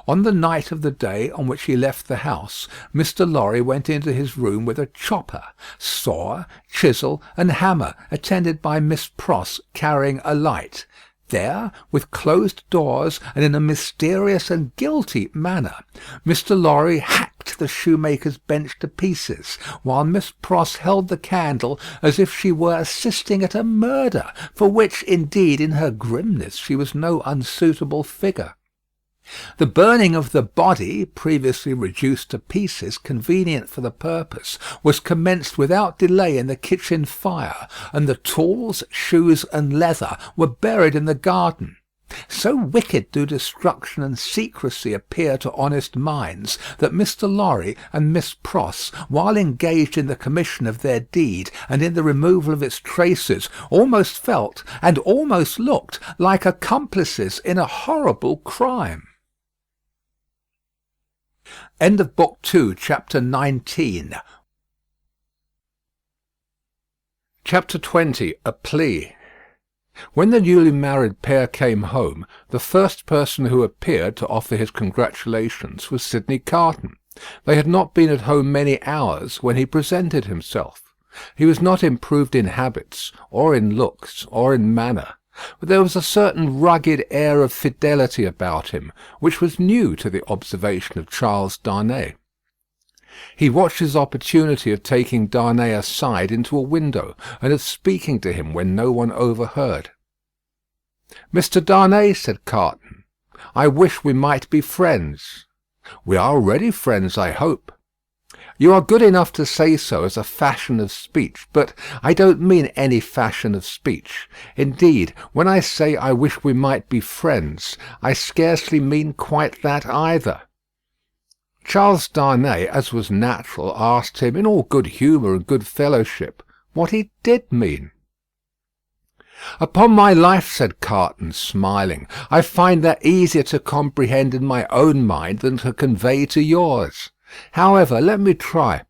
On the night of the day on which he left the house, Mr. Lorry went into his room with a chopper, saw, chisel, and hammer, attended by Miss Pross carrying a light. There, with closed doors, and in a mysterious and guilty manner, Mr. Lorry hacked the shoemaker's bench to pieces, while Miss Pross held the candle as if she were assisting at a murder, for which, indeed, in her grimness, she was no unsuitable figure. The burning of the body, previously reduced to pieces convenient for the purpose, was commenced without delay in the kitchen fire, and the tools, shoes, and leather were buried in the garden. So wicked do destruction and secrecy appear to honest minds, that Mr. Lorry and Miss Pross, while engaged in the commission of their deed and in the removal of its traces, almost felt and almost looked like accomplices in a horrible crime. End of Book 2, Chapter 19. Chapter 20. A Plea. When the newly married pair came home, the first person who appeared to offer his congratulations was Sidney Carton. They had not been at home many hours when he presented himself. He was not improved in habits, or in looks, or in manner, but there was a certain rugged air of fidelity about him, which was new to the observation of Charles Darnay. He watched his opportunity of taking Darnay aside into a window, and of speaking to him when no one overheard. "Mr. Darnay," said Carton, I wish we might be friends." "We are already friends, I hope." "You are good enough to say so as a fashion of speech, but I don't mean any fashion of speech. Indeed, when I say I wish we might be friends, I scarcely mean quite that either." Charles Darnay, as was natural, asked him, in all good humour and good fellowship, what he did mean. "Upon my life," said Carton, smiling, "I find that easier to comprehend in my own mind than to convey to yours. However, let me try.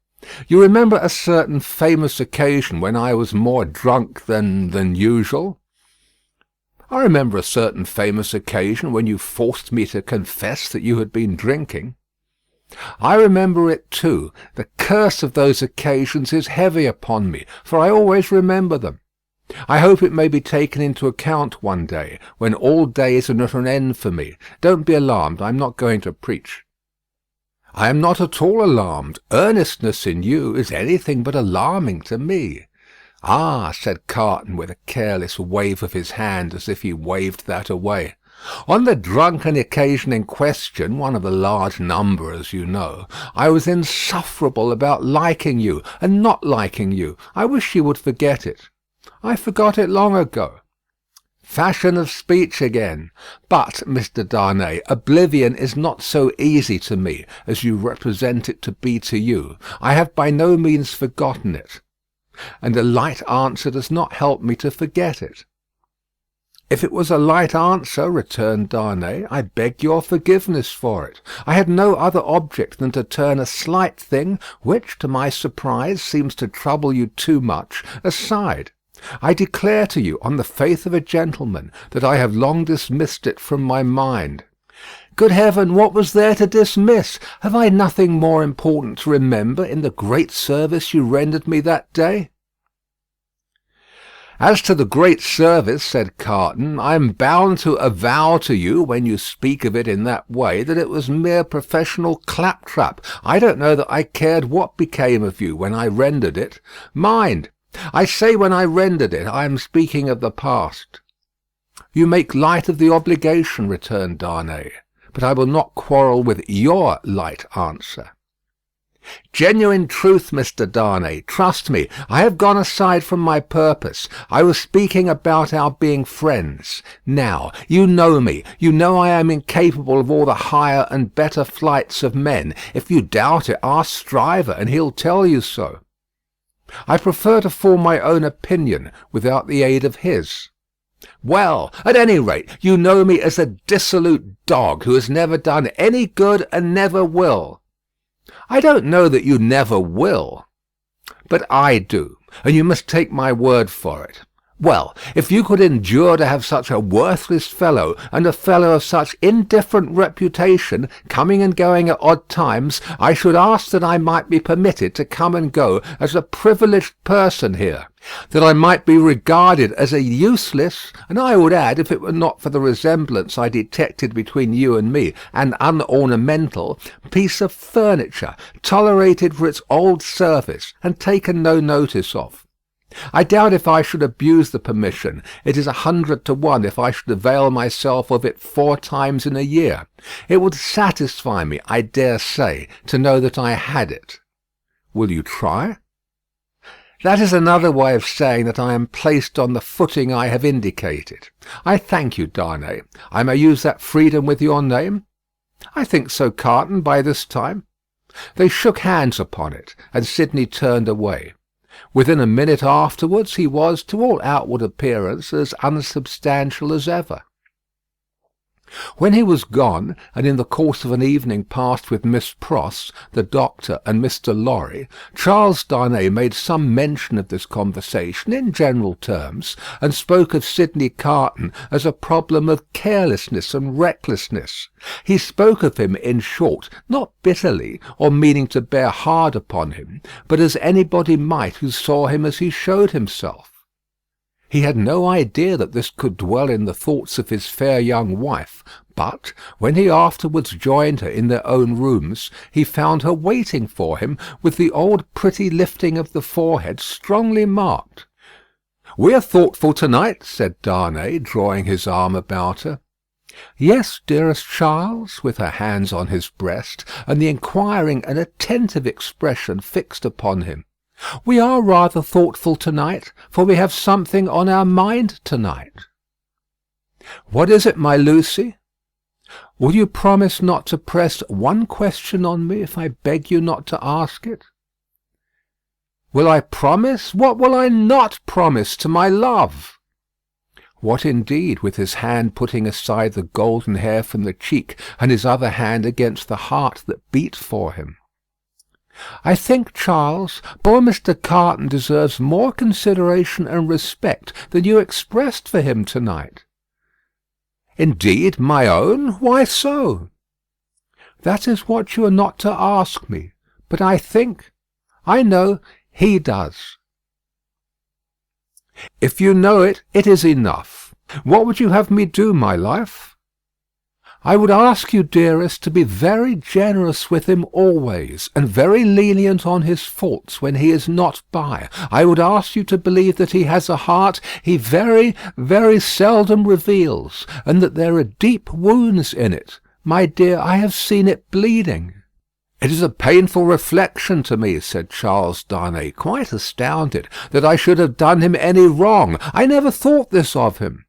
You remember a certain famous occasion when I was more drunk than usual?" "I remember a certain famous occasion when you forced me to confess that you had been drinking." "I remember it too. The curse of those occasions is heavy upon me, for I always remember them. I hope it may be taken into account one day, when all days are at an end for me. Don't be alarmed. I am not going to preach." "I am not at all alarmed. Earnestness in you is anything but alarming to me." "Ah," said Carton, with a careless wave of his hand, as if he waved that away. "On the drunken occasion in question, one of a large number, as you know, I was insufferable about liking you and not liking you. I wish you would forget it." "I forgot it long ago." "Fashion of speech again. But, Mr. Darnay, oblivion is not so easy to me as you represent it to be to you. I have by no means forgotten it, and a light answer does not help me to forget it." "If it was a light answer," returned Darnay, "I beg your forgiveness for it. I had no other object than to turn a slight thing, which, to my surprise, seems to trouble you too much, aside. I declare to you, on the faith of a gentleman, that I have long dismissed it from my mind." "Good heaven, what was there to dismiss? Have I nothing more important to remember in the great service you rendered me that day?" "As to the great service," said Carton, "I am bound to avow to you, when you speak of it in that way, that it was mere professional claptrap. I don't know that I cared what became of you when I rendered it. Mind, I say when I rendered it. I am speaking of the past." "You make light of the obligation," returned Darnay, "but I will not quarrel with your light answer." "Genuine truth, Mr. Darnay. Trust me, I have gone aside from my purpose. I was speaking about our being friends. Now, you know me. You know I am incapable of all the higher and better flights of men. If you doubt it, ask Stryver, and he'll tell you so. I prefer to form my own opinion without the aid of his. Well, at any rate, you know me as a dissolute dog who has never done any good and never will." "I don't know that you never will." "But I do, and you must take my word for it. Well, if you could endure to have such a worthless fellow, and a fellow of such indifferent reputation, coming and going at odd times, I should ask that I might be permitted to come and go as a privileged person here, that I might be regarded as a useless, and I would add, if it were not for the resemblance I detected between you and me, an unornamental piece of furniture, tolerated for its old service, and taken no notice of. I doubt if I should abuse the permission. It is 100 to 1 if I should avail myself of it 4 times in a year. It would satisfy me, I dare say, to know that I had it. Will you try?" "That is another way of saying that I am placed on the footing I have indicated. I thank you, Darnay. I may use that freedom with your name?" "I think so, Carton, by this time." They shook hands upon it, and Sidney turned away. Within a minute afterwards he was, to all outward appearance, as unsubstantial as ever. When he was gone, and in the course of an evening passed with Miss Pross, the doctor, and Mr. Lorry, Charles Darnay made some mention of this conversation in general terms, and spoke of Sidney Carton as a problem of carelessness and recklessness. He spoke of him, in short, not bitterly, or meaning to bear hard upon him, but as anybody might who saw him as he showed himself. He had no idea that this could dwell in the thoughts of his fair young wife, but, when he afterwards joined her in their own rooms, he found her waiting for him with the old pretty lifting of the forehead strongly marked. "We are thoughtful to-night," said Darnay, drawing his arm about her. "Yes, dearest Charles," with her hands on his breast, and the inquiring and attentive expression fixed upon him. "We are rather thoughtful to-night, for we have something on our mind to-night." "What is it, my Lucy?" "Will you promise not to press one question on me if I beg you not to ask it?" "Will I promise? What will I not promise to my love?" What indeed, with his hand putting aside the golden hair from the cheek, and his other hand against the heart that beat for him. "I think, Charles, poor Mr. Carton deserves more consideration and respect than you expressed for him to-night." "Indeed, my own? Why so?" "That is what you are not to ask me. But I know he does." "If you know it, it is enough. What would you have me do, my life?" "I would ask you, dearest, to be very generous with him always, and very lenient on his faults when he is not by. I would ask you to believe that he has a heart he very, very seldom reveals, and that there are deep wounds in it. My dear, I have seen it bleeding." "It is a painful reflection to me," said Charles Darnay, quite astounded, "that I should have done him any wrong. I never thought this of him."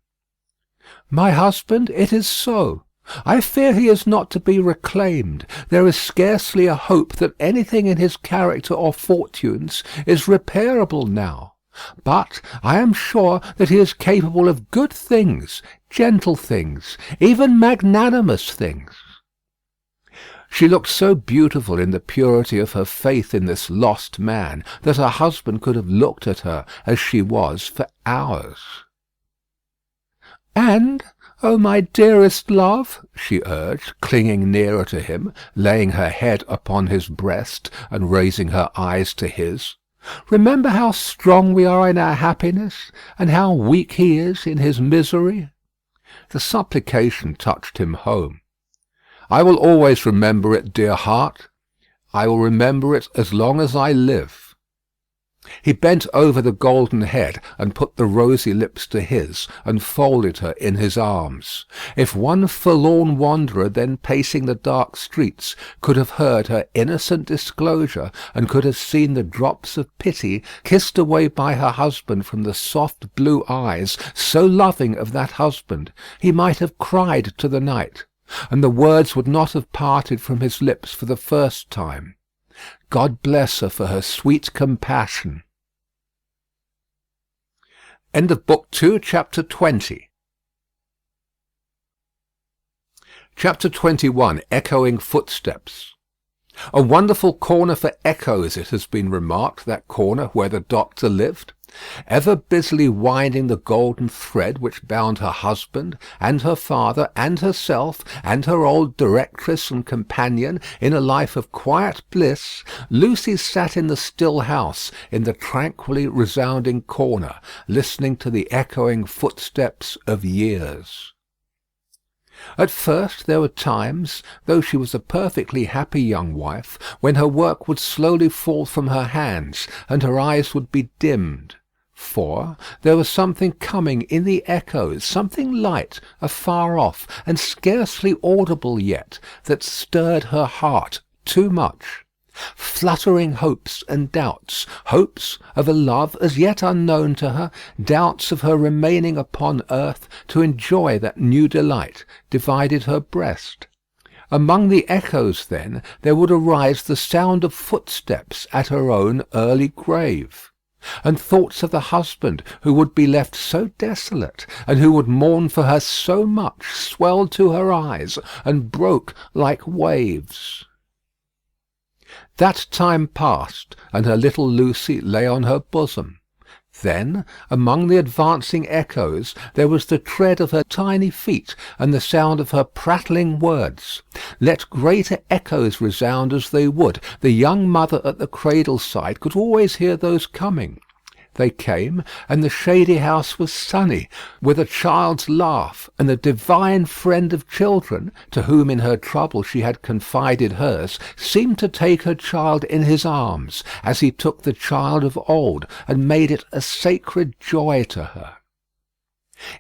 "My husband, it is so. I fear he is not to be reclaimed. There is scarcely a hope that anything in his character or fortunes is repairable now. But I am sure that he is capable of good things, gentle things, even magnanimous things." She looked so beautiful in the purity of her faith in this lost man that her husband could have looked at her as she was for hours. "And, oh, my dearest love," she urged, clinging nearer to him, laying her head upon his breast, and raising her eyes to his, "remember how strong we are in our happiness, and how weak he is in his misery." The supplication touched him home. "I will always remember it, dear heart. I will remember it as long as I live." He bent over the golden head, and put the rosy lips to his, and folded her in his arms. If one forlorn wanderer then pacing the dark streets could have heard her innocent disclosure, and could have seen the drops of pity kissed away by her husband from the soft blue eyes so loving of that husband, he might have cried to the night, and the words would not have parted from his lips for the first time. God bless her for her sweet compassion. End of Book 2, Chapter 20. Chapter 21. Echoing Footsteps. A wonderful corner for echoes, it has been remarked, that corner where the doctor lived. Ever busily winding the golden thread which bound her husband, and her father, and herself, and her old directress and companion in a life of quiet bliss, Lucy sat in the still house, in the tranquilly resounding corner, listening to the echoing footsteps of years. At first there were times, though she was a perfectly happy young wife, when her work would slowly fall from her hands, and her eyes would be dimmed. For there was something coming in the echoes, something light, afar off, and scarcely audible yet, that stirred her heart too much. Fluttering hopes and doubts, hopes of a love as yet unknown to her, doubts of her remaining upon earth to enjoy that new delight, divided her breast. Among the echoes, then, there would arise the sound of footsteps at her own early grave, and thoughts of the husband who would be left so desolate, and who would mourn for her so much, swelled to her eyes, and broke like waves. That time passed, and her little Lucy lay on her bosom. Then, among the advancing echoes, there was the tread of her tiny feet, and the sound of her prattling words. Let greater echoes resound as they would, the young mother at the cradle side could always hear those coming. They came, and the shady house was sunny with a child's laugh, and the divine friend of children, to whom in her trouble she had confided hers, seemed to take her child in his arms, as he took the child of old, and made it a sacred joy to her.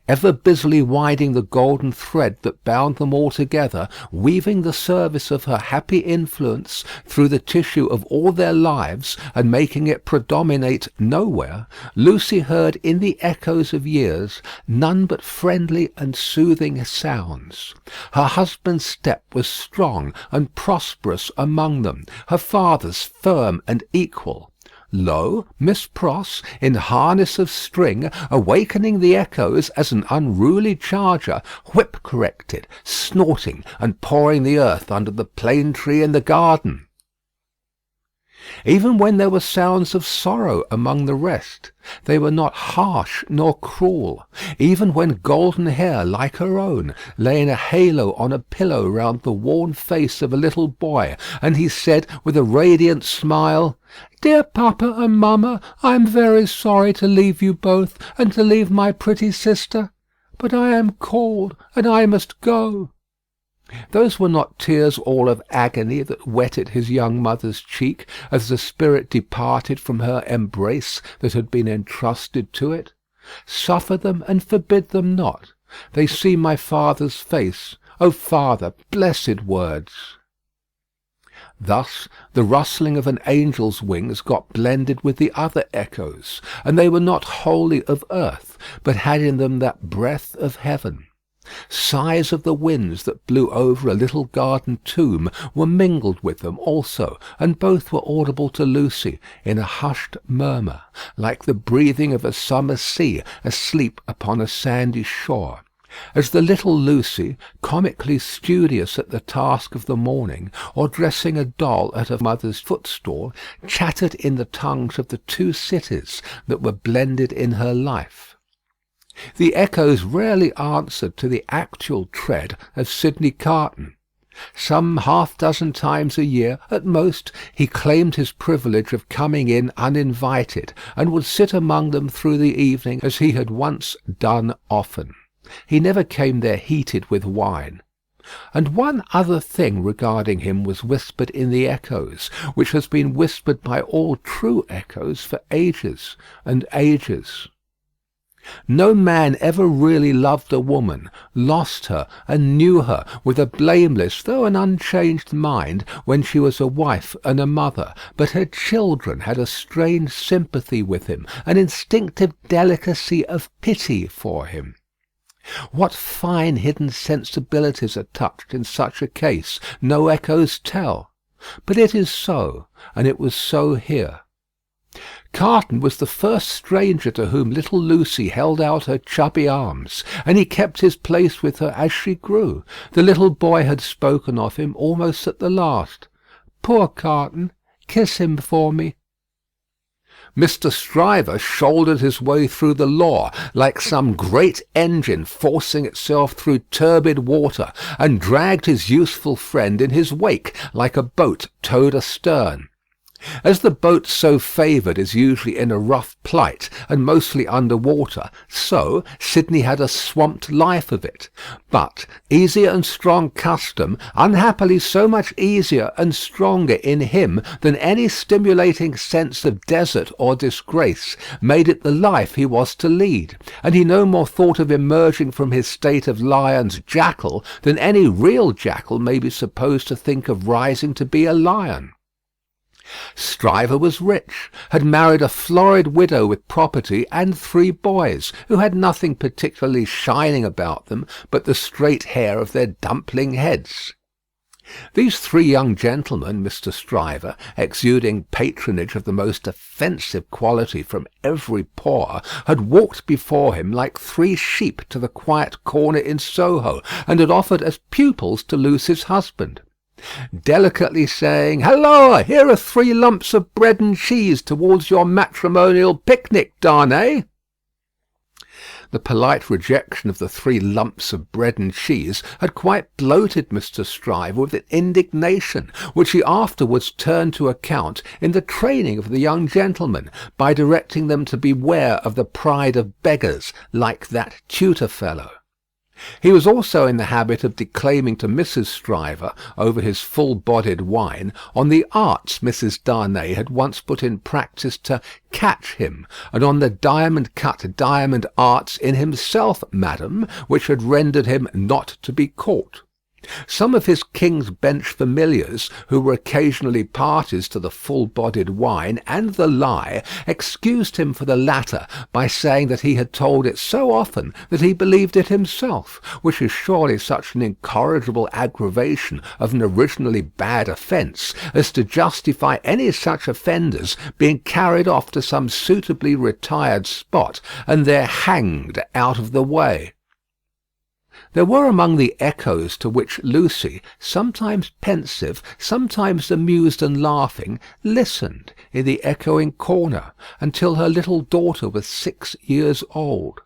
ever busily winding the golden thread that bound them all together, weaving the service of her happy influence through the tissue of all their lives, and making it predominate nowhere, Lucy heard in the echoes of years none but friendly and soothing sounds. Her husband's step was strong and prosperous among them, her father's firm and equal. Lo, Miss Pross, in harness of string, awakening the echoes as an unruly charger, whip-corrected, snorting, and pawing the earth under the plane tree in the garden. Even when there were sounds of sorrow among the rest, they were not harsh nor cruel. Even when golden hair, like her own, lay in a halo on a pillow round the worn face of a little boy, and he said with a radiant smile, "Dear papa and mamma, I am very sorry to leave you both, and to leave my pretty sister, but I am cold, and I must go." Those were not tears all of agony that wetted his young mother's cheek as the spirit departed from her embrace that had been entrusted to it. Suffer them and forbid them not. They see my father's face. O Father, blessed words! Thus the rustling of an angel's wings got blended with the other echoes, and they were not wholly of earth, but had in them that breath of heaven. Sighs of the winds that blew over a little garden tomb were mingled with them also, and both were audible to Lucy in a hushed murmur, like the breathing of a summer sea asleep upon a sandy shore. As the little Lucy, comically studious at the task of the morning, or dressing a doll at her mother's footstool, chattered in the tongues of the two cities that were blended in her life. The echoes rarely answered to the actual tread of Sidney Carton. Some half-dozen times a year, at most, he claimed his privilege of coming in uninvited, and would sit among them through the evening as he had once done often. He never came there heated with wine. And one other thing regarding him was whispered in the echoes, which has been whispered by all true echoes for ages and ages. No man ever really loved a woman, lost her, and knew her with a blameless though an unchanged mind when she was a wife and a mother, but her children had a strange sympathy with him, an instinctive delicacy of pity for him. What fine hidden sensibilities are touched in such a case, no echoes tell. But it is so, and it was so here. Carton was the first stranger to whom little Lucy held out her chubby arms, and he kept his place with her as she grew. The little boy had spoken of him almost at the last. "Poor Carton, kiss him for me." Mr. Stryver shouldered his way through the law like some great engine forcing itself through turbid water, and dragged his useful friend in his wake like a boat towed astern. As the boat so favoured is usually in a rough plight and mostly under water, so Sidney had a swamped life of it. But easier and strong custom, unhappily so much easier and stronger in him than any stimulating sense of desert or disgrace, made it the life he was to lead, and he no more thought of emerging from his state of lion's jackal than any real jackal may be supposed to think of rising to be a lion. Stryver was rich, had married a florid widow with property and 3 boys, who had nothing particularly shining about them but the straight hair of their dumpling heads. These 3 young gentlemen, Mr. Stryver, exuding patronage of the most offensive quality from every pore, had walked before him like 3 sheep to the quiet corner in Soho, and had offered as pupils to Lucy's husband. Delicately saying, "Halloa, here are 3 lumps of bread and cheese towards your matrimonial picnic, Darnay." The polite rejection of the 3 lumps of bread and cheese had quite bloated Mr. Stryver with indignation, which he afterwards turned to account in the training of the young gentlemen, by directing them to beware of the pride of beggars like that tutor fellow. He was also in the habit of declaiming to Mrs. Stryver, over his full-bodied wine, on the arts Mrs. Darnay had once put in practice to catch him, and on the diamond-cut diamond arts in himself, madam, which had rendered him not to be caught. Some of his King's Bench familiars, who were occasionally parties to the full-bodied wine and the lie, excused him for the latter by saying that he had told it so often that he believed it himself, which is surely such an incorrigible aggravation of an originally bad offence as to justify any such offenders being carried off to some suitably retired spot and there hanged out of the way. There were among the echoes to which Lucy, sometimes pensive, sometimes amused and laughing, listened in the echoing corner until her little daughter was 6 years old.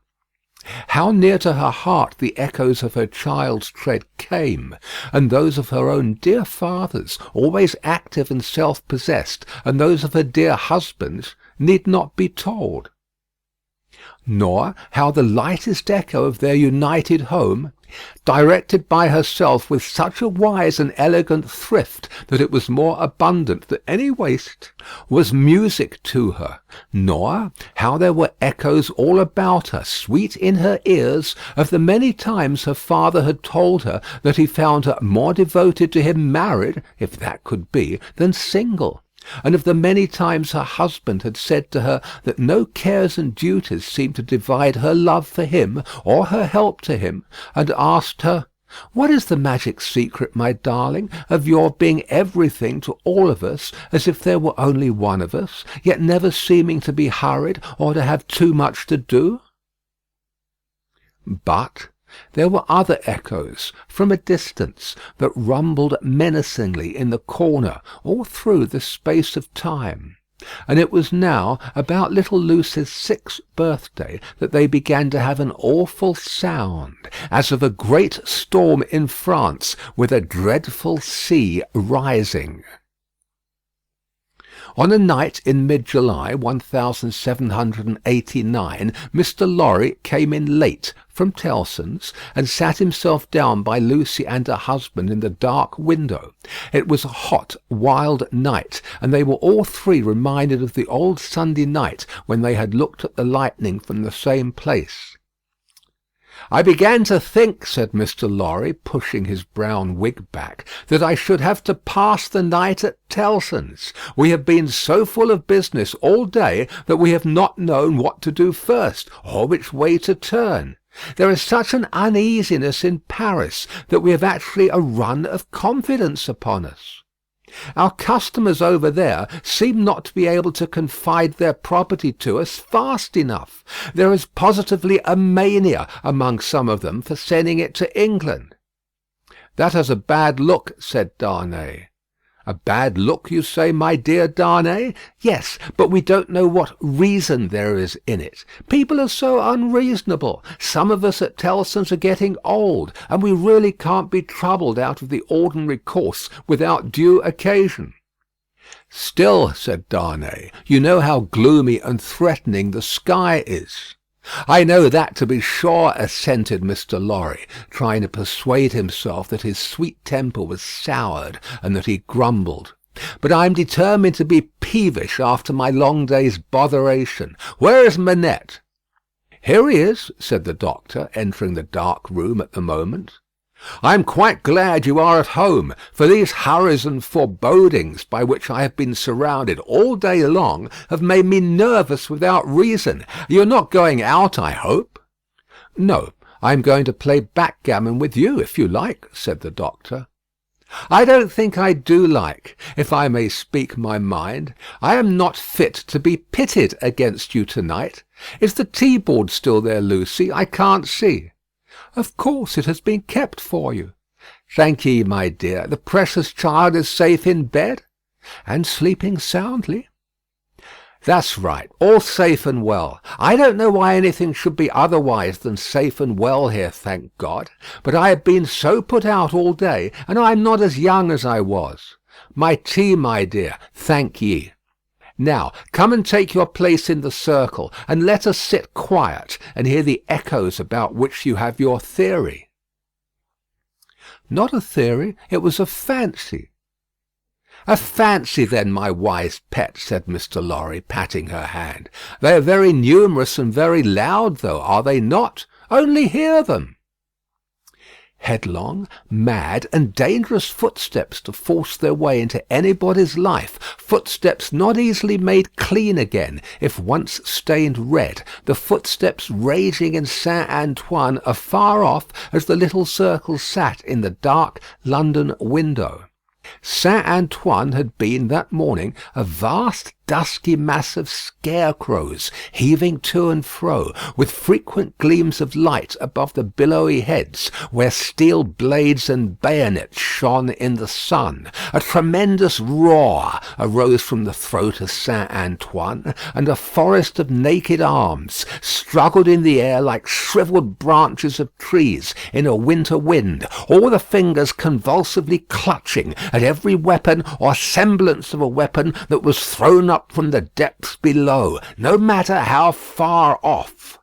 How near to her heart the echoes of her child's tread came, and those of her own dear father's, always active and self-possessed, and those of her dear husband's, need not be told. Nor how the lightest echo of their united home, directed by herself with such a wise and elegant thrift that it was more abundant than any waste, was music to her, nor how there were echoes all about her, sweet in her ears, of the many times her father had told her that he found her more devoted to him married, if that could be, than single, and of the many times her husband had said to her that no cares and duties seemed to divide her love for him or her help to him, and asked her, "What is the magic secret, my darling, of your being everything to all of us, as if there were only one of us, yet never seeming to be hurried or to have too much to do?" But there were other echoes from a distance that rumbled menacingly in the corner all through the space of time, and it was now about little Lucy's 6th birthday that they began to have an awful sound, as of a great storm in France with a dreadful sea rising. On a night in mid-July, 1789, Mr. Lorry came in late from Tellson's, and sat himself down by Lucy and her husband in the dark window. It was a hot, wild night, and they were all three reminded of the old Sunday night when they had looked at the lightning from the same place. "I began to think," said Mr. Lorry, pushing his brown wig back, "that I should have to pass the night at Tellson's. We have been so full of business all day that we have not known what to do first, or which way to turn. There is such an uneasiness in Paris that we have actually a run of confidence upon us. Our customers over there seem not to be able to confide their property to us fast enough. There is positively a mania among some of them for sending it to England." "That has a bad look," said Darnay. "A bad look, you say, my dear Darnay? Yes, but we don't know what reason there is in it. People are so unreasonable. Some of us at Tellson's are getting old, and we really can't be troubled out of the ordinary course without due occasion." "Still," said Darnay, "you know how gloomy and threatening the sky is." "I know that, to be sure," assented Mr. Lorry, trying to persuade himself that his sweet temper was soured, and that he grumbled. "But I am determined to be peevish after my long day's botheration. Where is Manette?" "Here he is," said the doctor, entering the dark room at the moment. "I am quite glad you are at home, for these hurries and forebodings by which I have been surrounded all day long have made me nervous without reason. You are not going out, I hope?" "No, I am going to play backgammon with you, if you like," said the doctor. "I don't think I do like. If I may speak my mind, I am not fit to be pitted against you to-night. Is the tea-board still there, Lucy? I can't see." "Of course, it has been kept for you." "Thank ye, my dear. The precious child is safe in bed?" "And sleeping soundly." "That's right. All safe and well. I don't know why anything should be otherwise than safe and well here, thank God. But I have been so put out all day, and I am not as young as I was. My tea, my dear. Thank ye. Now, come and take your place in the circle, and let us sit quiet and hear the echoes about which you have your theory." Not a theory, it was a fancy. A fancy, then, my wise pet, said Mr. Lorry, patting her hand. They are very numerous and very loud, though, are they not? Only hear them. Headlong, mad, and dangerous footsteps to force their way into anybody's life, footsteps not easily made clean again, if once stained red, the footsteps raging in Saint Antoine afar off as the little circle sat in the dark London window. Saint Antoine had been that morning a vast dusky mass of scarecrows, heaving to and fro, with frequent gleams of light above the billowy heads, where steel blades and bayonets shone in the sun. A tremendous roar arose from the throat of Saint Antoine, and a forest of naked arms struggled in the air like shrivelled branches of trees in a winter wind, all the fingers convulsively clutching at every weapon or semblance of a weapon that was thrown up from the depths below, no matter how far off.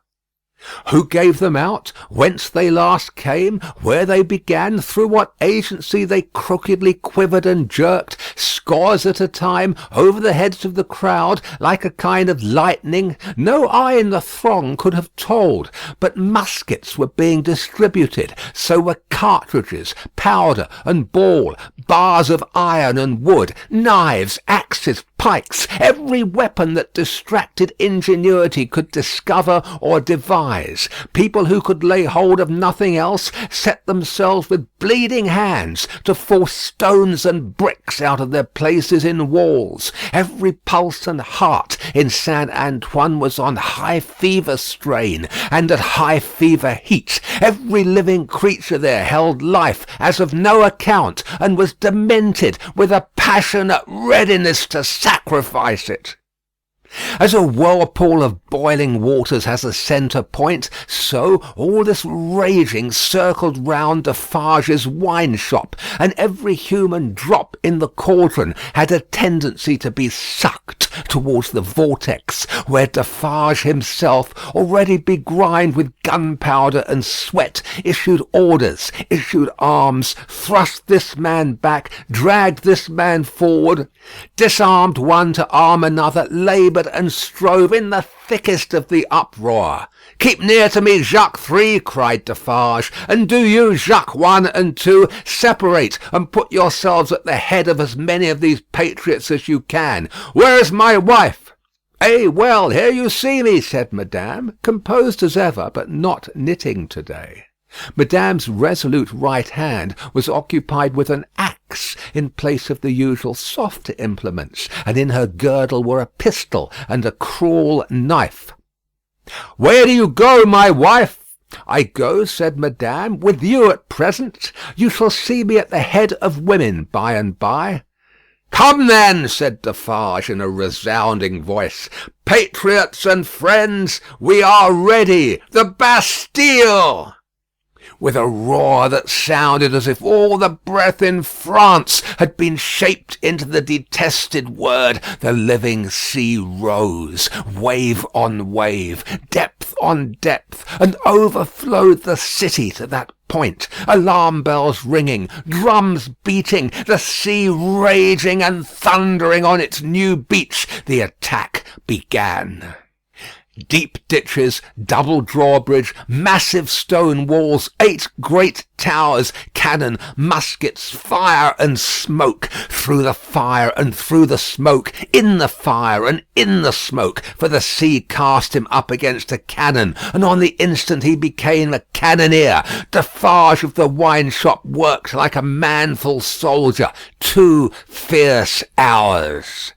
Who gave them out? Whence they last came? Where they began? Through what agency they crookedly quivered and jerked, scores at a time, over the heads of the crowd, like a kind of lightning? No eye in the throng could have told. But muskets were being distributed, so were cartridges, powder and ball, bars of iron and wood, knives, axes, pikes, every weapon that distracted ingenuity could discover or devise. People who could lay hold of nothing else set themselves with bleeding hands to force stones and bricks out of their places in walls. Every pulse and heart in Saint Antoine was on high fever strain and at high fever heat. Every living creature there held life as of no account, and was demented with a passionate readiness to sacrifice it. As a whirlpool of boiling waters has a centre point, so all this raging circled round Defarge's wine shop, and every human drop in the cauldron had a tendency to be sucked towards the vortex, where Defarge himself, already begrimed with gunpowder and sweat, issued orders, issued arms, thrust this man back, dragged this man forward, disarmed one to arm another, laboured and strove in the thickest of the uproar. "Keep near to me, Jacques 3," cried Defarge, "and do you, Jacques 1 and 2, separate and put yourselves at the head of as many of these patriots as you can. Where is my wife?" "Eh, well, here you see me," said Madame, composed as ever, but not knitting to-day. Madame's resolute right hand was occupied with an axe in place of the usual softer implements, and in her girdle were a pistol and a cruel knife. "Where do you go, my wife?" "I go," said Madame, "with you at present. You shall see me at the head of women by and by." "Come then," said Defarge in a resounding voice. "Patriots and friends, we are ready. The Bastille!" With a roar that sounded as if all the breath in France had been shaped into the detested word, the living sea rose, wave on wave, depth on depth, and overflowed the city to that point. Alarm bells ringing, drums beating, the sea raging and thundering on its new beach, the attack began. Deep ditches, double drawbridge, massive stone walls, 8 great towers, cannon, muskets, fire and smoke. Through the fire and through the smoke, in the fire and in the smoke, for the sea cast him up against a cannon, and on the instant he became a cannoneer. Defarge of the wine shop worked like a manful soldier. 2 fierce hours.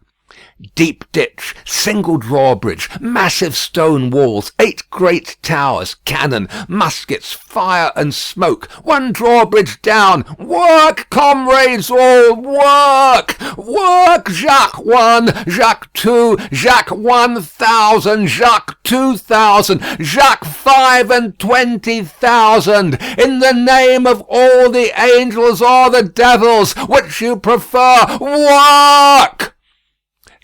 Deep ditch, single drawbridge, massive stone walls, 8 great towers, cannon, muskets, fire and smoke. 1 drawbridge down. Work, comrades all, work! Work, Jacques 1, Jacques 2, Jacques 1000, Jacques 2000, Jacques 25,000. In the name of all the angels or the devils, which you prefer, work!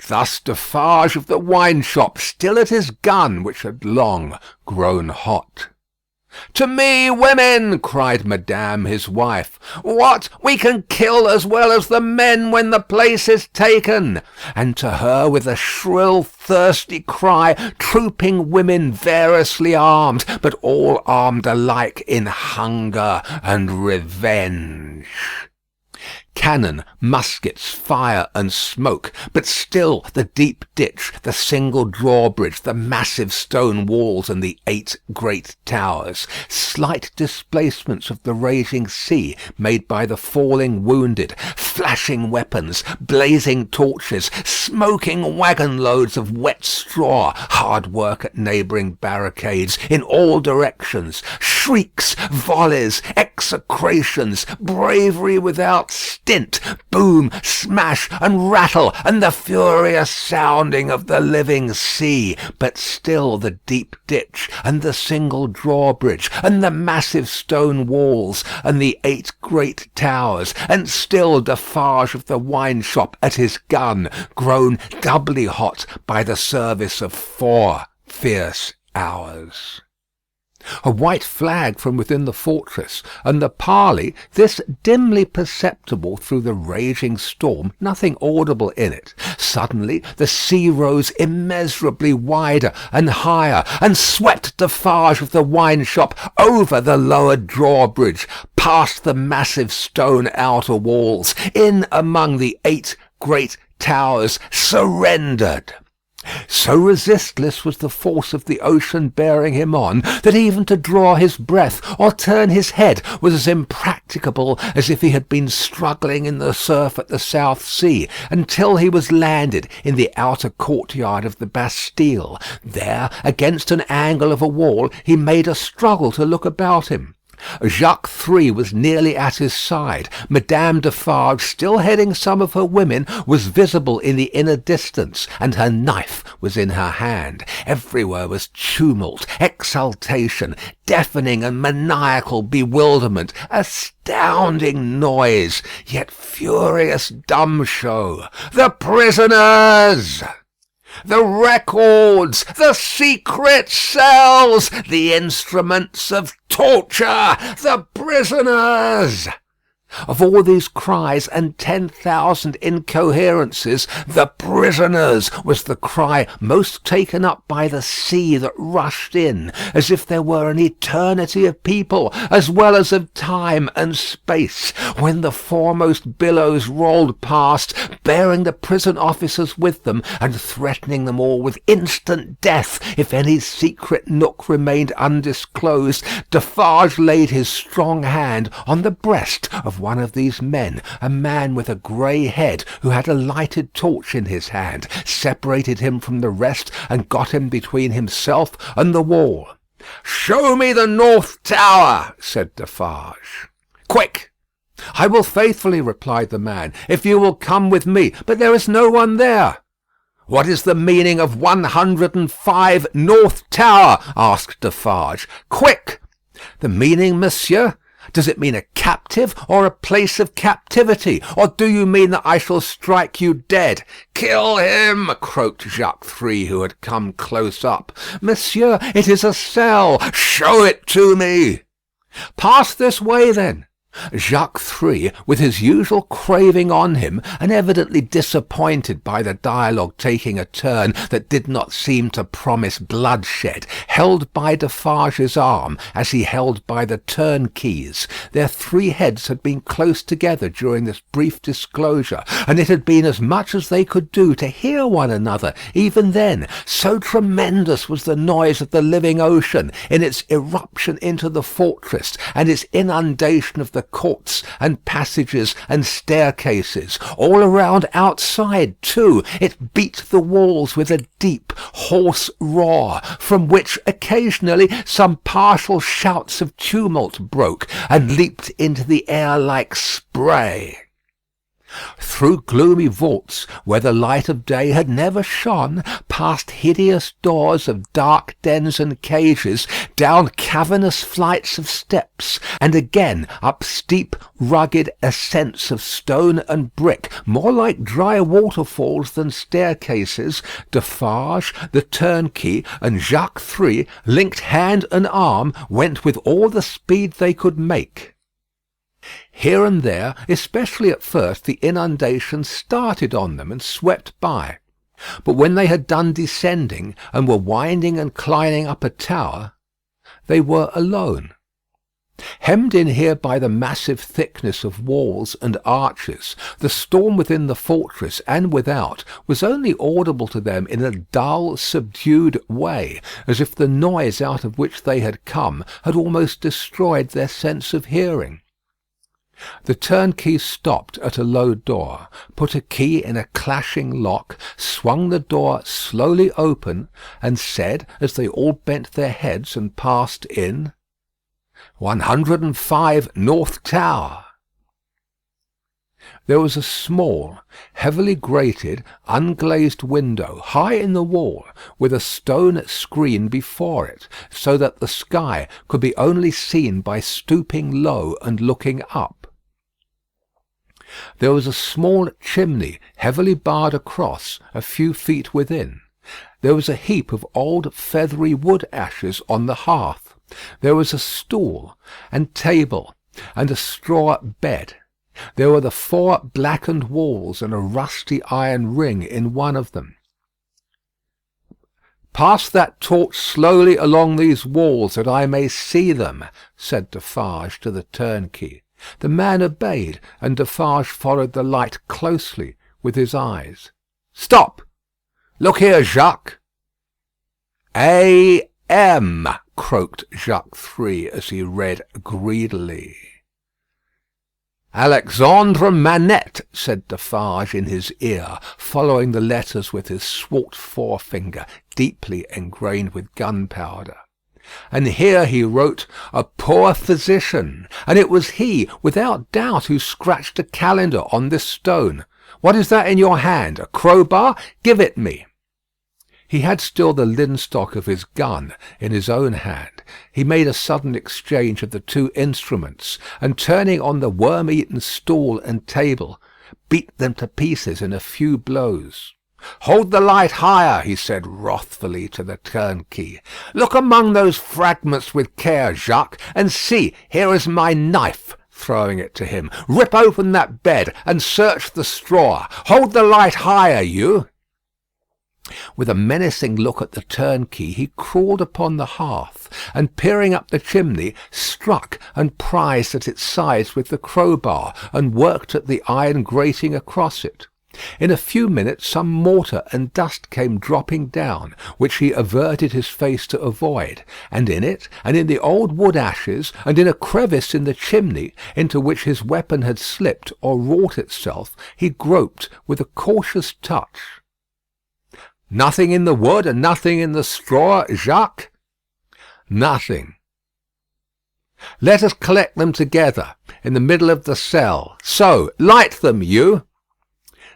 Thus Defarge of the wine shop, still at his gun, which had long grown hot. "To me, women!" cried Madame, his wife. "What! We can kill as well as the men when the place is taken!" And to her, with a shrill, thirsty cry, trooping women variously armed, but all armed alike in hunger and revenge. Cannon, muskets, fire, and smoke, but still the deep ditch, the single drawbridge, the massive stone walls, and the 8 great towers. Slight displacements of the raging sea made by the falling wounded, flashing weapons, blazing torches, smoking waggon loads of wet straw, hard work at neighbouring barricades in all directions, shrieks, volleys, execrations, bravery without stint, boom, smash, and rattle, and the furious sounding of the living sea, but still the deep ditch, and the single drawbridge, and the massive stone walls, and the 8 great towers, and still Defarge of the wine shop at his gun, grown doubly hot by the service of 4 fierce hours. A white flag from within the fortress, and the parley, this dimly perceptible through the raging storm, nothing audible in it. Suddenly the sea rose immeasurably wider and higher, and swept Defarge of the wine shop over the lowered drawbridge, past the massive stone outer walls, in among the 8 great towers, surrendered. So resistless was the force of the ocean bearing him on, that even to draw his breath or turn his head was as impracticable as if he had been struggling in the surf at the South Sea, until he was landed in the outer courtyard of the Bastille. There, against an angle of a wall, he made a struggle to look about him. Jacques III was nearly at his side. Madame Defarge, still heading some of her women, was visible in the inner distance, and her knife was in her hand. Everywhere was tumult, exultation, deafening and maniacal bewilderment, astounding noise, yet furious dumb show. The prisoners! The records, the secret cells, the instruments of torture, the prisoners! Of all these cries and 10,000 incoherences, the prisoners was the cry most taken up by the sea that rushed in, as if there were an eternity of people, as well as of time and space, when the foremost billows rolled past, bearing the prison officers with them, and threatening them all with instant death if any secret nook remained undisclosed. Defarge laid his strong hand on the breast of one of these men, a man with a grey head, who had a lighted torch in his hand, separated him from the rest, and got him between himself and the wall. "Show me the North Tower," said Defarge. "Quick!" "I will faithfully," replied the man, "if you will come with me, but there is no one there." "What is the meaning of 105 North Tower?" asked Defarge. "Quick!" "The meaning, monsieur? Does it mean a captive, or a place of captivity? Or do you mean that I shall strike you dead?" "Kill him!" croaked Jacques III, who had come close up. "Monsieur, it is a cell." "Show it to me." "Pass this way, then." Jacques III, with his usual craving on him, and evidently disappointed by the dialogue taking a turn that did not seem to promise bloodshed, held by Defarge's arm as he held by the turnkeys. Their 3 heads had been close together during this brief disclosure, and it had been as much as they could do to hear one another even then, so tremendous was the noise of the living ocean in its eruption into the fortress, and its inundation of the courts and passages and staircases. All around outside, too, it beat the walls with a deep, hoarse roar, from which occasionally some partial shouts of tumult broke, and leaped into the air like spray. through gloomy vaults where the light of day had never shone, past hideous doors of dark dens and cages, down cavernous flights of steps, and again up steep rugged ascents of stone and brick, more like dry waterfalls than staircases, Defarge, the turnkey, and Jacques Three, linked hand and arm, went with all the speed they could make. Here and there, especially at first, the inundation started on them and swept by. But when they had done descending, and were winding and climbing up a tower, they were alone. Hemmed in here by the massive thickness of walls and arches, the storm within the fortress and without was only audible to them in a dull, subdued way, as if the noise out of which they had come had almost destroyed their sense of hearing. The turnkey stopped at a low door, put a key in a clashing lock, swung the door slowly open, and said, as they all bent their heads and passed in, 105 North Tower. There was a small, heavily grated, unglazed window high in the wall, with a stone screen before it, so that the sky could be only seen by stooping low and looking up. There was a small chimney, heavily barred across, a few feet within. There was a heap of old feathery wood ashes on the hearth. There was a stool and table and a straw bed. There were the 4 blackened walls and a rusty iron ring in one of them. "Pass that torch slowly along these walls, that I may see them," said Defarge to the turnkey. The man obeyed, and Defarge followed the light closely with his eyes. "Stop! Look here, Jacques." "A.M." croaked Jacques Three as he read greedily. "Alexandre Manette," said Defarge in his ear, following the letters with his swart forefinger, deeply engrained with gunpowder. And here he wrote, "A poor physician," and it was he, without doubt, who scratched a calendar on this stone. "What is that in your hand? A crowbar? Give it me." He had still the linstock of his gun in his own hand. He made a sudden exchange of the 2 instruments, and turning on the worm-eaten stool and table, beat them to pieces in a few blows. "Hold the light higher," he said wrathfully to the turnkey. "Look among those fragments with care, Jacques, and see, here is my knife," throwing it to him. "Rip open that bed, and search the straw. Hold the light higher, you." With a menacing look at the turnkey, he crawled upon the hearth, and peering up the chimney, struck and prised at its sides with the crowbar, and worked at the iron grating across it. In a few minutes some mortar and dust came dropping down, which he averted his face to avoid, and in it, and in the old wood ashes, and in a crevice in the chimney, into which his weapon had slipped or wrought itself, he groped with a cautious touch. "Nothing in the wood and nothing in the straw, Jacques?" "Nothing." "Let us collect them together, in the middle of the cell. So, light them, you."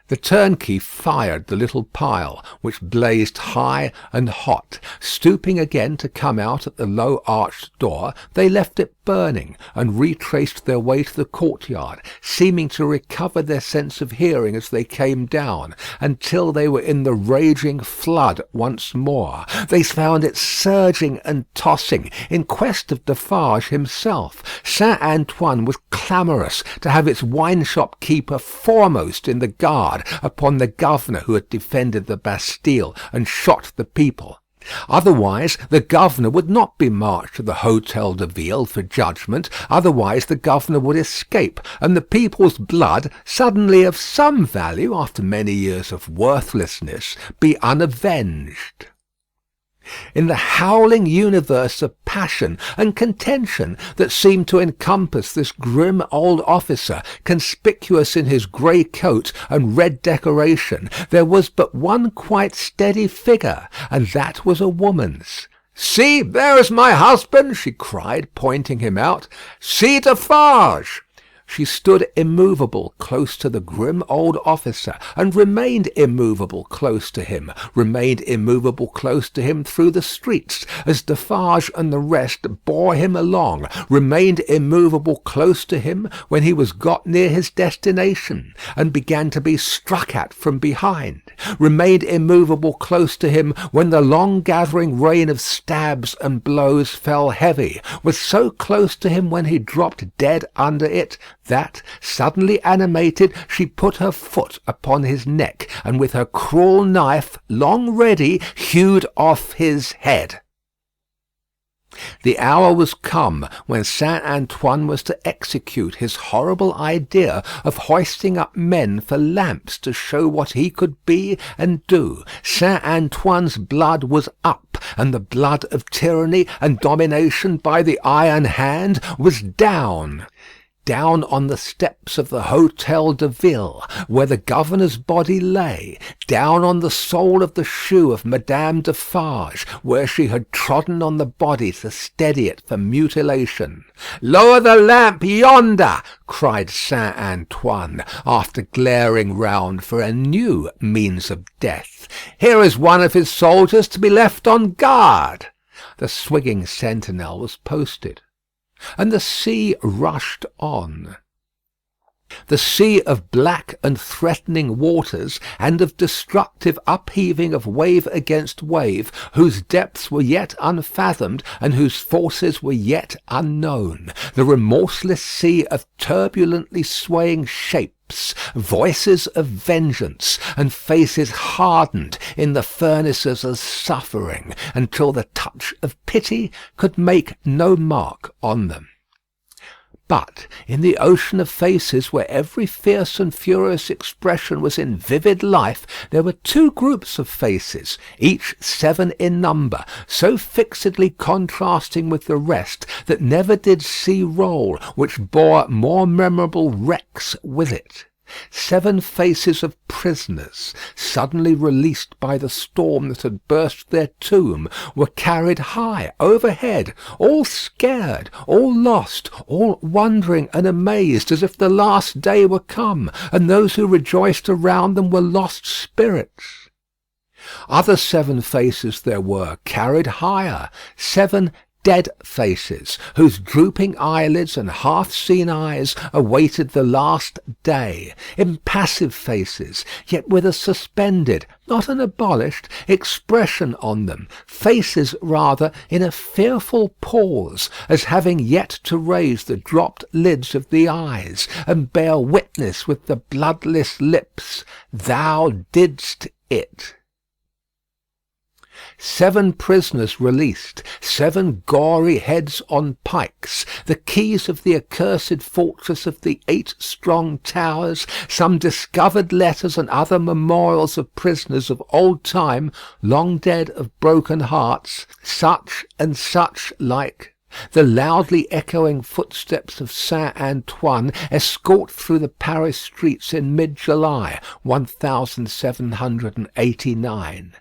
The turnkey fired the little pile, which blazed high and hot. Stooping again to come out at the low arched door, they left it burning, and retraced their way to the courtyard, seeming to recover their sense of hearing as they came down, until they were in the raging flood once more. They found it surging and tossing, in quest of Defarge himself. Saint Antoine was clamorous to have its wine-shop keeper foremost in the guard upon the governor who had defended the Bastille and shot the people. Otherwise the governor would not be marched to the Hôtel de Ville for judgment. Otherwise the governor would escape, and the people's blood, suddenly of some value after many years of worthlessness, be unavenged. In the howling universe of passion and contention that seemed to encompass this grim old officer, conspicuous in his grey coat and red decoration, there was but one quite steady figure, and that was a woman's. "See, there is my husband," she cried, pointing him out. "See Defarge." She stood immovable close to the grim old officer, and remained immovable close to him, remained immovable close to him through the streets, as Defarge and the rest bore him along, remained immovable close to him when he was got near his destination, and began to be struck at from behind, remained immovable close to him when the long gathering rain of stabs and blows fell heavy, was so close to him when he dropped dead under it, that, suddenly animated, she put her foot upon his neck, and with her cruel knife, long ready, hewed off his head. The hour was come when Saint Antoine was to execute his horrible idea of hoisting up men for lamps to show what he could be and do. Saint Antoine's blood was up, and the blood of tyranny and domination by the iron hand was down. Down on the steps of the Hôtel de Ville, where the governor's body lay, down on the sole of the shoe of Madame Defarge, where she had trodden on the body to steady it for mutilation. "Lower the lamp yonder!" cried Saint Antoine, after glaring round for a new means of death. "Here is one of his soldiers to be left on guard." The swinging sentinel was posted, and the sea rushed on. The sea of black and threatening waters, and of destructive upheaving of wave against wave, whose depths were yet unfathomed, and whose forces were yet unknown. The remorseless sea of turbulently swaying shapes, voices of vengeance, and faces hardened in the furnaces of suffering, until the touch of pity could make no mark on them. But in the ocean of faces, where every fierce and furious expression was in vivid life, there were two groups of faces, each 7 in number, so fixedly contrasting with the rest that never did sea roll which bore more memorable wrecks with it. 7 faces of prisoners, suddenly released by the storm that had burst their tomb, were carried high overhead, all scared, all lost, all wondering and amazed, as if the last day were come, and those who rejoiced around them were lost spirits. Other 7 faces there were, carried higher, 7 dead faces, whose drooping eyelids and half-seen eyes awaited the last day. Impassive faces, yet with a suspended, not an abolished, expression on them. Faces, rather, in a fearful pause, as having yet to raise the dropped lids of the eyes, and bear witness with the bloodless lips, "Thou didst it." 7 prisoners released, 7 gory heads on pikes, the keys of the accursed fortress of the 8 strong towers, some discovered letters and other memorials of prisoners of old time, long dead of broken hearts, such and such like. The loudly echoing footsteps of Saint Antoine escort through the Paris streets in mid-July, 1789.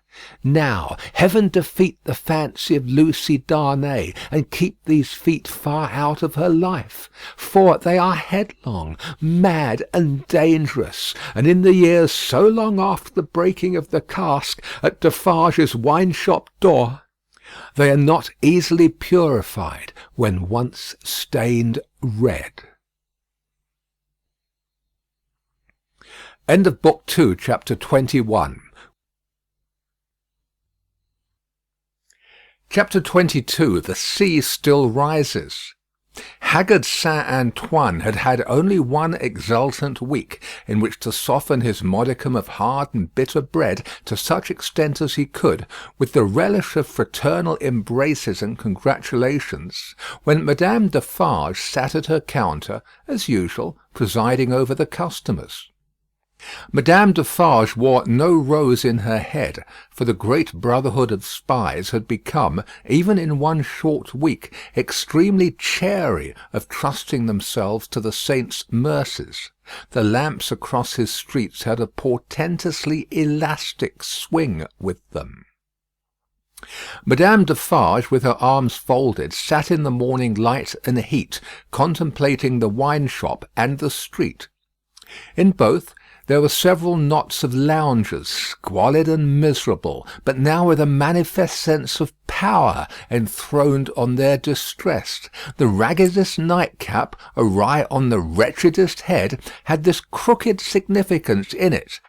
Now, heaven defeat the fancy of Lucy Darnay, and keep these feet far out of her life, for they are headlong, mad, and dangerous, and in the years so long after the breaking of the cask at Defarge's wine-shop door, they are not easily purified when once stained red. End of Book 2, Chapter 21. Chapter 22. The Sea Still Rises. Haggard Saint Antoine had had only one exultant week, in which to soften his modicum of hard and bitter bread to such extent as he could, with the relish of fraternal embraces and congratulations, when Madame Defarge sat at her counter, as usual, presiding over the customers. Madame Defarge wore no rose in her head, for the great brotherhood of spies had become, even in one short week, extremely chary of trusting themselves to the saint's mercies. The lamps across his streets had a portentously elastic swing with them. Madame Defarge, with her arms folded, sat in the morning light and heat, contemplating the wine shop and the street. In both there were several knots of loungers, squalid and miserable, but now with a manifest sense of power enthroned on their distress. The raggedest nightcap awry on the wretchedest head had this crooked significance in it: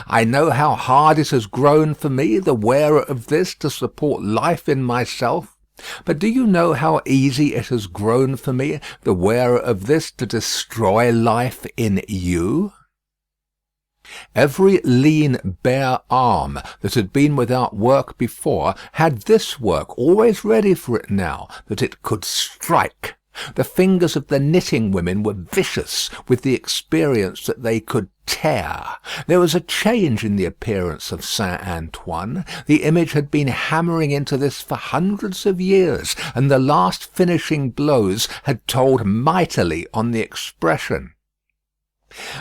I know how hard it has grown for me, the wearer of this, to support life in myself. But do you know how easy it has grown for me, the wearer of this, to destroy life in you? Every lean, bare arm that had been without work before had this work always ready for it now, that it could strike. The fingers of the knitting women were vicious with the experience that they could tear. There was a change in the appearance of Saint Antoine. The image had been hammering into this for hundreds of years, and the last finishing blows had told mightily on the expression.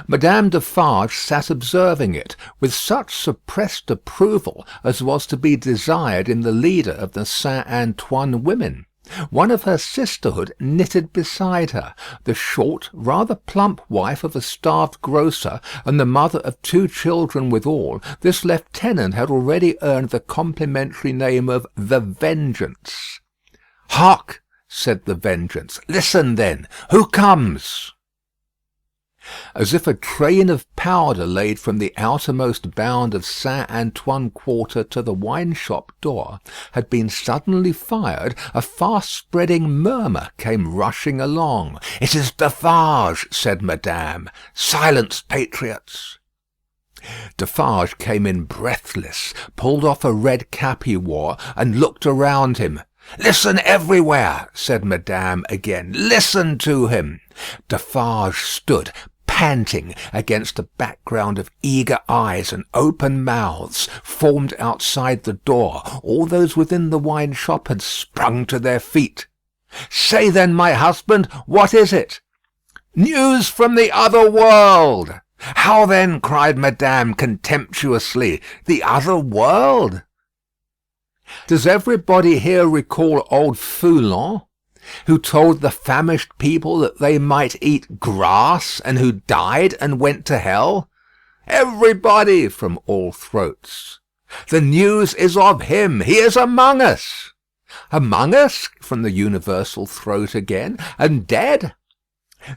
Madame Defarge sat observing it with such suppressed approval as was to be desired in the leader of the Saint Antoine women. One of her sisterhood knitted beside her. The short, rather plump wife of a starved grocer, and the mother of 2 children withal, this lieutenant had already earned the complimentary name of the Vengeance. "Hark!" said the Vengeance. "Listen, then. Who comes?" As if a train of powder laid from the outermost bound of Saint Antoine Quarter to the wine-shop door had been suddenly fired, a fast-spreading murmur came rushing along. "It is Defarge," said Madame. "Silence, patriots!" Defarge came in breathless, pulled off a red cap he wore, and looked around him. "Listen everywhere," said Madame again. "Listen to him." Defarge stood panting against a background of eager eyes and open mouths formed outside the door. All those within the wine shop had sprung to their feet. "Say then, my husband, what is it?" "News from the other world." "How then?" cried Madame contemptuously. "The other world?" Does everybody here recall old Foulon, who told the famished people that they might eat grass, and who died and went to hell? "Everybody," from all throats. "The news is of him. He is among us." "Among us?" from the universal throat again. "And dead?"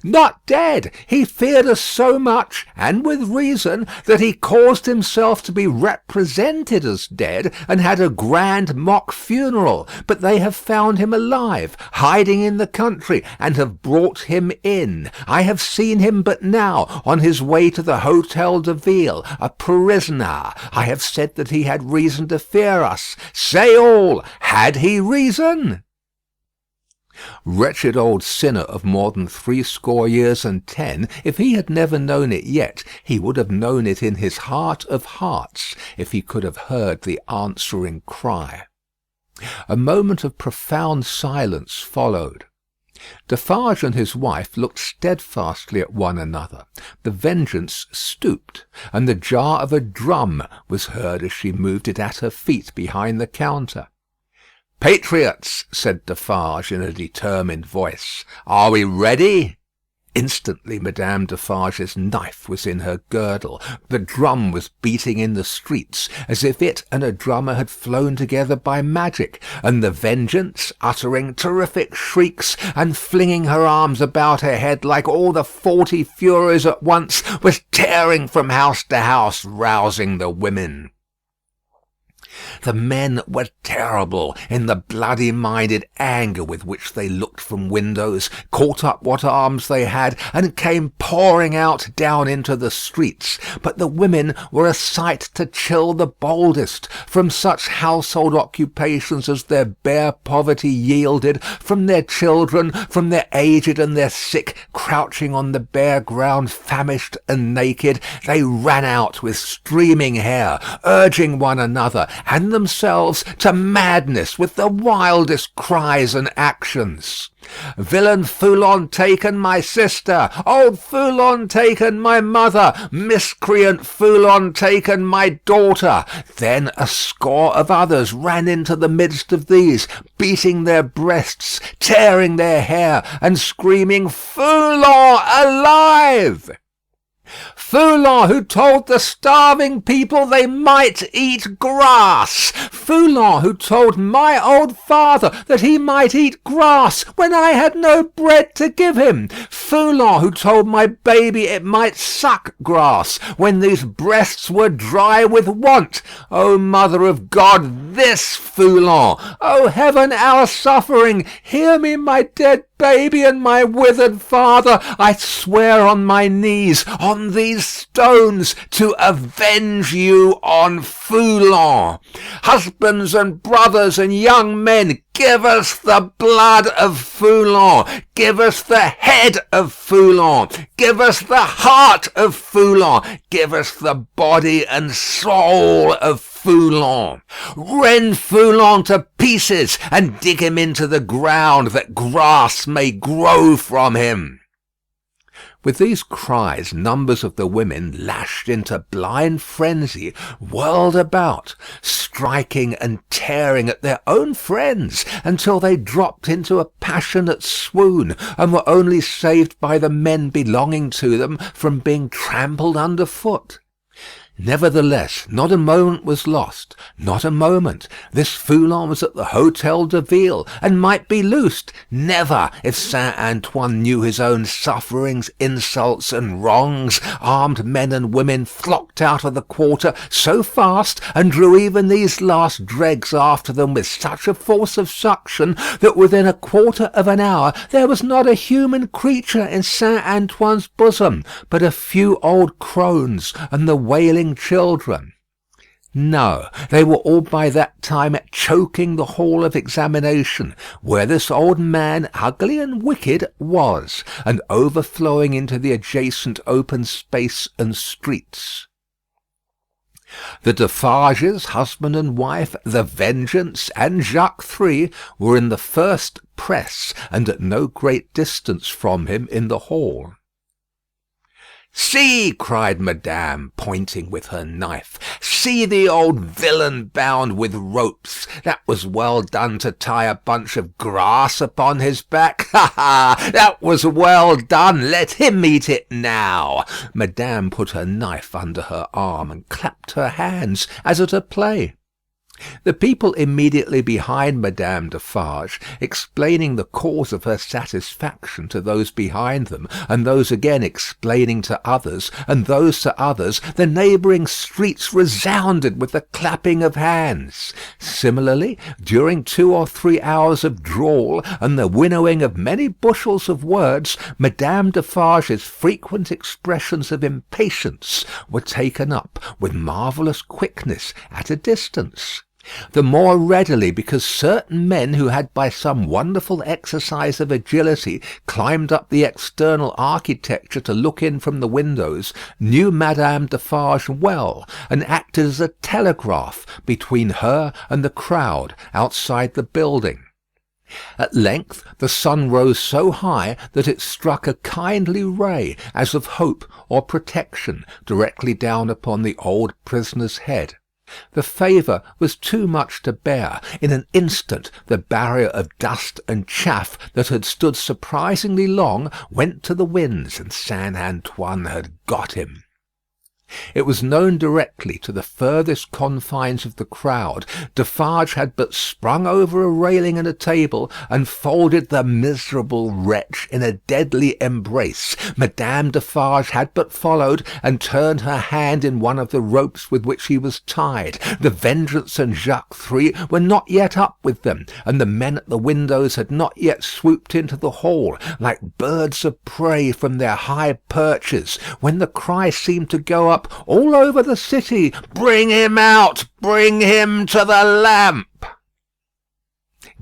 "Not dead. He feared us so much, and with reason, that he caused himself to be represented as dead, and had a grand mock funeral. But they have found him alive, hiding in the country, and have brought him in. I have seen him but now, on his way to the Hôtel de Ville, a prisoner. I have said that he had reason to fear us. Say all. Had he reason?" Wretched old sinner of more than 60 years, if he had never known it yet, he would have known it in his heart of hearts, if he could have heard the answering cry. A moment of profound silence followed. Defarge and his wife looked steadfastly at one another. The Vengeance stooped, and the jar of a drum was heard as she moved it at her feet behind the counter. "Patriots," said Defarge in a determined voice, "are we ready?" Instantly Madame Defarge's knife was in her girdle. The drum was beating in the streets, as if it and a drummer had flown together by magic, and the Vengeance, uttering terrific shrieks, and flinging her arms about her head like all the 40 Furies at once, was tearing from house to house, rousing the women. The men were terrible in the bloody-minded anger with which they looked from windows, caught up what arms they had, and came pouring out down into the streets. But the women were a sight to chill the boldest. From such household occupations as their bare poverty yielded, from their children, from their aged and their sick, crouching on the bare ground, famished and naked, they ran out with streaming hair, urging one another, and themselves to madness with the wildest cries and actions. Villain Foulon taken my sister, old Foulon taken my mother, miscreant Foulon taken my daughter. Then a score of others ran into the midst of these, beating their breasts, tearing their hair, and screaming, Foulon alive! Foulon, who told the starving people they might eat grass. Foulon, who told my old father that he might eat grass when I had no bread to give him. Foulon, who told my baby it might suck grass when these breasts were dry with want. O Mother of God, this Foulon! O Heaven, our suffering! Hear me, my dead baby and my withered father. I swear on my knees, on these stones, to avenge you on Foulon. Husbands and brothers and young men, give us the blood of Foulon. Give us the head of Foulon. Give us the heart of Foulon. Give us the body and soul of Foulon. Rend Foulon to pieces and dig him into the ground that grass may grow from him. With these cries, numbers of the women, lashed into blind frenzy, whirled about, striking and tearing at their own friends until they dropped into a passionate swoon, and were only saved by the men belonging to them from being trampled underfoot. Nevertheless, not a moment was lost, not a moment. This Foulon was at the Hôtel de Ville, and might be loosed. Never, if Saint Antoine knew his own sufferings, insults, and wrongs, armed men and women flocked out of the quarter so fast, and drew even these last dregs after them with such a force of suction, that within a quarter of an hour there was not a human creature in Saint Antoine's bosom, but a few old crones and the wailing children. No, they were all by that time choking the hall of examination, where this old man, ugly and wicked, was, and overflowing into the adjacent open space and streets. The Defarges, husband and wife, the Vengeance, and Jacques Three were in the first press, and at no great distance from him in the hall. "See," cried Madame, pointing with her knife, "see the old villain bound with ropes. That was well done to tie a bunch of grass upon his back. Ha ha! That was well done. Let him eat it now." Madame put her knife under her arm and clapped her hands as at a play. The people immediately behind Madame Defarge, explaining the cause of her satisfaction to those behind them, and those again explaining to others, and those to others, the neighbouring streets resounded with the clapping of hands. Similarly, during 2 or 3 hours of drawl, and the winnowing of many bushels of words, Madame Defarge's frequent expressions of impatience were taken up with marvellous quickness at a distance. The more readily because certain men who had by some wonderful exercise of agility climbed up the external architecture to look in from the windows, knew Madame Defarge well, and acted as a telegraph between her and the crowd outside the building. At length the sun rose so high that it struck a kindly ray, as of hope or protection, directly down upon the old prisoner's head. The favour was too much to bear. In an instant the barrier of dust and chaff that had stood surprisingly long went to the winds, and Saint Antoine had got him. It was known directly to the furthest confines of the crowd. Defarge had but sprung over a railing and a table, and folded the miserable wretch in a deadly embrace. Madame Defarge had but followed, and turned her hand in one of the ropes with which he was tied. The Vengeance and Jacques Three were not yet up with them, and the men at the windows had not yet swooped into the hall, like birds of prey from their high perches, when the cry seemed to go up all over the city, "Bring him out! Bring him to the lamp!"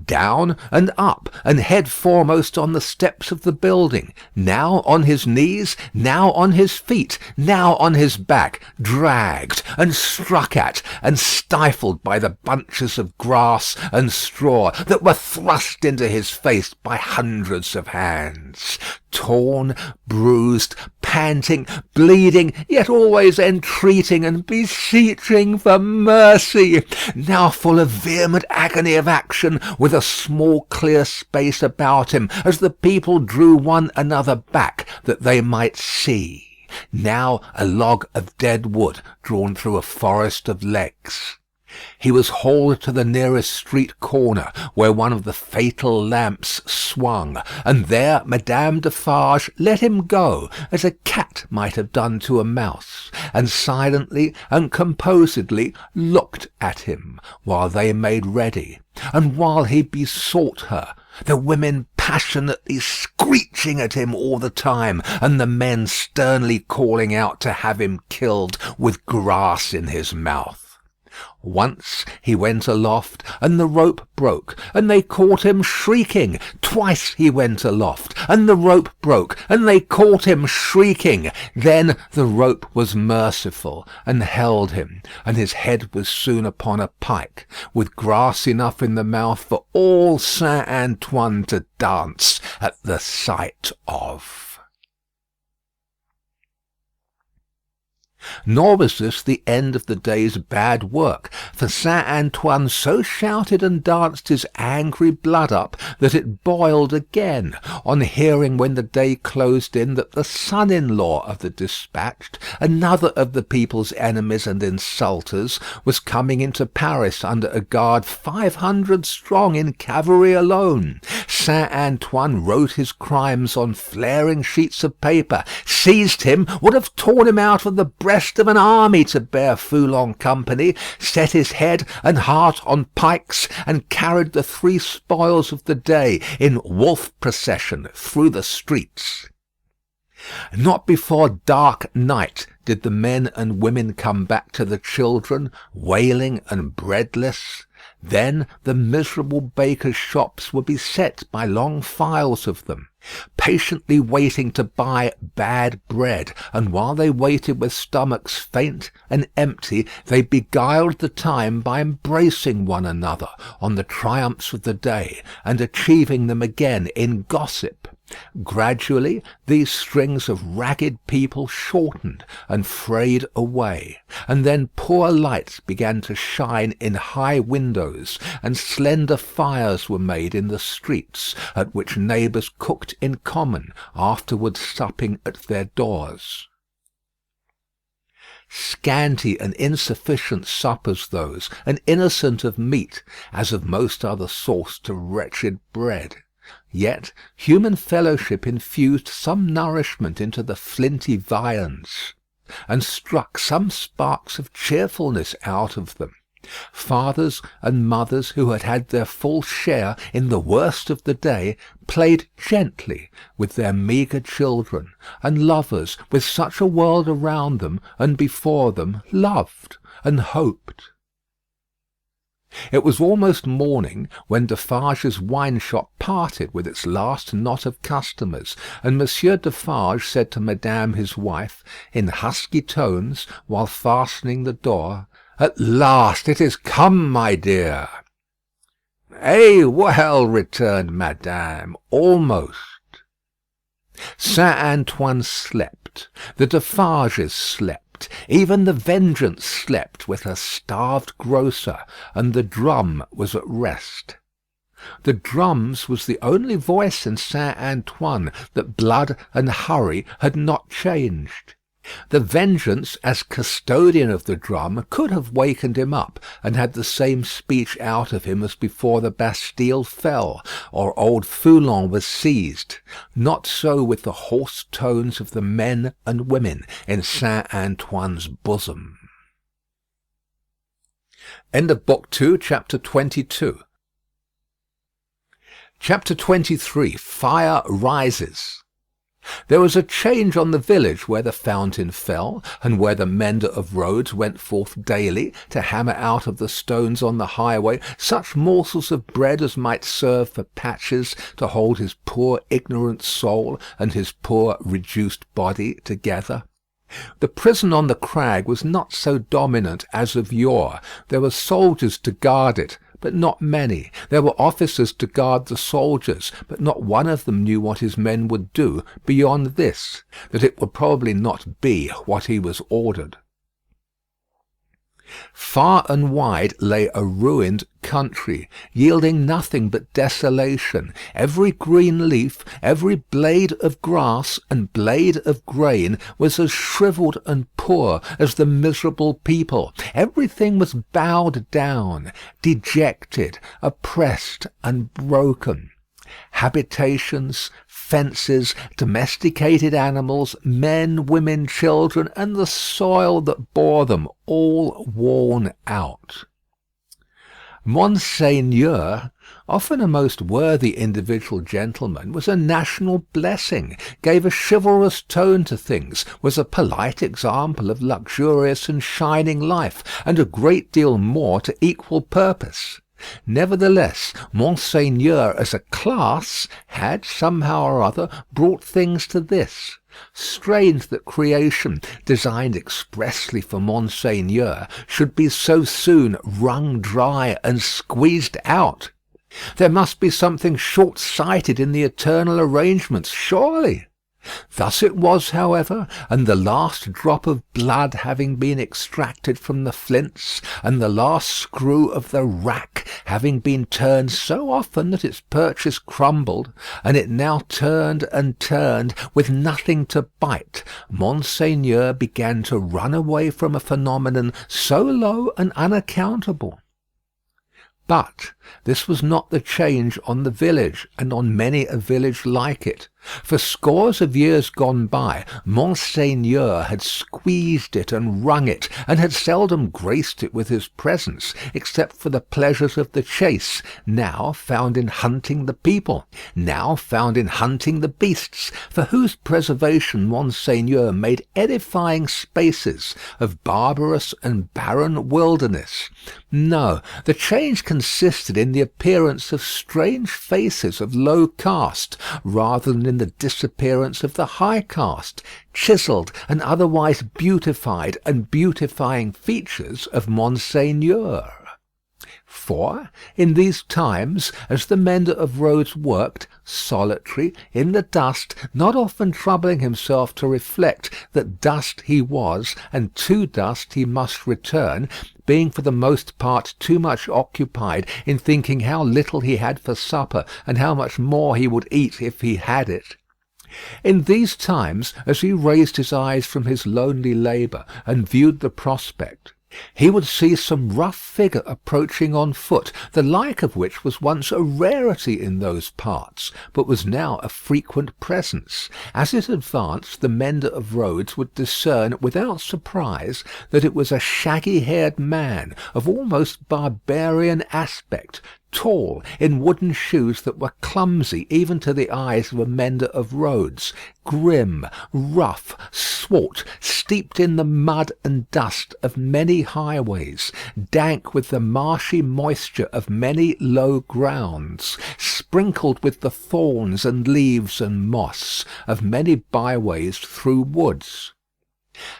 down and up, and head foremost on the steps of the building, now on his knees, now on his feet, now on his back, dragged and struck at and stifled by the bunches of grass and straw that were thrust into his face by hundreds of hands. Torn, bruised, panting, bleeding, yet always entreating and beseeching for mercy, now full of vehement agony of action, with a small clear space about him, as the people drew one another back that they might see. Now a log of dead wood drawn through a forest of legs. He was hauled to the nearest street corner, where one of the fatal lamps swung, and there Madame Defarge let him go, as a cat might have done to a mouse, and silently and composedly looked at him, while they made ready, and while he besought her, the women passionately screeching at him all the time, and the men sternly calling out to have him killed with grass in his mouth. Once he went aloft, and the rope broke, and they caught him shrieking. Twice he went aloft, and the rope broke, and they caught him shrieking. Then the rope was merciful, and held him, and his head was soon upon a pike, with grass enough in the mouth for all Saint Antoine to dance at the sight of. Nor was this the end of the day's bad work, for Saint Antoine so shouted and danced his angry blood up that it boiled again, on hearing when the day closed in that the son-in-law of the dispatched, another of the people's enemies and insulters, was coming into Paris under a guard 500 strong in cavalry alone. Saint Antoine wrote his crimes on flaring sheets of paper, seized him, would have torn him out of the breast of an army to bear Foulon company, set his head and heart on pikes, and carried the 3 spoils of the day in wolf procession through the streets. Not before dark night did the men and women come back to the children, wailing and breadless. Then the miserable bakers' shops would be beset by long files of them, patiently waiting to buy bad bread, and while they waited with stomachs faint and empty, they beguiled the time by embracing one another on the triumphs of the day, and achieving them again in gossip. Gradually these strings of ragged people shortened and frayed away, and then poor lights began to shine in high windows, and slender fires were made in the streets, at which neighbours cooked in common, afterwards supping at their doors. Scanty and insufficient suppers those, and innocent of meat, as of most other sauce to wretched bread. Yet human fellowship infused some nourishment into the flinty viands, and struck some sparks of cheerfulness out of them. Fathers and mothers who had had their full share in the worst of the day played gently with their meagre children, and lovers with such a world around them and before them loved and hoped. It was almost morning when Defarge's wine shop parted with its last knot of customers, and Monsieur Defarge said to Madame his wife, in husky tones, while fastening the door, "At last it is come, my dear." "Eh, well," returned Madame, "almost." Saint Antoine slept. The Defarges slept. Even the Vengeance slept with her starved grocer, and the drum was at rest. The drums was the only voice in Saint Antoine that blood and hurry had not changed. The Vengeance, as custodian of the drum, could have wakened him up, and had the same speech out of him as before the Bastille fell, or old Foulon was seized. Not so with the hoarse tones of the men and women in Saint Antoine's bosom. End of Book 2, Chapter 22. Chapter 23. Fire rises. There was a change on the village where the fountain fell, and where the mender of roads went forth daily to hammer out of the stones on the highway such morsels of bread as might serve for patches to hold his poor ignorant soul and his poor reduced body together. The prison on the crag was not so dominant as of yore. There were soldiers to guard it, but not many. There were officers to guard the soldiers, but not one of them knew what his men would do beyond this, that it would probably not be what he was ordered. Far and wide lay a ruined country, yielding nothing but desolation. Every green leaf, every blade of grass and blade of grain was as shrivelled and poor as the miserable people. Everything was bowed down, dejected, oppressed, and broken. Habitations, fences, domesticated animals, men, women, children, and the soil that bore them, all worn out. Monseigneur, often a most worthy individual gentleman, was a national blessing, gave a chivalrous tone to things, was a polite example of luxurious and shining life, and a great deal more to equal purpose. Nevertheless, Monseigneur as a class had, somehow or other, brought things to this. Strange that creation, designed expressly for Monseigneur, should be so soon wrung dry and squeezed out. There must be something short-sighted in the eternal arrangements, surely. Thus it was, however, and the last drop of blood having been extracted from the flints, and the last screw of the rack having been turned so often that its purchase crumbled, and it now turned and turned with nothing to bite, Monseigneur began to run away from a phenomenon so low and unaccountable. But this was not the change on the village, and on many a village like it. For scores of years gone by, Monseigneur had squeezed it and wrung it, and had seldom graced it with his presence, except for the pleasures of the chase, now found in hunting the people, now found in hunting the beasts, for whose preservation Monseigneur made edifying spaces of barbarous and barren wilderness. No, the change consisted in the appearance of strange faces of low caste, rather than in the disappearance of the high caste, chiselled and otherwise beautified and beautifying features of Monseigneur. For, in these times, as the mender of roads worked, solitary, in the dust, not often troubling himself to reflect that dust he was, and to dust he must return, being for the most part too much occupied in thinking how little he had for supper, and how much more he would eat if he had it. In these times, as he raised his eyes from his lonely labour, and viewed the prospect, he would see some rough figure approaching on foot, the like of which was once a rarity in those parts, but was now a frequent presence. As it advanced, the mender of roads would discern without surprise that it was a shaggy-haired man of almost barbarian aspect, tall, in wooden shoes that were clumsy even to the eyes of a mender of roads, grim, rough, swart, steeped in the mud and dust of many highways, dank with the marshy moisture of many low grounds, sprinkled with the thorns and leaves and moss of many byways through woods.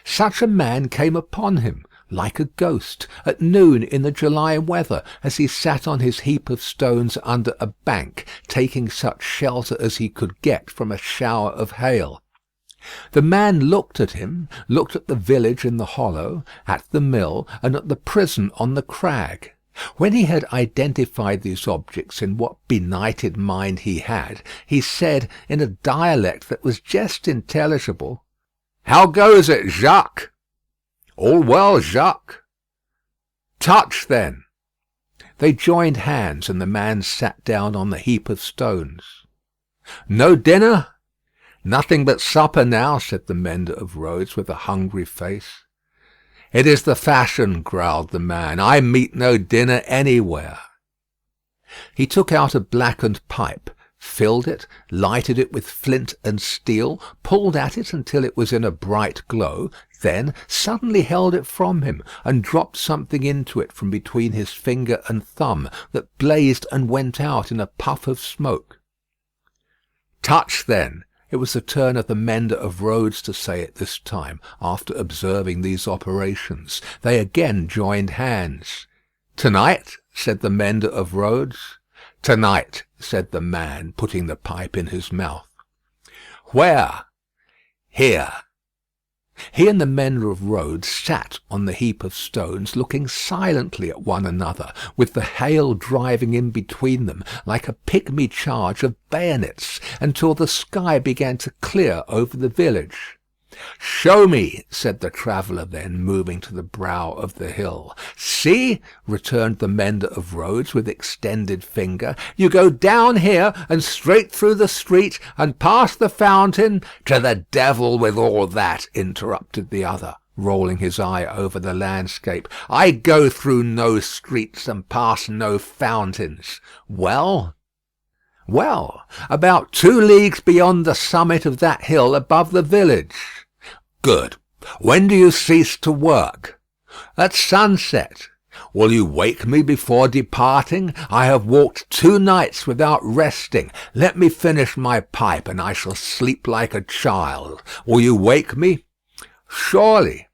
Such a man came upon him, like a ghost, at noon in the July weather, as he sat on his heap of stones under a bank, taking such shelter as he could get from a shower of hail. The man looked at him, looked at the village in the hollow, at the mill, and at the prison on the crag. When he had identified these objects in what benighted mind he had, he said, in a dialect that was just intelligible, "How goes it, Jacques?" "All well, Jacques." "Touch, then." They joined hands, and the man sat down on the heap of stones. "No dinner?" "Nothing but supper now," said the mender of roads, with a hungry face. "It is the fashion," growled the man. "I meet no dinner anywhere." He took out a blackened pipe, filled it, lighted it with flint and steel, pulled at it until it was in a bright glow, then suddenly held it from him, and dropped something into it from between his finger and thumb, that blazed and went out in a puff of smoke. "Touch, then." It was the turn of the mender of roads to say it this time, after observing these operations. They again joined hands. "To-night?" said the mender of roads. "To-night," said the man, putting the pipe in his mouth. "Where?" "Here." He and the mender of roads sat on the heap of stones, looking silently at one another, with the hail driving in between them like a pygmy charge of bayonets, until the sky began to clear over the village. "Show me," said the traveller then, moving to the brow of the hill. "See," returned the mender of roads with extended finger, "you go down here and straight through the street and past the fountain—" "To the devil with all that," interrupted the other, rolling his eye over the landscape. "I go through no streets and past no fountains. Well?" "Well, about 2 leagues beyond the summit of that hill above the village." "Good. When do you cease to work?" "At sunset." "Will you wake me before departing? I have walked 2 nights without resting. Let me finish my pipe, and I shall sleep like a child. Will you wake me?" "Surely."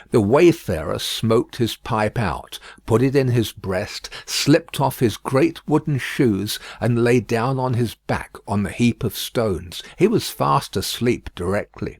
The wayfarer smoked his pipe out, put it in his breast, slipped off his great wooden shoes, and lay down on his back on the heap of stones. He was fast asleep directly.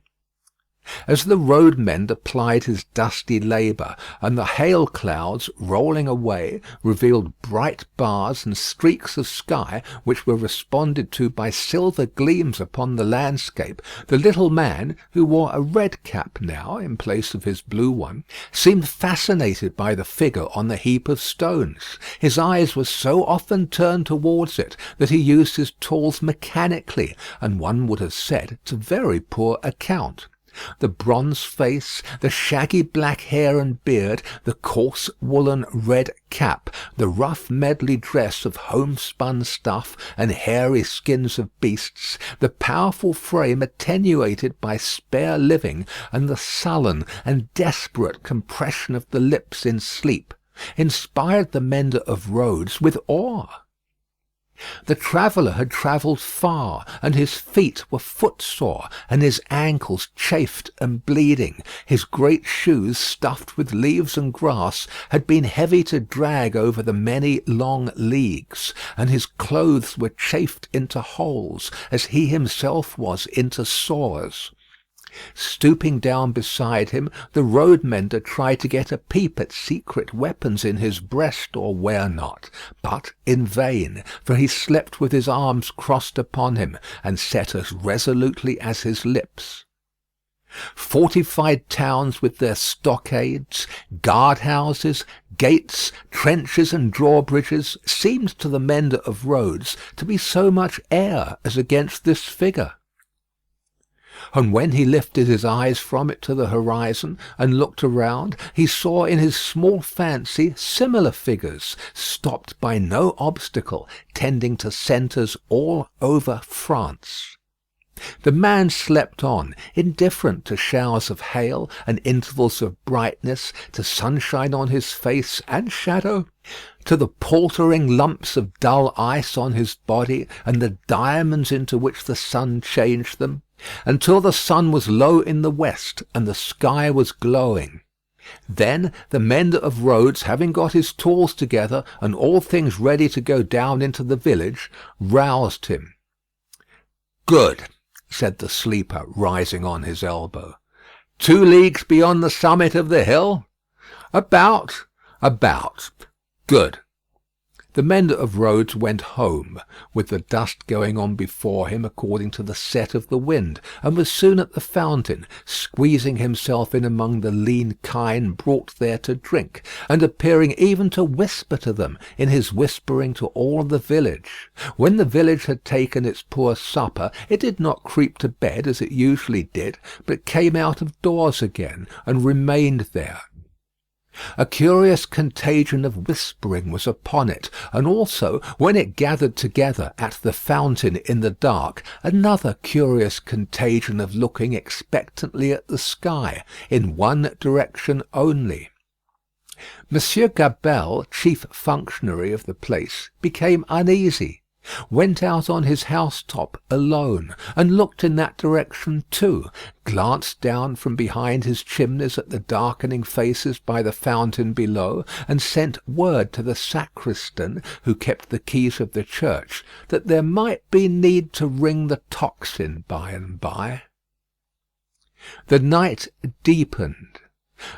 As the road mender plied his dusty labour, and the hail clouds, rolling away, revealed bright bars and streaks of sky which were responded to by silver gleams upon the landscape, the little man, who wore a red cap now in place of his blue one, seemed fascinated by the figure on the heap of stones. His eyes were so often turned towards it that he used his tools mechanically, and one would have said to very poor account. The bronze face, the shaggy black hair and beard, the coarse woollen red cap, the rough medley dress of homespun stuff and hairy skins of beasts, the powerful frame attenuated by spare living, and the sullen and desperate compression of the lips in sleep, inspired the mender of roads with awe. The traveller had travelled far, and his feet were footsore, and his ankles chafed and bleeding. His great shoes, stuffed with leaves and grass, had been heavy to drag over the many long leagues, and his clothes were chafed into holes, as he himself was into sores. Stooping down beside him, the road mender tried to get a peep at secret weapons in his breast or where not, but in vain, for he slept with his arms crossed upon him, and set as resolutely as his lips. Fortified towns with their stockades, guard-houses, gates, trenches, and drawbridges seemed to the mender of roads to be so much air as against this figure. And when he lifted his eyes from it to the horizon and looked around, he saw in his small fancy similar figures, stopped by no obstacle, tending to centres all over France. The man slept on, indifferent to showers of hail and intervals of brightness, to sunshine on his face and shadow, to the paltering lumps of dull ice on his body and the diamonds into which the sun changed them, until the sun was low in the west and the sky was glowing. Then the mender of roads, having got his tools together and all things ready to go down into the village, roused him. "Good," said the sleeper, rising on his elbow. 2 leagues beyond the summit of the hill?" About. Good." The mender of roads went home, with the dust going on before him according to the set of the wind, and was soon at the fountain, squeezing himself in among the lean kine brought there to drink, and appearing even to whisper to them in his whispering to all the village. When the village had taken its poor supper, it did not creep to bed as it usually did, but came out of doors again, and remained there. A curious contagion of whispering was upon it, and also, when it gathered together at the fountain in the dark, another curious contagion of looking expectantly at the sky, in one direction only. Monsieur Gabelle, chief functionary of the place, became uneasy, went out on his housetop alone, and looked in that direction too, glanced down from behind his chimneys at the darkening faces by the fountain below, and sent word to the sacristan, who kept the keys of the church, that there might be need to ring the tocsin by and by. The night deepened.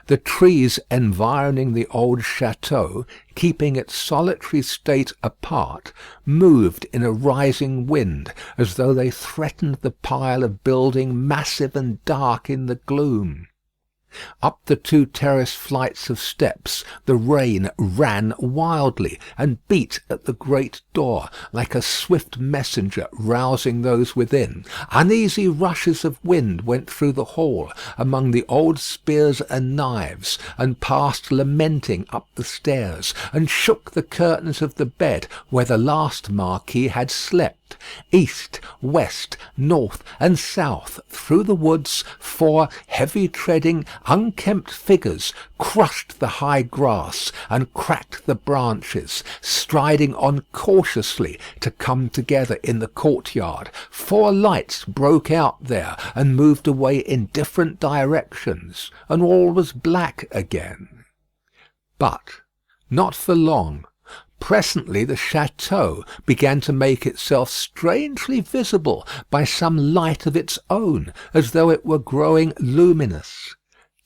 The trees environing the old château, keeping its solitary state apart, moved in a rising wind, as though they threatened the pile of building massive and dark in the gloom. Up the 2 terrace flights of steps the rain ran wildly, and beat at the great door, like a swift messenger rousing those within. Uneasy rushes of wind went through the hall, among the old spears and knives, and passed lamenting up the stairs, and shook the curtains of the bed where the last Marquis had slept. East, west, north, and south, through the woods, 4 heavy-treading, unkempt figures crushed the high grass and cracked the branches, striding on cautiously to come together in the courtyard. 4 lights broke out there and moved away in different directions, and all was black again. But not for long. Presently the château began to make itself strangely visible by some light of its own, as though it were growing luminous.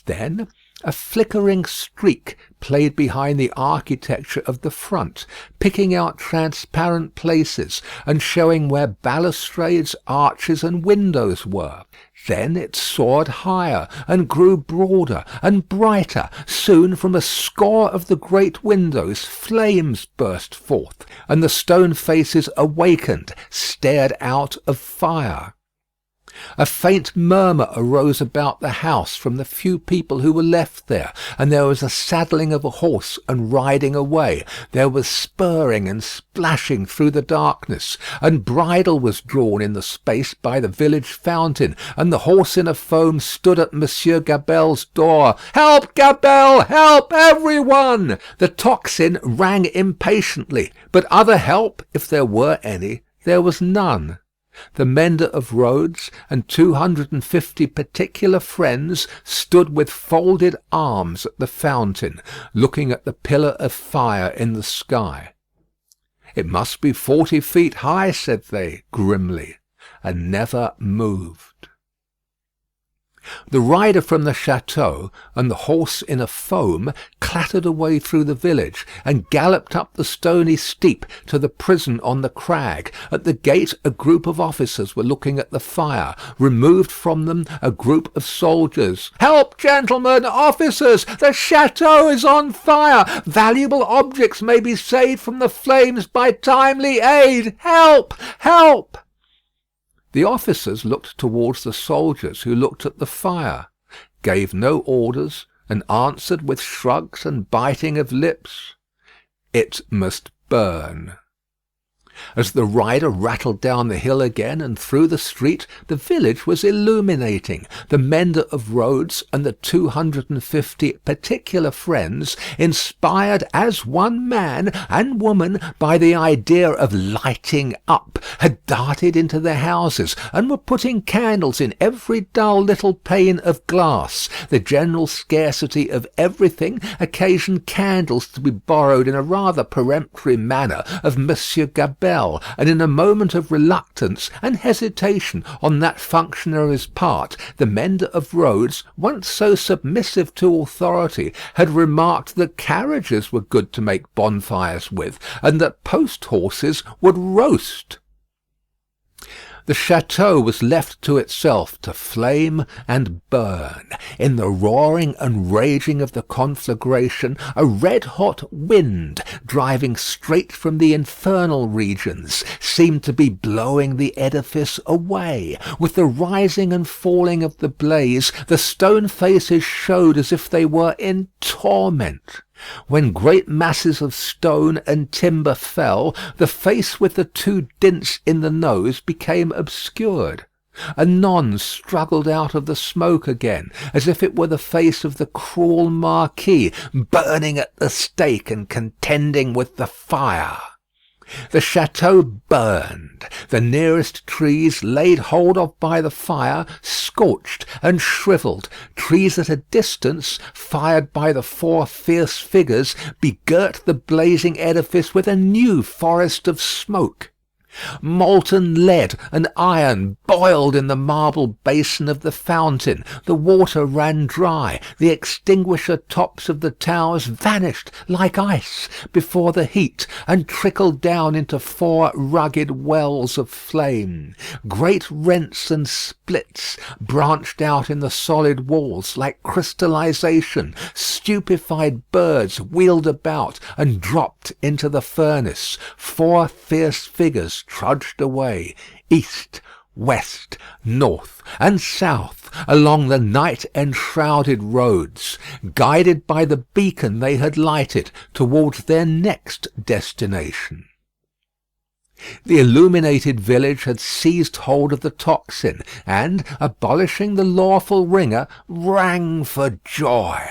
Then a flickering streak played behind the architecture of the front, picking out transparent places, and showing where balustrades, arches, and windows were. Then it soared higher, and grew broader and brighter. Soon from a score of the great windows flames burst forth, and the stone faces awakened, stared out of fire. A faint murmur arose about the house from the few people who were left there, and there was a saddling of a horse and riding away. There was spurring and splashing through the darkness, and bridle was drawn in the space by the village fountain, and the horse in a foam stood at Monsieur Gabelle's door. "Help, Gabelle! Help, every one!" The tocsin rang impatiently, but other help, if there were any, there was none. The mender of roads and 250 particular friends stood with folded arms at the fountain, looking at the pillar of fire in the sky. "It must be 40 feet high," said they, grimly, and never moved. The rider from the château and the horse in a foam clattered away through the village, and galloped up the stony steep to the prison on the crag. At the gate a group of officers were looking at the fire. Removed from them a group of soldiers. "Help, gentlemen, officers! The château is on fire! Valuable objects may be saved from the flames by timely aid! Help! Help!" The officers looked towards the soldiers, who looked at the fire, gave no orders, and answered with shrugs and biting of lips, "It must burn." As the rider rattled down the hill again and through the street, the village was illuminating. The mender of roads and the 250 particular friends, inspired as one man and woman by the idea of lighting up, had darted into their houses, and were putting candles in every dull little pane of glass. The general scarcity of everything occasioned candles to be borrowed in a rather peremptory manner of Monsieur Gabelle, and in a moment of reluctance and hesitation on that functionary's part, the mender of roads, once so submissive to authority, had remarked that carriages were good to make bonfires with, and that post horses would roast. The château was left to itself to flame and burn. In the roaring and raging of the conflagration, a red-hot wind, driving straight from the infernal regions, seemed to be blowing the edifice away. With the rising and falling of the blaze, the stone faces showed as if they were in torment. When great masses of stone and timber fell, the face with the two dints in the nose became obscured. Anon struggled out of the smoke again, as if it were the face of the cruel marquis, burning at the stake and contending with the fire. The château burned. The nearest trees, laid hold of by the fire, scorched and shrivelled. Trees at a distance, fired by the four fierce figures, begirt the blazing edifice with a new forest of smoke. Molten lead and iron boiled in the marble basin of the fountain. The water ran dry. The extinguisher tops of the towers vanished like ice before the heat, and trickled down into four rugged wells of flame. Great rents and splits branched out in the solid walls like crystallization. Stupefied birds wheeled about and dropped into the furnace. Four fierce figures trudged away, east, west, north, and south, along the night-enshrouded roads, guided by the beacon they had lighted towards their next destination. The illuminated village had seized hold of the tocsin, and, abolishing the lawful ringer, rang for joy.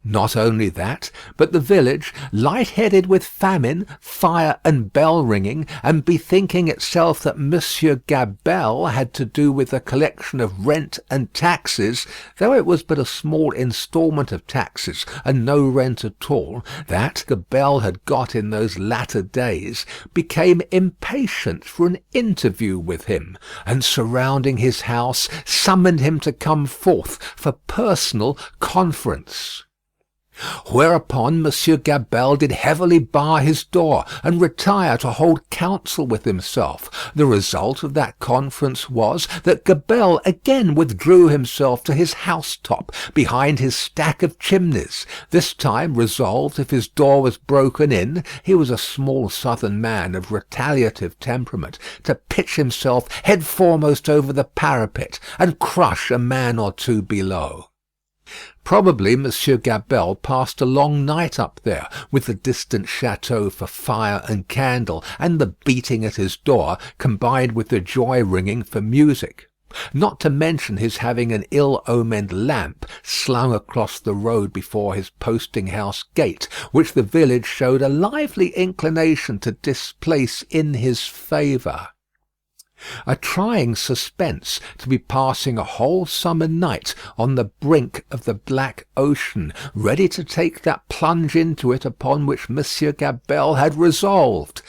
Not only that, but the village, light-headed with famine, fire, and bell-ringing, and bethinking itself that Monsieur Gabelle had to do with the collection of rent and taxes, though it was but a small instalment of taxes and no rent at all, that Gabelle had got in those latter days, became impatient for an interview with him, and surrounding his house, summoned him to come forth for personal conference. Whereupon Monsieur Gabelle did heavily bar his door, and retire to hold counsel with himself. The result of that conference was, that Gabelle again withdrew himself to his housetop, behind his stack of chimneys, this time resolved, if his door was broken in, he was a small southern man of retaliative temperament, to pitch himself head foremost over the parapet, and crush a man or two below. Probably Monsieur Gabelle passed a long night up there, with the distant château for fire and candle, and the beating at his door, combined with the joy-ringing for music. Not to mention his having an ill-omened lamp slung across the road before his posting-house gate, which the village showed a lively inclination to displace in his favour. A trying suspense to be passing a whole summer night on the brink of the black ocean, ready to take that plunge into it upon which Monsieur Gabelle had resolved.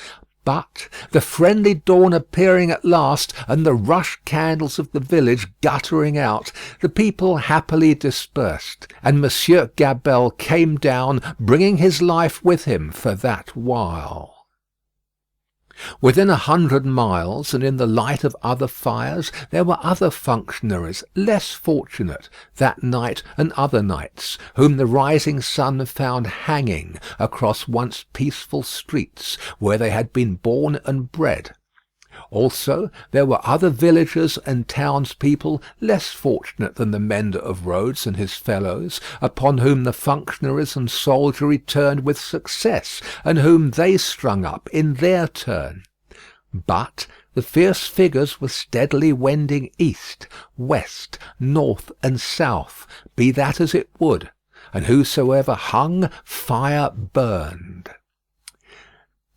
But the friendly dawn appearing at last, and the rush candles of the village guttering out, the people happily dispersed, and Monsieur Gabelle came down, bringing his life with him for that while. Within 100 miles, and in the light of other fires, there were other functionaries, less fortunate, that night and other nights, whom the rising sun found hanging across once peaceful streets, where they had been born and bred. Also, there were other villagers and townspeople less fortunate than the mender of roads and his fellows, upon whom the functionaries and soldiery turned with success, and whom they strung up in their turn. But the fierce figures were steadily wending east, west, north, and south, be that as it would, and whosoever hung, fire burned.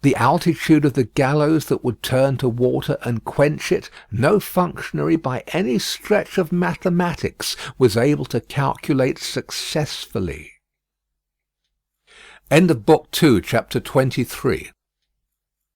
The altitude of the gallows that would turn to water and quench it, no functionary by any stretch of mathematics was able to calculate successfully. End of Book 2, Chapter 23.